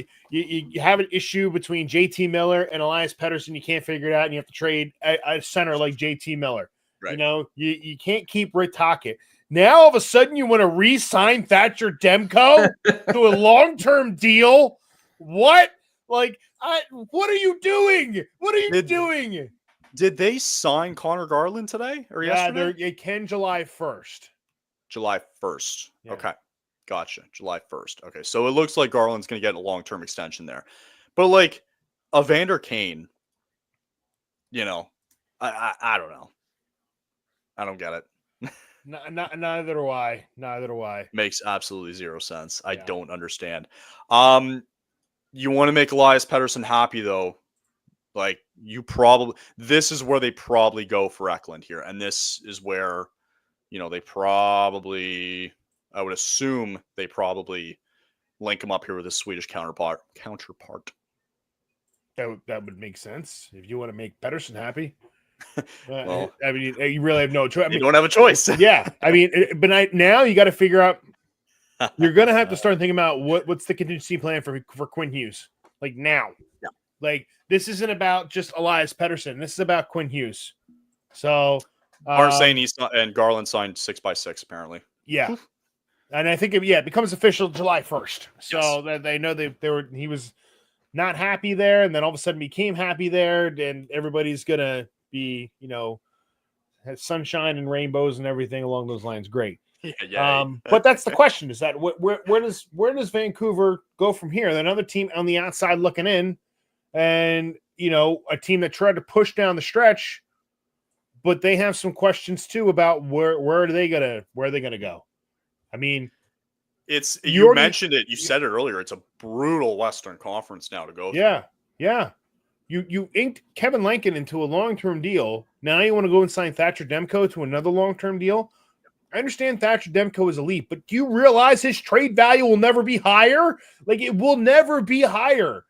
have an issue between JT Miller and Elias Pettersson. You can't figure it out, and you have to trade a center like JT Miller. Right. You can't keep Rick Tocchet. Now all of a sudden you want to re-sign Thatcher Demko to a long-term deal. What? Like, what are you doing? What are you doing? Did they sign Connor Garland today or yesterday? It can July 1st. July 1st. Yeah. Okay. Gotcha. July 1st. Okay. So it looks like Garland's going to get a long-term extension there. But like Evander Kane, I don't know. I don't get it. Neither do I. Makes absolutely zero sense. I don't understand. You want to make Elias Pettersson happy though. Like this is where they probably go for Eklund here. And this is where, they probably, I would assume they probably link him up here with his Swedish counterpart. That would make sense if you want to make Pettersson happy. Well, I mean, you really have no choice. You don't have a choice. Yeah, I mean, but now you got to figure out. You're gonna have to start thinking about what's the contingency plan for Quinn Hughes. Like now, like this isn't about just Elias Pettersson. This is about Quinn Hughes. So, saying he's not, and Garland signed 6x6 apparently. Yeah. And I think it becomes official July 1st. So that they know he was not happy there, and then all of a sudden became happy there, and everybody's gonna be, has sunshine and rainbows and everything along those lines. Great. But that's the question: is that where does Vancouver go from here? Another team on the outside looking in, and a team that tried to push down the stretch, but they have some questions too about where are they gonna go. I mean, you mentioned it. You said it earlier. It's a brutal Western Conference now to go through. Yeah. You inked Kevin Lankin into a long-term deal. Now you want to go and sign Thatcher Demko to another long-term deal. I understand Thatcher Demko is elite, but do you realize his trade value will never be higher? Like, it will never be higher.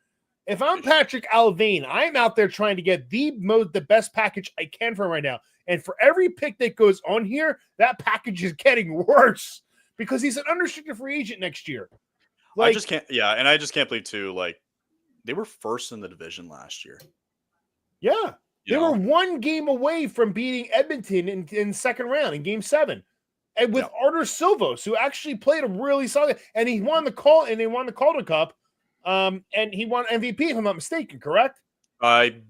If I'm Patrick Alvane, I'm out there trying to get the best package I can for him right now. And for every pick that goes on here, that package is getting worse because he's an unrestricted free agent next year. I just can't believe too, like, they were first in the division last year. Yeah. They were one game away from beating Edmonton in second round in game 7. And with Artur Silvos, who actually played a really solid, and he won the Calder Cup. And he won MVP, if I'm not mistaken, correct? I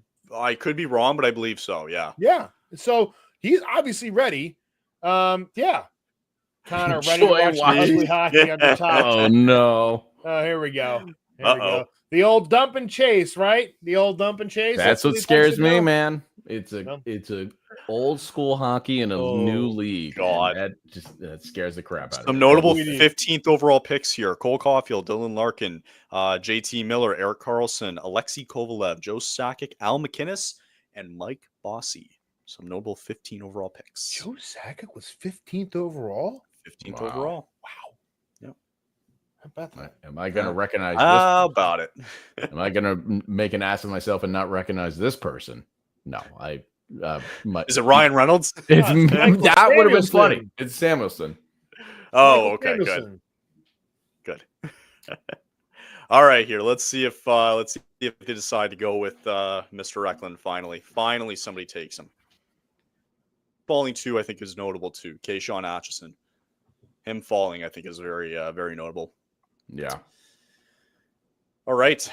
could be wrong, but I believe so. Yeah. Yeah. So he's obviously ready. Connor ready to watch ugly hockey on the top. Oh no. Here we go. We go. The old dump and chase, right? The old dump and chase. That's what scares me, man. It's a old school hockey in a new league. God, that scares the crap out of me. Some notable 15th overall picks here: Cole Caulfield, Dylan Larkin, JT Miller, Erik Karlsson, Alexei Kovalev, Joe Sakic, Al McInnes, and Mike Bossy. Some notable 15 overall picks. Joe Sakic was 15th overall. 15th overall. Wow. How about that? Am I going to recognize this? How about it? Am I going to make an ass of myself and not recognize this person? No, Is it Ryan Reynolds? That would have been funny. It's Samuelson. Oh, okay, good. All right, here. Let's see if they decide to go with Mr. Eklund. Finally, somebody takes him. Falling 2, I think, is notable too. Keyshawn Atchison. Him falling, I think, is very, very notable. Yeah. All right.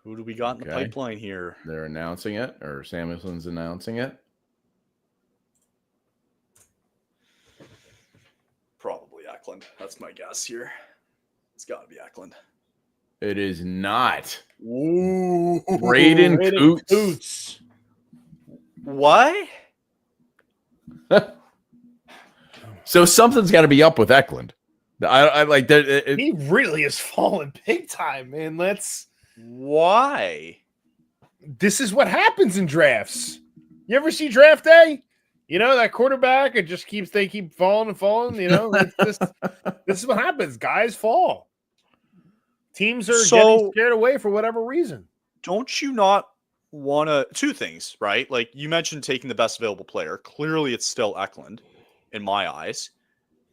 Who do we got in the pipeline here? They're announcing it, or Samuelson's announcing it. Probably. Eklund. That's my guess here. It's got to be Eklund. It is not. Ooh. Braden Coots. Coots. What? So something's got to be up with Eklund. I like that. He really has fallen big time, man. Why? This is what happens in drafts. You ever see draft day? You know, that quarterback, they keep falling and falling. You know, this is what happens. Guys fall. Teams are getting scared away for whatever reason. Don't you not want to? Two things, right? Like you mentioned taking the best available player. Clearly, it's still Eklund in my eyes.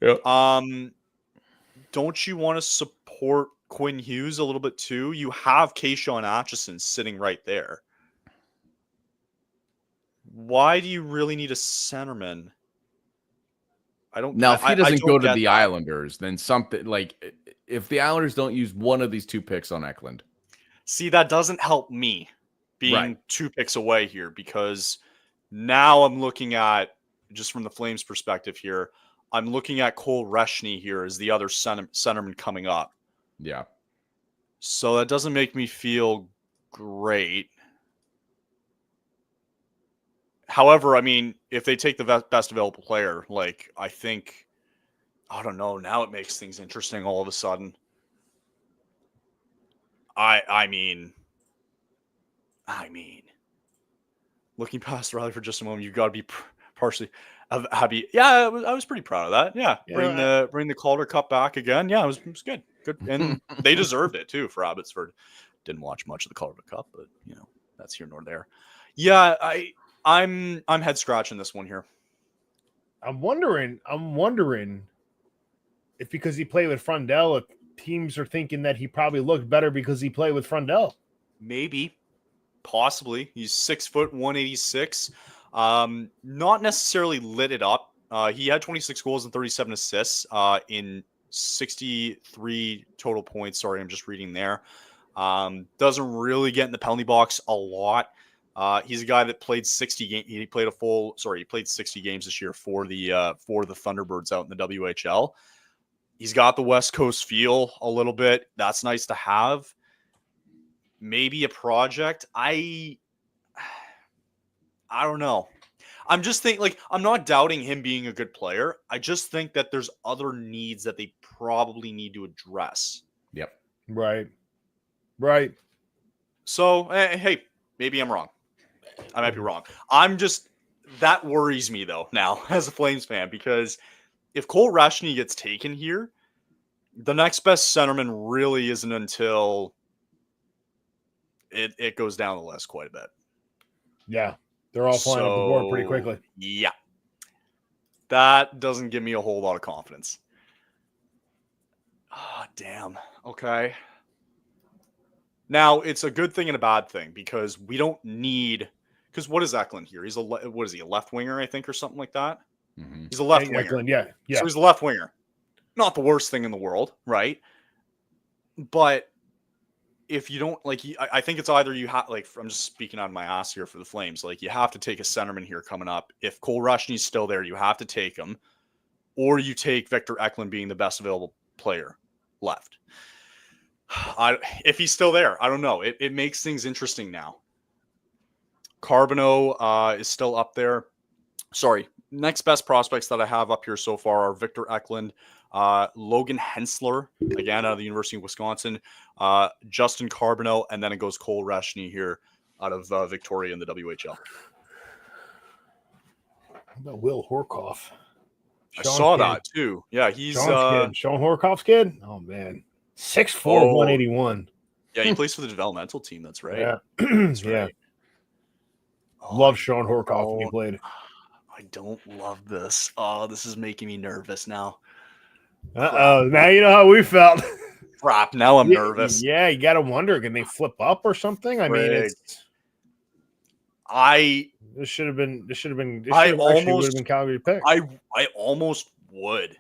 Yep. Don't you want to support Quinn Hughes a little bit too? You have Keyshawn Atchison sitting right there. Why do you really need a centerman? Now, if he doesn't go to the that. Islanders, then something like if the Islanders don't use one of these 2 picks on Eklund. See, that doesn't help me being Right. 2 picks away here because now I'm looking at, just from the Flames perspective here, I'm looking at Cole Reshny here as the other centerman coming up. Yeah. So that doesn't make me feel great. However, I mean, if they take the best available player, like, I think, I don't know, now it makes things interesting all of a sudden. I mean, looking past Riley for just a moment, you've got to be partially happy. Yeah, I was pretty proud of that. Yeah, bring the Calder Cup back again. Yeah, it was good. Good, and they deserved it too for Abbotsford. Didn't watch much of the Calder Cup, but you know that's here nor there. Yeah, I'm head scratching this one here. I'm wondering if because he played with Frondell, if teams are thinking that he probably looked better because he played with Frondell. Maybe, possibly. He's 6 foot 186. Not necessarily lit it up. He had 26 goals and 37 assists in 63 total points. Sorry, I'm just reading there. Doesn't really get in the penalty box a lot. He's a guy that played 60 games. He played 60 games this year for the Thunderbirds out in the WHL. He's got the West Coast feel a little bit. That's nice to have. Maybe a project. I don't know. I'm just thinking, like, I'm not doubting him being a good player. I just think that there's other needs that they probably need to address. Yep. Right. So, hey, maybe I'm wrong. I might be wrong. That worries me, though, now, as a Flames fan, because if Cole Reshny gets taken here, the next best centerman really isn't until it goes down the list quite a bit. Yeah. They're all flying off the board pretty quickly. Yeah. That doesn't give me a whole lot of confidence. Ah, damn. Okay. Now, it's a good thing and a bad thing because we don't need... Because what is Eklund here? He's a left winger, I think, or something like that? Mm-hmm. He's a left winger. Eklund, yeah. So he's a left winger. Not the worst thing in the world, right? But if you don't, like, I think it's either you have, like, I'm just speaking out of my ass here for the Flames. Like, you have to take a centerman here coming up. If Cole Reshny's still there, you have to take him. Or you take Victor Eklund being the best available player left. If he's still there, I don't know. It makes things interesting now. Carbonneau is still up there. Sorry. Next best prospects that I have up here so far are Victor Eklund, Logan Hensler, again, out of the University of Wisconsin, Justin Carbonneau, and then it goes Cole Reshny here out of Victoria in the WHL. How about Will Horkoff? I saw that too. Yeah, he's Sean Horkoff's kid. Oh man, 6'4", 181. Yeah, he plays for the developmental team. That's right. Yeah, That's right. yeah. Love Sean Horkoff when he played. I don't love this. Oh, this is making me nervous now. Uh-oh. Now you know how we felt. Crap. Now I'm nervous. Yeah, you got to wonder, can they flip up or something? I mean, this should have been Calgary pick. I almost would.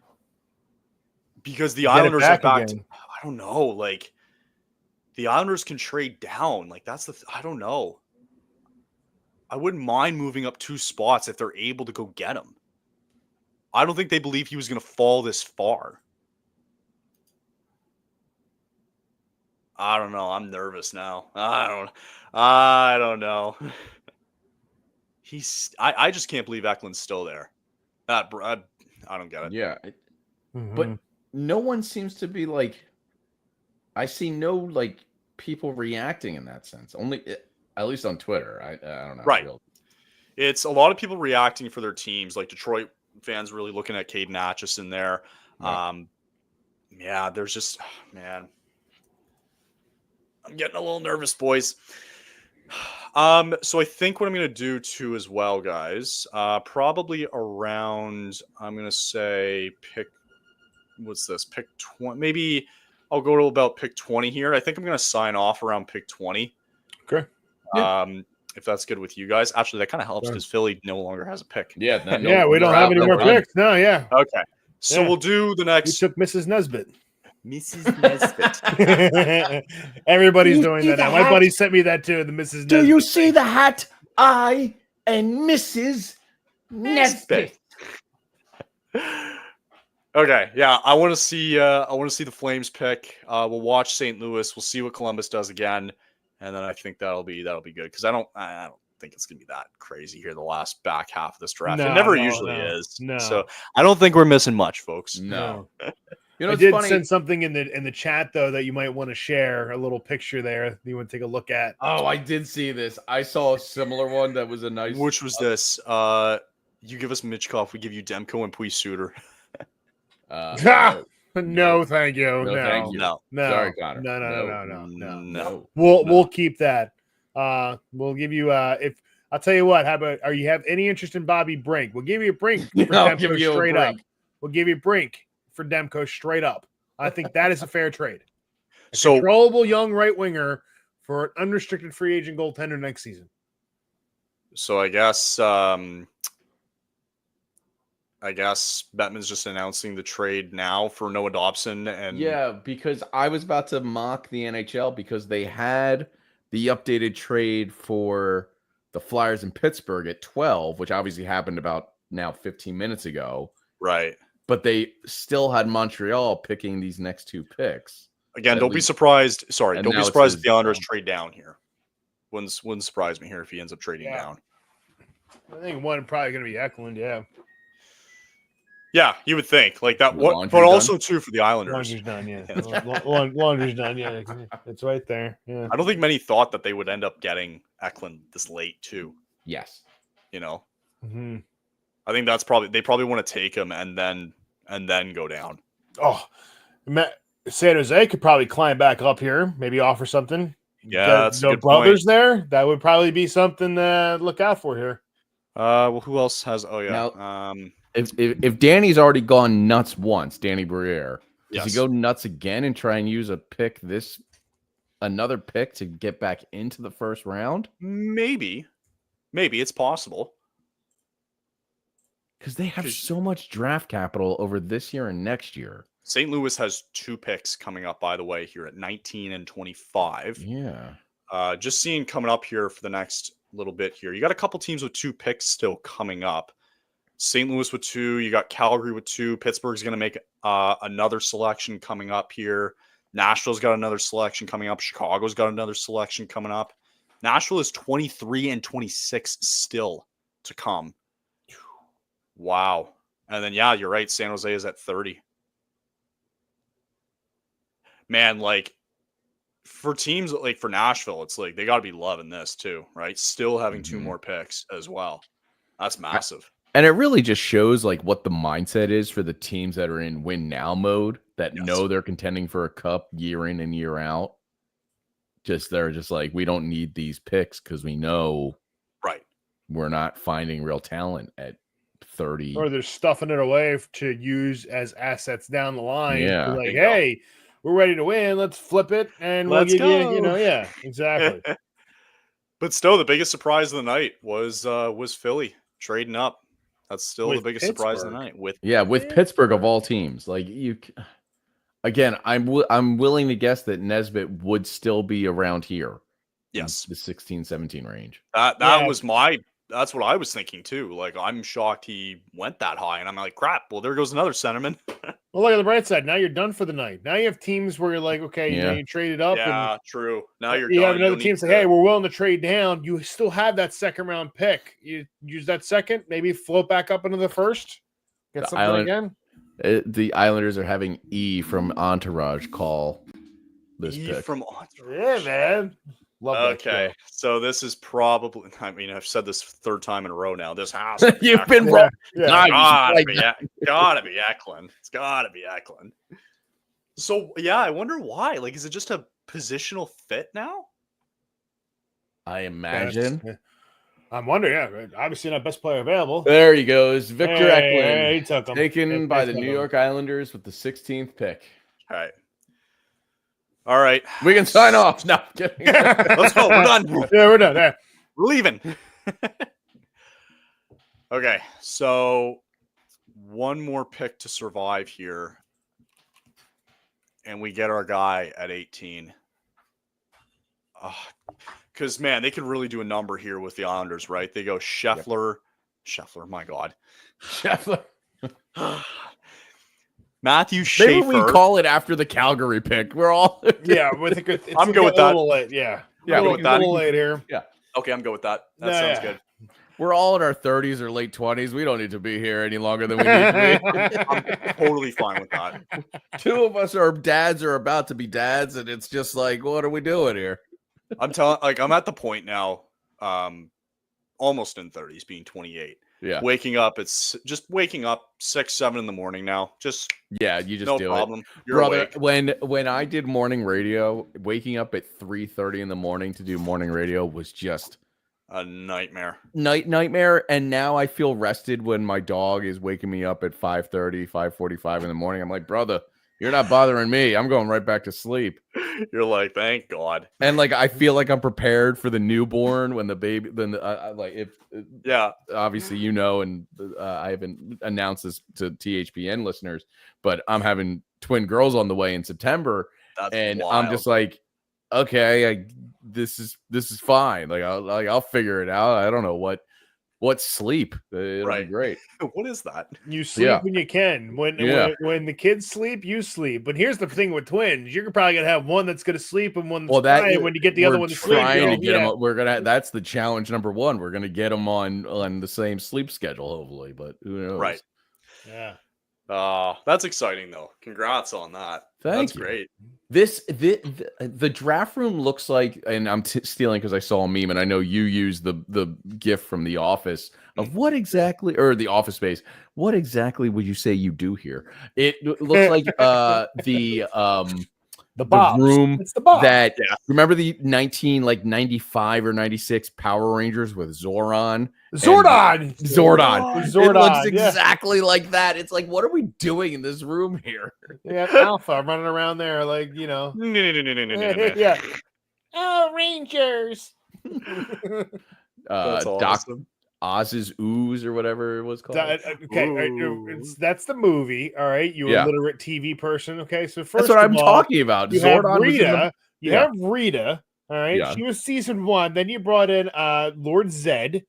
Because the Islanders are back to, I don't know, like, the Islanders can trade down. Like, that's I don't know. I wouldn't mind moving up 2 spots if they're able to go get him. I don't think they believe he was going to fall this far. I don't know. I'm nervous now. I don't know. I just can't believe Eklund's still there. I don't get it. Yeah, Mhm. but no one seems to be like. I see no like people reacting in that sense. Only at least on Twitter. I don't know. Right. It's a lot of people reacting for their teams, like Detroit fans really looking at Caden Atchison there. Yeah. Yeah, there's just, man, I'm getting a little nervous, boys. So I think what I'm going to do too as well, guys, probably around, I'm going to say pick 20, maybe I'll go to about pick 20 here. I think I'm going to sign off around pick 20. Okay. Yeah. If that's good with you guys. Actually, that kind of helps because Philly no longer has a pick. Yeah. Yeah, we don't have any more picks. No, yeah. Okay. So we'll do the We next. took Mrs. Nesbitt. Mrs. Nesbitt. Everybody's doing that now. My buddy sent me that too. The Mrs. Nesbitt. Do you see the hat? I and Mrs. Nesbitt. Okay, yeah, I want to see the Flames pick. We'll watch St. Louis. We'll see what Columbus does again, and then I think that'll be good because I don't think it's gonna be that crazy here the last back half of this draft. It never usually is. No. So I don't think we're missing much, folks. No. You know, I did send something in the chat though that you might want to share, a little picture there you want to take a look at. Oh, I did see this. I saw a similar one that was a nice. Which was this? You give us Mitchkov, we give you Demko and Puy-Suter. No, thank you. No, thank you. No. Sorry, Connor. No. We'll keep that. We'll give you if I'll tell you what. How about you have any interest in Bobby Brink? We'll give you a Brink for Demko straight up. We'll give you a Brink for Demko straight up. I think that is a fair trade. So controllable young right winger for an unrestricted free agent goaltender next season. So I guess Bettman's just announcing the trade now for Noah Dobson. And yeah, because I was about to mock the NHL because they had the updated trade for the Flyers in Pittsburgh at 12, which obviously happened about now 15 minutes ago. Right. But they still had Montreal picking these next two picks. Again, don't be surprised. Sorry, don't be surprised if the Islanders trade down here. Wouldn't surprise me here if he ends up trading down. I think one probably going to be Eklund, yeah. Yeah, you would think like that. But also too for the Islanders. Laundry's done, yeah. Laundry's done, yeah. It's right there. Yeah. I don't think many thought that they would end up getting Eklund this late too. Yes. You know. Mm-hmm. I think they probably want to take him and then go down. Oh, San Jose could probably climb back up here, maybe offer something. Yeah, that's no brothers there. That would probably be something to look out for here. Well, who else has? Oh yeah. Now, if Danny's already gone nuts once, Danny Briere, does he go nuts again and try and use another pick to get back into the first round? Maybe it's possible. Because they have so much draft capital over this year and next year. St. Louis has 2 picks coming up, by the way, here at 19 and 25. Yeah. Just seeing coming up here for the next little bit here. You got a couple teams with 2 picks still coming up. St. Louis with 2. You got Calgary with 2. Pittsburgh's going to make another selection coming up here. Nashville's got another selection coming up. Chicago's got another selection coming up. Nashville is 23 and 26 still to come. Wow. And then, yeah, you're right. San Jose is at 30. Man, like, for teams like for Nashville, it's like they got to be loving this too, right? Still having 2 more picks as well. That's massive. And it really just shows like what the mindset is for the teams that are in win now mode that know they're contending for a cup year in and year out. They're just like, we don't need these picks because we know we're not finding real talent at 30. Or they're stuffing it away to use as assets down the line. Yeah. Like, hey, we're ready to win. Let's flip it and let's we'll go. give you, yeah, exactly. But still, the biggest surprise of the night was Philly trading up. That's still the biggest surprise of the night. With Pittsburgh of all teams. Like again, I'm willing to guess that Nesbitt would still be around here. Yes, the 16-17 range. That was my That's what I was thinking too. Like, I'm shocked he went that high, and I'm like, crap. Well, there goes another centerman. Well, look at the bright side. Now you're done for the night. Now you have teams where you're like, okay, you traded up. Yeah, and true. Now you're you done. have another team say, hey, we're willing to trade down. You still have that second round pick. You use that second, maybe float back up into the first. Get something again. The Islanders are having E from Entourage call this pick. From Entourage. Yeah, man. Love okay, that so this is probably. I mean, I've said this third time in a row now. This has to be You've been Eklund. wrong. Gotta be Eklund. It's gotta be Eklund. So yeah, I wonder why. Like, is it just a positional fit now? I imagine. I'm wondering. Yeah, obviously not best player available. There he goes, Victor Eklund, he took him. taken by the New York Islanders with the 16th pick. All right. We can sign off. No, I'm kidding. Let's go. We're done. Yeah, we're done. Yeah. We're leaving. Okay, so one more pick to survive here, and we get our guy at 18. Because, man, they could really do a number here with the Islanders, right? They go Scheffler. Scheffler, my God. Scheffler. Matthew Schaefer. Maybe we call it after the Calgary pick. We're all yeah. I'm good with that. A little late. Yeah. Yeah, a little late here. Yeah. Okay, I'm good with that. That sounds good. We're all in our 30s or late 20s. We don't need to be here any longer than we need to I'm totally fine with that. be. Two of us are dads or about to be dads, and it's just like, what are we doing here? I'm at the point now, almost in 30s, being 28. Yeah. Waking up 6, 7 in the morning now. You just no do problem. it. You're Brother, awake. when I did morning radio, waking up at 3:30 in the morning to do morning radio was just a nightmare. Nightmare. And now I feel rested when my dog is waking me up at 5:30, 5:45 in the morning. I'm like, brother, you're not bothering me. I'm going right back to sleep. You're like, thank God. And like, I feel like I'm prepared for the newborn when the baby, obviously, and I haven't announced this to THPN listeners, but I'm having twin girls on the way in September. That's wild. I'm just like, okay, this is fine. Like, I'll figure it out. I don't know what sleep. It'll be great. What is that? You sleep when you can. When the kids sleep, you sleep. But here's the thing with twins: you're probably gonna have one that's gonna sleep and one that's crying when you get the other one to sleep. Trying to get them. That's the challenge number one. We're gonna get them on the same sleep schedule, hopefully. But who knows? Right. Yeah. That's exciting though. Congrats on that. That's great. The draft room looks like, and I'm stealing because I saw a meme, and I know you used the GIF from The Office of what exactly, or the Office Space. What exactly would you say you do here? It looks like the room. It's the box. That remember the 1995 or 96 Power Rangers with Zordon. Zordon. It looks exactly like that. It's like, what are we doing in this room here? Yeah, Alpha running around there, like, yeah. Oh, Rangers. That's awesome. Doc Oz's Ooze or whatever it was called. That's the movie. All right, you illiterate TV person. Okay, so first that's what I'm talking about. You have Rita. Have Rita. All right, she was season 1. Then you brought in Lord Zed.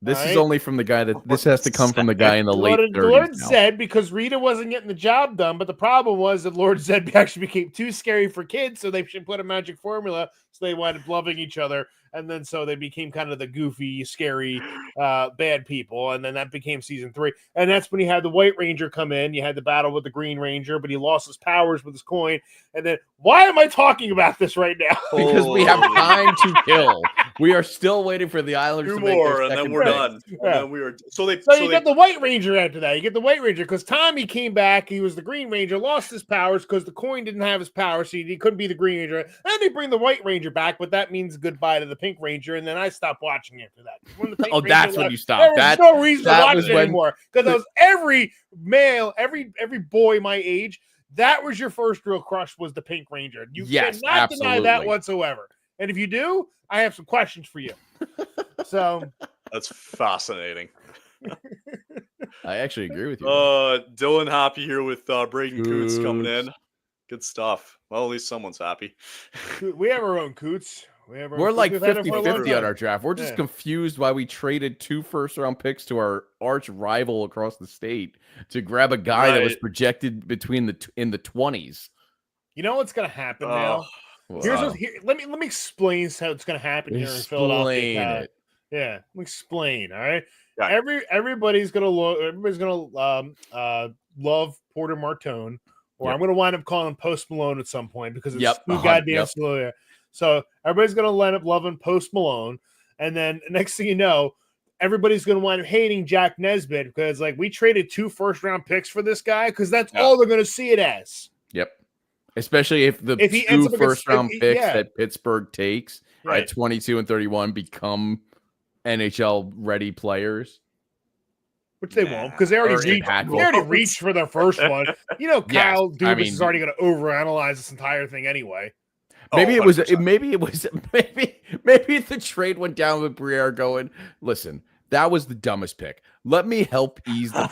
This is only from the guy that this has to come from the guy in the late 30s. Lord Zed, because Rita wasn't getting the job done, but the problem was that Lord Zed actually became too scary for kids, so they should put a magic formula, so they wound up loving each other, and then so they became kind of the goofy, scary, bad people, and then that became season 3, and that's when you had the White Ranger come in. You had the battle with the Green Ranger, but he lost his powers with his coin, and then why am I talking about this right now? Because we have time to kill. We are still waiting for the Islanders to make their and then we're done. Yeah. And then you get the White Ranger after that. You get the White Ranger because Tommy came back. He was the Green Ranger, lost his powers because the coin didn't have his powers, so he couldn't be the Green Ranger. And they bring the White Ranger back, but that means goodbye to the Pink Ranger. And then I stopped watching after that. When the Pink Ranger that's when left, you stopped. There was no reason to watch it anymore because that was every male, every boy my age. That was your first real crush, was the Pink Ranger. You cannot deny that whatsoever. And if you do, I have some questions for you. So that's fascinating. I actually agree with you. Dylan happy here with Braden Coots coming in. Good stuff. Well, at least someone's happy. We have our own Coots. We're like we've had it for a long 50-50 on time. our draft. We're just Yeah. confused why we traded 2 first-round picks to our arch rival across the state to grab a guy that was Right. projected between in the 20s. You know what's going to happen now? Wow. Let me explain how it's going to happen here in Philadelphia. Explain it. Yeah, let me explain. All right, Yeah. everybody's gonna love Porter Martone, or Yep. I'm gonna wind up calling him Post Malone at some point because it's Yep, too goddamn yep. slow. So everybody's gonna wind up loving Post Malone, and then next thing you know, everybody's gonna wind up hating Jack Nesbitt because like we traded 2 first-round picks for this guy because that's all they're gonna see it as. Yep. Especially if the If he ends 2 up first-round picks yeah. that Pittsburgh takes Right. at 22 and 31 become NHL-ready players. Which they won't, because they already reached for their first one. You know, Kyle Dubas is already going to overanalyze this entire thing anyway. Maybe maybe the trade went down with Briere going, listen, that was the dumbest pick. Let me help ease the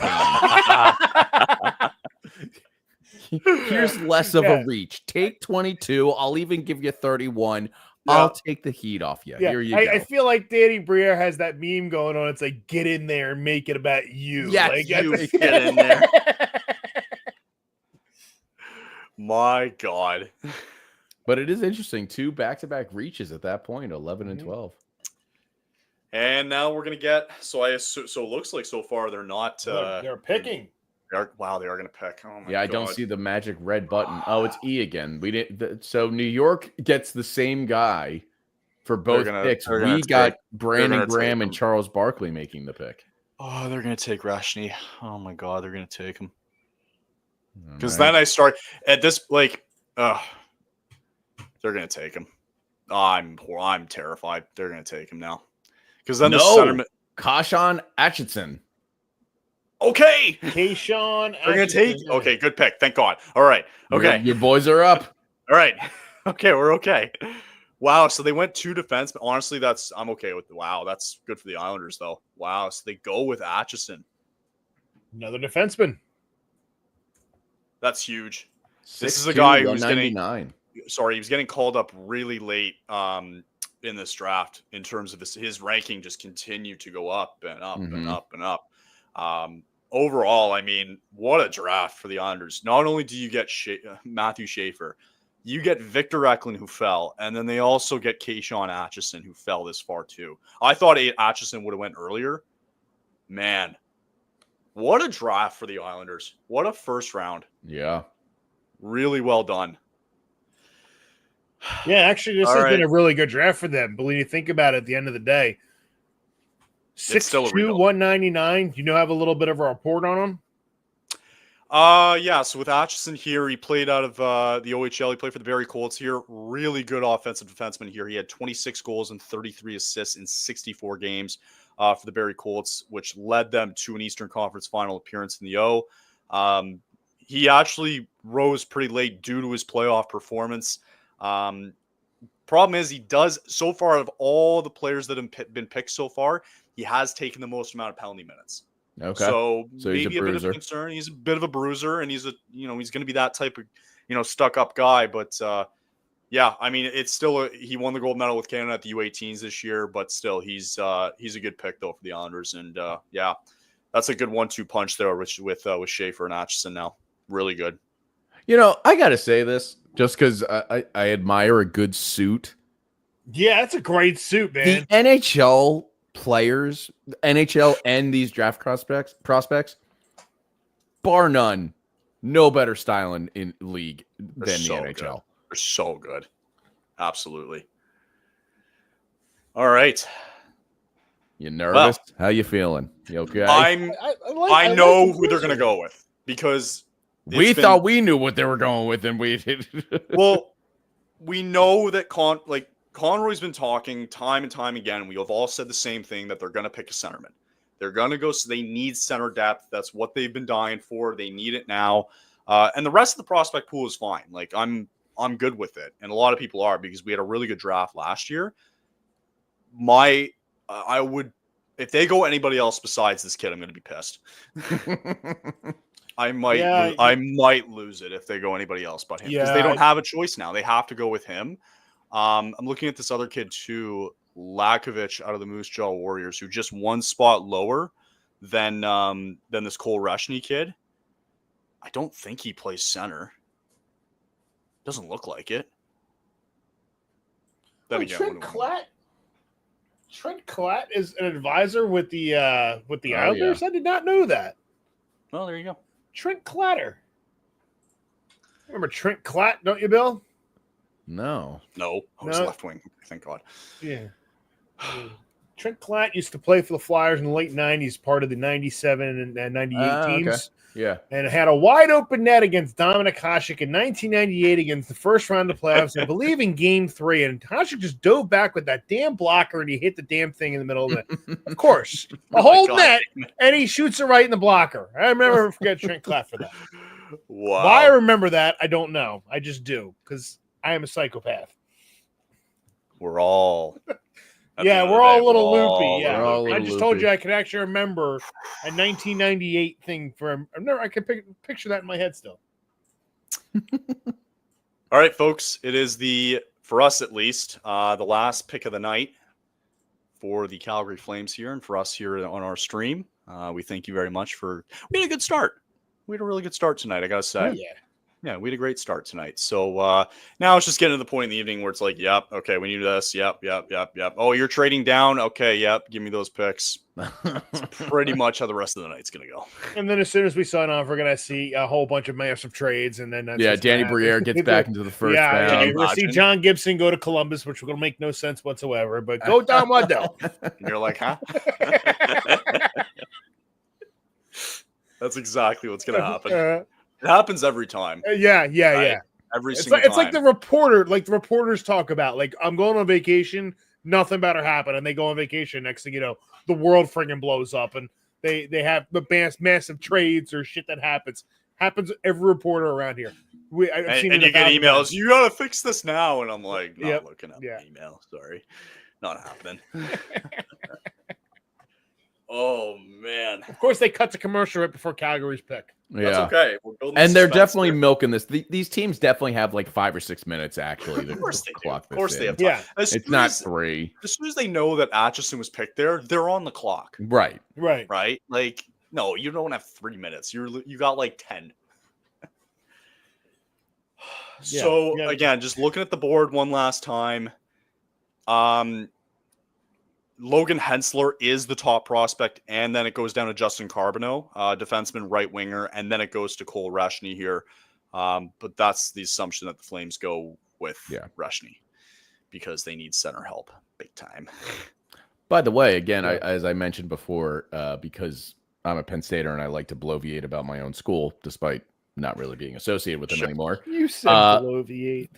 pain. Here's less of a reach. Take 22. I'll even give you 31. I'll take the heat off you. Yeah. Here you go. I feel like Danny Briere has that meme going on. It's like, get in there and make it about you. Yes, like, you get in there. My God. But it is interesting. 2 back-to-back reaches at that point, 11 and 12. And now we're going to get, so it looks like so far they're not. They're picking. They are going to pick. Oh my God. I don't see the magic red button. Oh, it's E again. We didn't. So New York gets the same guy for both picks. We got Brandon Graham and Charles Barkley making the pick. Oh, they're going to take Rashny. Oh my God, they're going to take him. Because then I start at this they're going to take him. I'm terrified. They're going to take him now. Because then the centerman, Kashan Atchison. Okay. Kayshawn. They're going to take. Okay, good pick. Thank God. All right. Okay. Your boys are up. All right. Okay, we're okay. Wow. So they went 2 defense. Honestly, I'm okay with. Wow, that's good for the Islanders, though. Wow. So they go with Atchison. Another defenseman. That's huge. This is a guy who's getting. He was getting called up really late in this draft in terms of his ranking just continued to go up and up and up and up. Overall, I mean, what a draft for the Islanders. Not only do you get Matthew Schaefer, you get Victor Eklund, who fell, and then they also get Kayshawn Atchison, who fell this far too. I thought Atchison would have went earlier. Man, what a draft for the Islanders. What a first round. Yeah. Really well done. Yeah, actually, this has been a really good draft for them. But when you think about it, at the end of the day, 6'2", 199. You know, have a little bit of a report on him. Yeah. So with Atchison here, he played out of the OHL. He played for the Barrie Colts here. Really good offensive defenseman here. He had 26 goals and 33 assists in 64 games for the Barrie Colts, which led them to an Eastern Conference Final appearance in the O. He actually rose pretty late due to his playoff performance. Problem is, he does, so far of all the players that have been picked so far, he has taken the most amount of penalty minutes. Okay. So maybe a bit of a concern. He's a bit of a bruiser, and he's going to be that type of, stuck up guy. But yeah, I mean, it's still he won the gold medal with Canada at the U18s this year, but still he's a good pick though for the Islanders. And yeah, that's a good 1-2 punch there with Schaefer and Atchison now. Really good. I got to say this just because I admire a good suit. Yeah, that's a great suit, man. The NHL players, NHL and these draft prospects, bar none, no better style in league than the NHL. Good. They're so good. Absolutely. All right. You nervous? How you feeling? You okay? I know who they're going to go with because we thought we knew what they were going with, and we did. Well, we know that Conroy's been talking time and time again. We have all said the same thing, that they're going to pick a centerman. They're going to go, so they need center depth. That's what they've been dying for. They need it now. And the rest of the prospect pool is fine. Like, I'm good with it. And a lot of people are, because we had a really good draft last year. I would, if they go anybody else besides this kid, I'm going to be pissed. I might lose it if they go anybody else but him, because they don't have a choice now. They have to go with him. I'm looking at this other kid too, Lakovic out of the Moose Jaw Warriors, who just one spot lower than this Cole Reshny kid. I don't think he plays center. Doesn't look like it. Then again, Trent Klatt is an advisor with the Islanders. Yeah. I did not know that. Well, there you go. Trent Klatter. Remember Trent Klatt, don't you, Bill? No. No, I was No. left wing. Thank God. Yeah. Trent Klatt used to play for the Flyers in the late 90s, part of the 97 and 98 teams. Okay. Yeah. And had a wide open net against Dominik Hasek in 1998 against the first round of playoffs, I believe in game 3. And Hasek just dove back with that damn blocker and he hit the damn thing in the middle of it. Of course, a whole God. net, and he shoots it right in the blocker. I never forget Trent Klatt for that. Wow. Why I remember that, I don't know. I just do because I am a psychopath. We're all. Yeah, we're all a little loopy. Yeah, we're all a I little just told loopy. you I could actually remember a 1998 thing from. I can picture that in my head still. All right, folks. It is for us at least, the last pick of the night for the Calgary Flames here, and for us here on our stream. We thank you very much we had a good start. We had a really good start tonight, I gotta say. Oh, yeah. Yeah, we had a great start tonight. So now it's just getting to the point in the evening where it's like, yep, okay, we need this. Yep. Oh, you're trading down? Okay, yep, give me those picks. That's pretty much how the rest of the night's going to go. And then as soon as we sign off, we're going to see a whole bunch of massive trades. And then that's Yeah, what's Danny gonna Briere happen. gets back into the first Yeah, round. we're going to see John Gibson go to Columbus, which will make no sense whatsoever. But go Don Waddell. And you're like, huh? That's exactly what's going to happen. It happens every time. Yeah. Every It's single like, it's time. like the reporters talk about, like, I'm going on vacation, nothing better happen, and they go on vacation. Next thing you know, the world friggin' blows up, and they have the massive trades or shit that happens to every reporter around here. I've seen and it you get 1,000 emails, times. you got to fix this now. And I'm like, not Yep. looking at Yeah. the email. Sorry. Not happening. Oh, man. Of course, they cut the commercial right before Calgary's pick. That's Yeah. okay. We're building And they're suspense definitely here. milking this. These teams definitely have like 5 or 6 minutes actually. Of course they do. clock Of course this they in. have time. Yeah, As It's soon not as- 3. As soon as they know that Atchison was picked there, they're on the clock, Right. right. right? Like, no, you don't have 3 minutes. You got like 10. Yeah, So yeah. again, just looking at the board one last time. Logan Hensler is the top prospect, and then it goes down to Justin Carbonneau, defenseman, right winger, and then it goes to Cole Reshny here. But that's the assumption that the Flames go with Reshny because they need center help big time. By the way, again, as I mentioned before, because I'm a Penn Stater and I like to bloviate about my own school, despite not really being associated with them anymore. You said bloviate.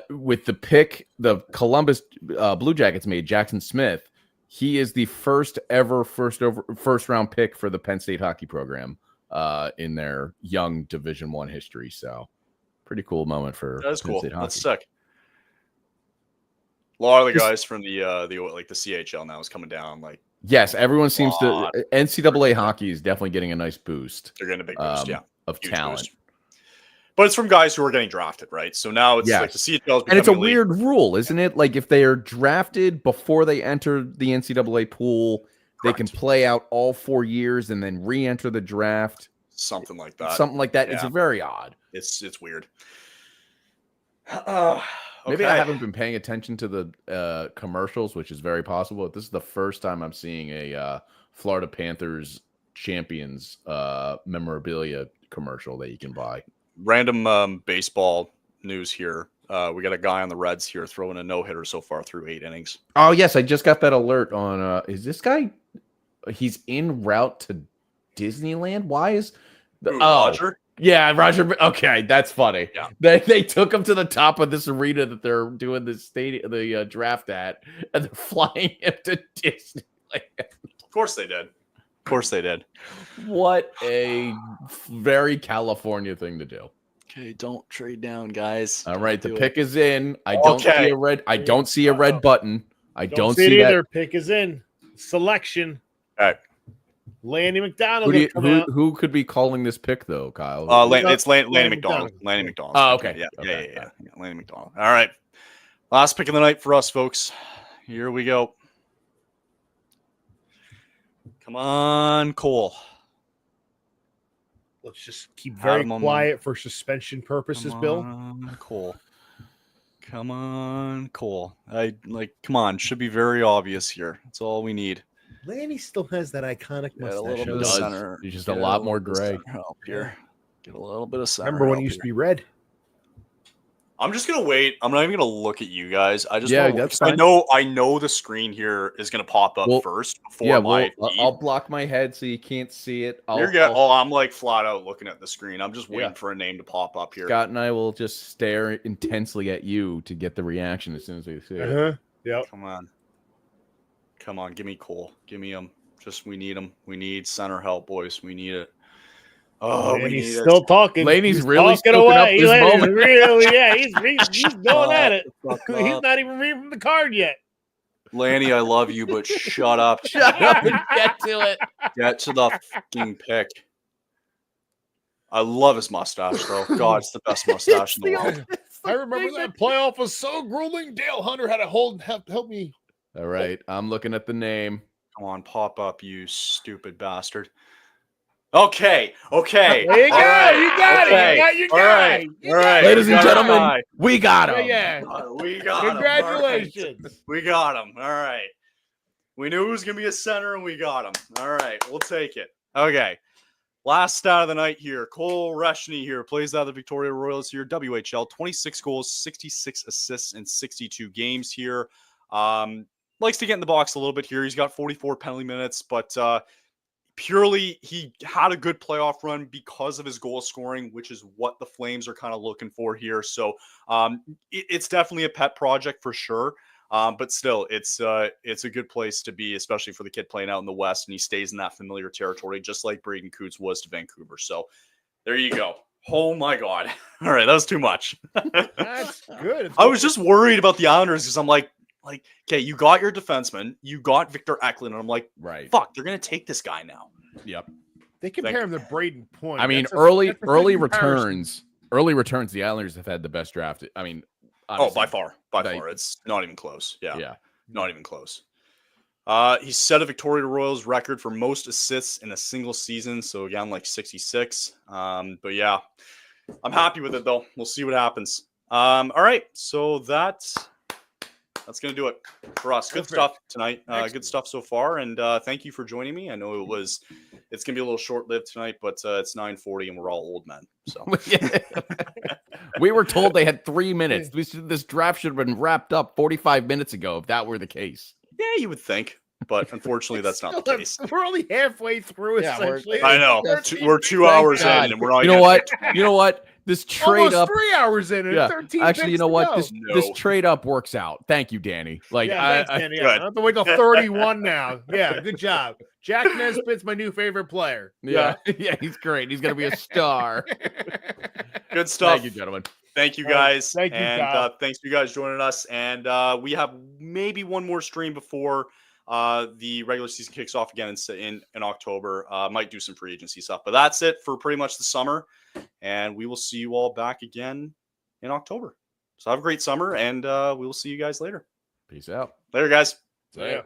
With the pick, the Columbus Blue Jackets made Jackson Smith. He is the first ever first round pick for the Penn State hockey program in their young Division I history. So, pretty cool moment for That's Penn cool. State hockey. That's sick. A lot of the guys from the CHL now is coming down. Like, Yes, everyone seems to. Lot. NCAA hockey is definitely getting a nice boost. they're getting a big boost, Of Huge talent. boost. But it's from guys who are getting drafted, right? So now it's like the CHL is And it's a becoming elite. weird rule, isn't it? Like if they are drafted before they enter the NCAA pool, they can play out all 4 years and then re-enter the draft. Something like that. Something like that. It's Yeah. very odd. It's weird. Maybe I haven't been paying attention to the commercials, which is very possible. But this is the first time I'm seeing a Florida Panthers champions memorabilia commercial that you can buy. Random baseball news here. We got a guy on the Reds here throwing a no-hitter so far through 8 innings. Oh, yes. I just got that alert on. Is this guy? He's en route to Disneyland. Why is Roger? Yeah, Roger. Okay, that's funny. Yeah. They took him to the top of this arena that they're doing the stadium, the draft at, and they're flying him to Disneyland. Of course they did. Of course they did. What a very California thing to do. Okay, don't trade down, guys. All right, the pick is in. I don't see Okay. a red. I don't see a red button. I don't see it see either. that. Pick is in. Selection. All right. Landy McDonald. Who could be calling this pick though, Kyle? It's Lanny Lanny McDonald. McDonald. Lanny McDonald. Oh, okay. Yeah, Okay. yeah. Lanny McDonald. All right. Last pick of the night for us, folks. Here we go. Come on, Cole. Let's just keep very Adam, quiet for suspension purposes, Bill. Come on, Cole. Come on, Cole. Come on. Should be very obvious here. That's all we need. Lanny still has that iconic Get a mustache. little bit of does. center. He's just Get a lot more little bit of gray. center help here. Get a little bit of center. Remember when help he used here. to be red? I'm just gonna wait. I'm not even gonna look at you guys. I just Yeah, wanna, that's I fine. know the screen here is gonna pop up Well, first before my feed. I'll block my head so you can't see it. I'm like flat out looking at the screen. I'm just waiting Yeah. for a name to pop up here. Scott and I will just stare intensely at you to get the reaction as soon as we see it. Yep. Come on, give me Cole. Give me him. We need him. We need center help, boys. We need it. Oh, And we he's need still talking. Laney's He's really talking soaking up away. this Laney's moment. really, yeah, he's going at it. Fuck He's up. not even reading from the card yet. Lanny, I love you, but shut up. Shut up and get to it. Get to the fucking pick. I love his mustache, though. God, it's the best mustache in the world. I remember that playoff was so grueling. Dale Hunter had to help me. All right, I'm looking at the name. Come on, pop up, you stupid bastard. Okay. There you go. right, You got okay. it. You got your All guy. right. You All right. Ladies we and got our gentlemen, guy. we got him. Yeah. We got him. Congratulations. All right. We got him. All right. We knew it was going to be a center, and we got him. All right. We'll take it. Okay. Last stat of the night here. Cole Reshny here plays out of the Victoria Royals here. WHL, 26 goals, 66 assists in 62 games here. Likes to get in the box a little bit here. He's got 44 penalty minutes, but purely he had a good playoff run because of his goal scoring, which is what the Flames are kind of looking for here. So it's definitely a pet project for sure. But still, it's a good place to be, especially for the kid playing out in the West, and he stays in that familiar territory, just like Braden Coots was to Vancouver. So there you go. Oh my God. All right, that was too much. That's good. I was just worried about the Islanders because I'm like, okay, you got your defenseman, you got Victor Eklund, and I'm like, Right. fuck, they're gonna take this guy now. Yep. They compare him to Braden Point. I mean, That's a early good comparison. returns. The Islanders have had the best draft. I mean, Oh, by far. They- It's not even close. yeah. Not even close. He set a Victoria Royals record for most assists in a single season. So again, like 66. But yeah, I'm happy with it though. We'll see what happens. All right. So that's going to do it for us. Good stuff tonight. Good stuff so far. And thank you for joining me. I know it's going to be a little short-lived tonight, but it's 9:40 and we're all old men. So We were told they had 3 minutes. This draft should have been wrapped up 45 minutes ago if that were the case. yeah, you would think, but unfortunately that's not the case. We're only halfway through, Yeah, essentially. I know. We're 2 hours God. in and we're not You know what? You know what? This trade Almost up. 3 hours in and Yeah. 13 Actually, you picks know to what? go. This No. trade up works out. Thank you, Danny. Like Yeah, thanks, Danny. Yeah, good. I don't have to wait till 31 now. Yeah, good job. Jack Nesbitt's my new favorite player. yeah, yeah, he's great. He's gonna be a star. Good stuff. Thank you, gentlemen. Thank you guys. Thank you, and Kyle. thanks for you guys joining us. And we have maybe one more stream before the regular season kicks off again in October. Might do some free agency stuff. But that's it for pretty much the summer. And we will see you all back again in October. So have a great summer, and we will see you guys later. Peace out. Later, guys. Yeah.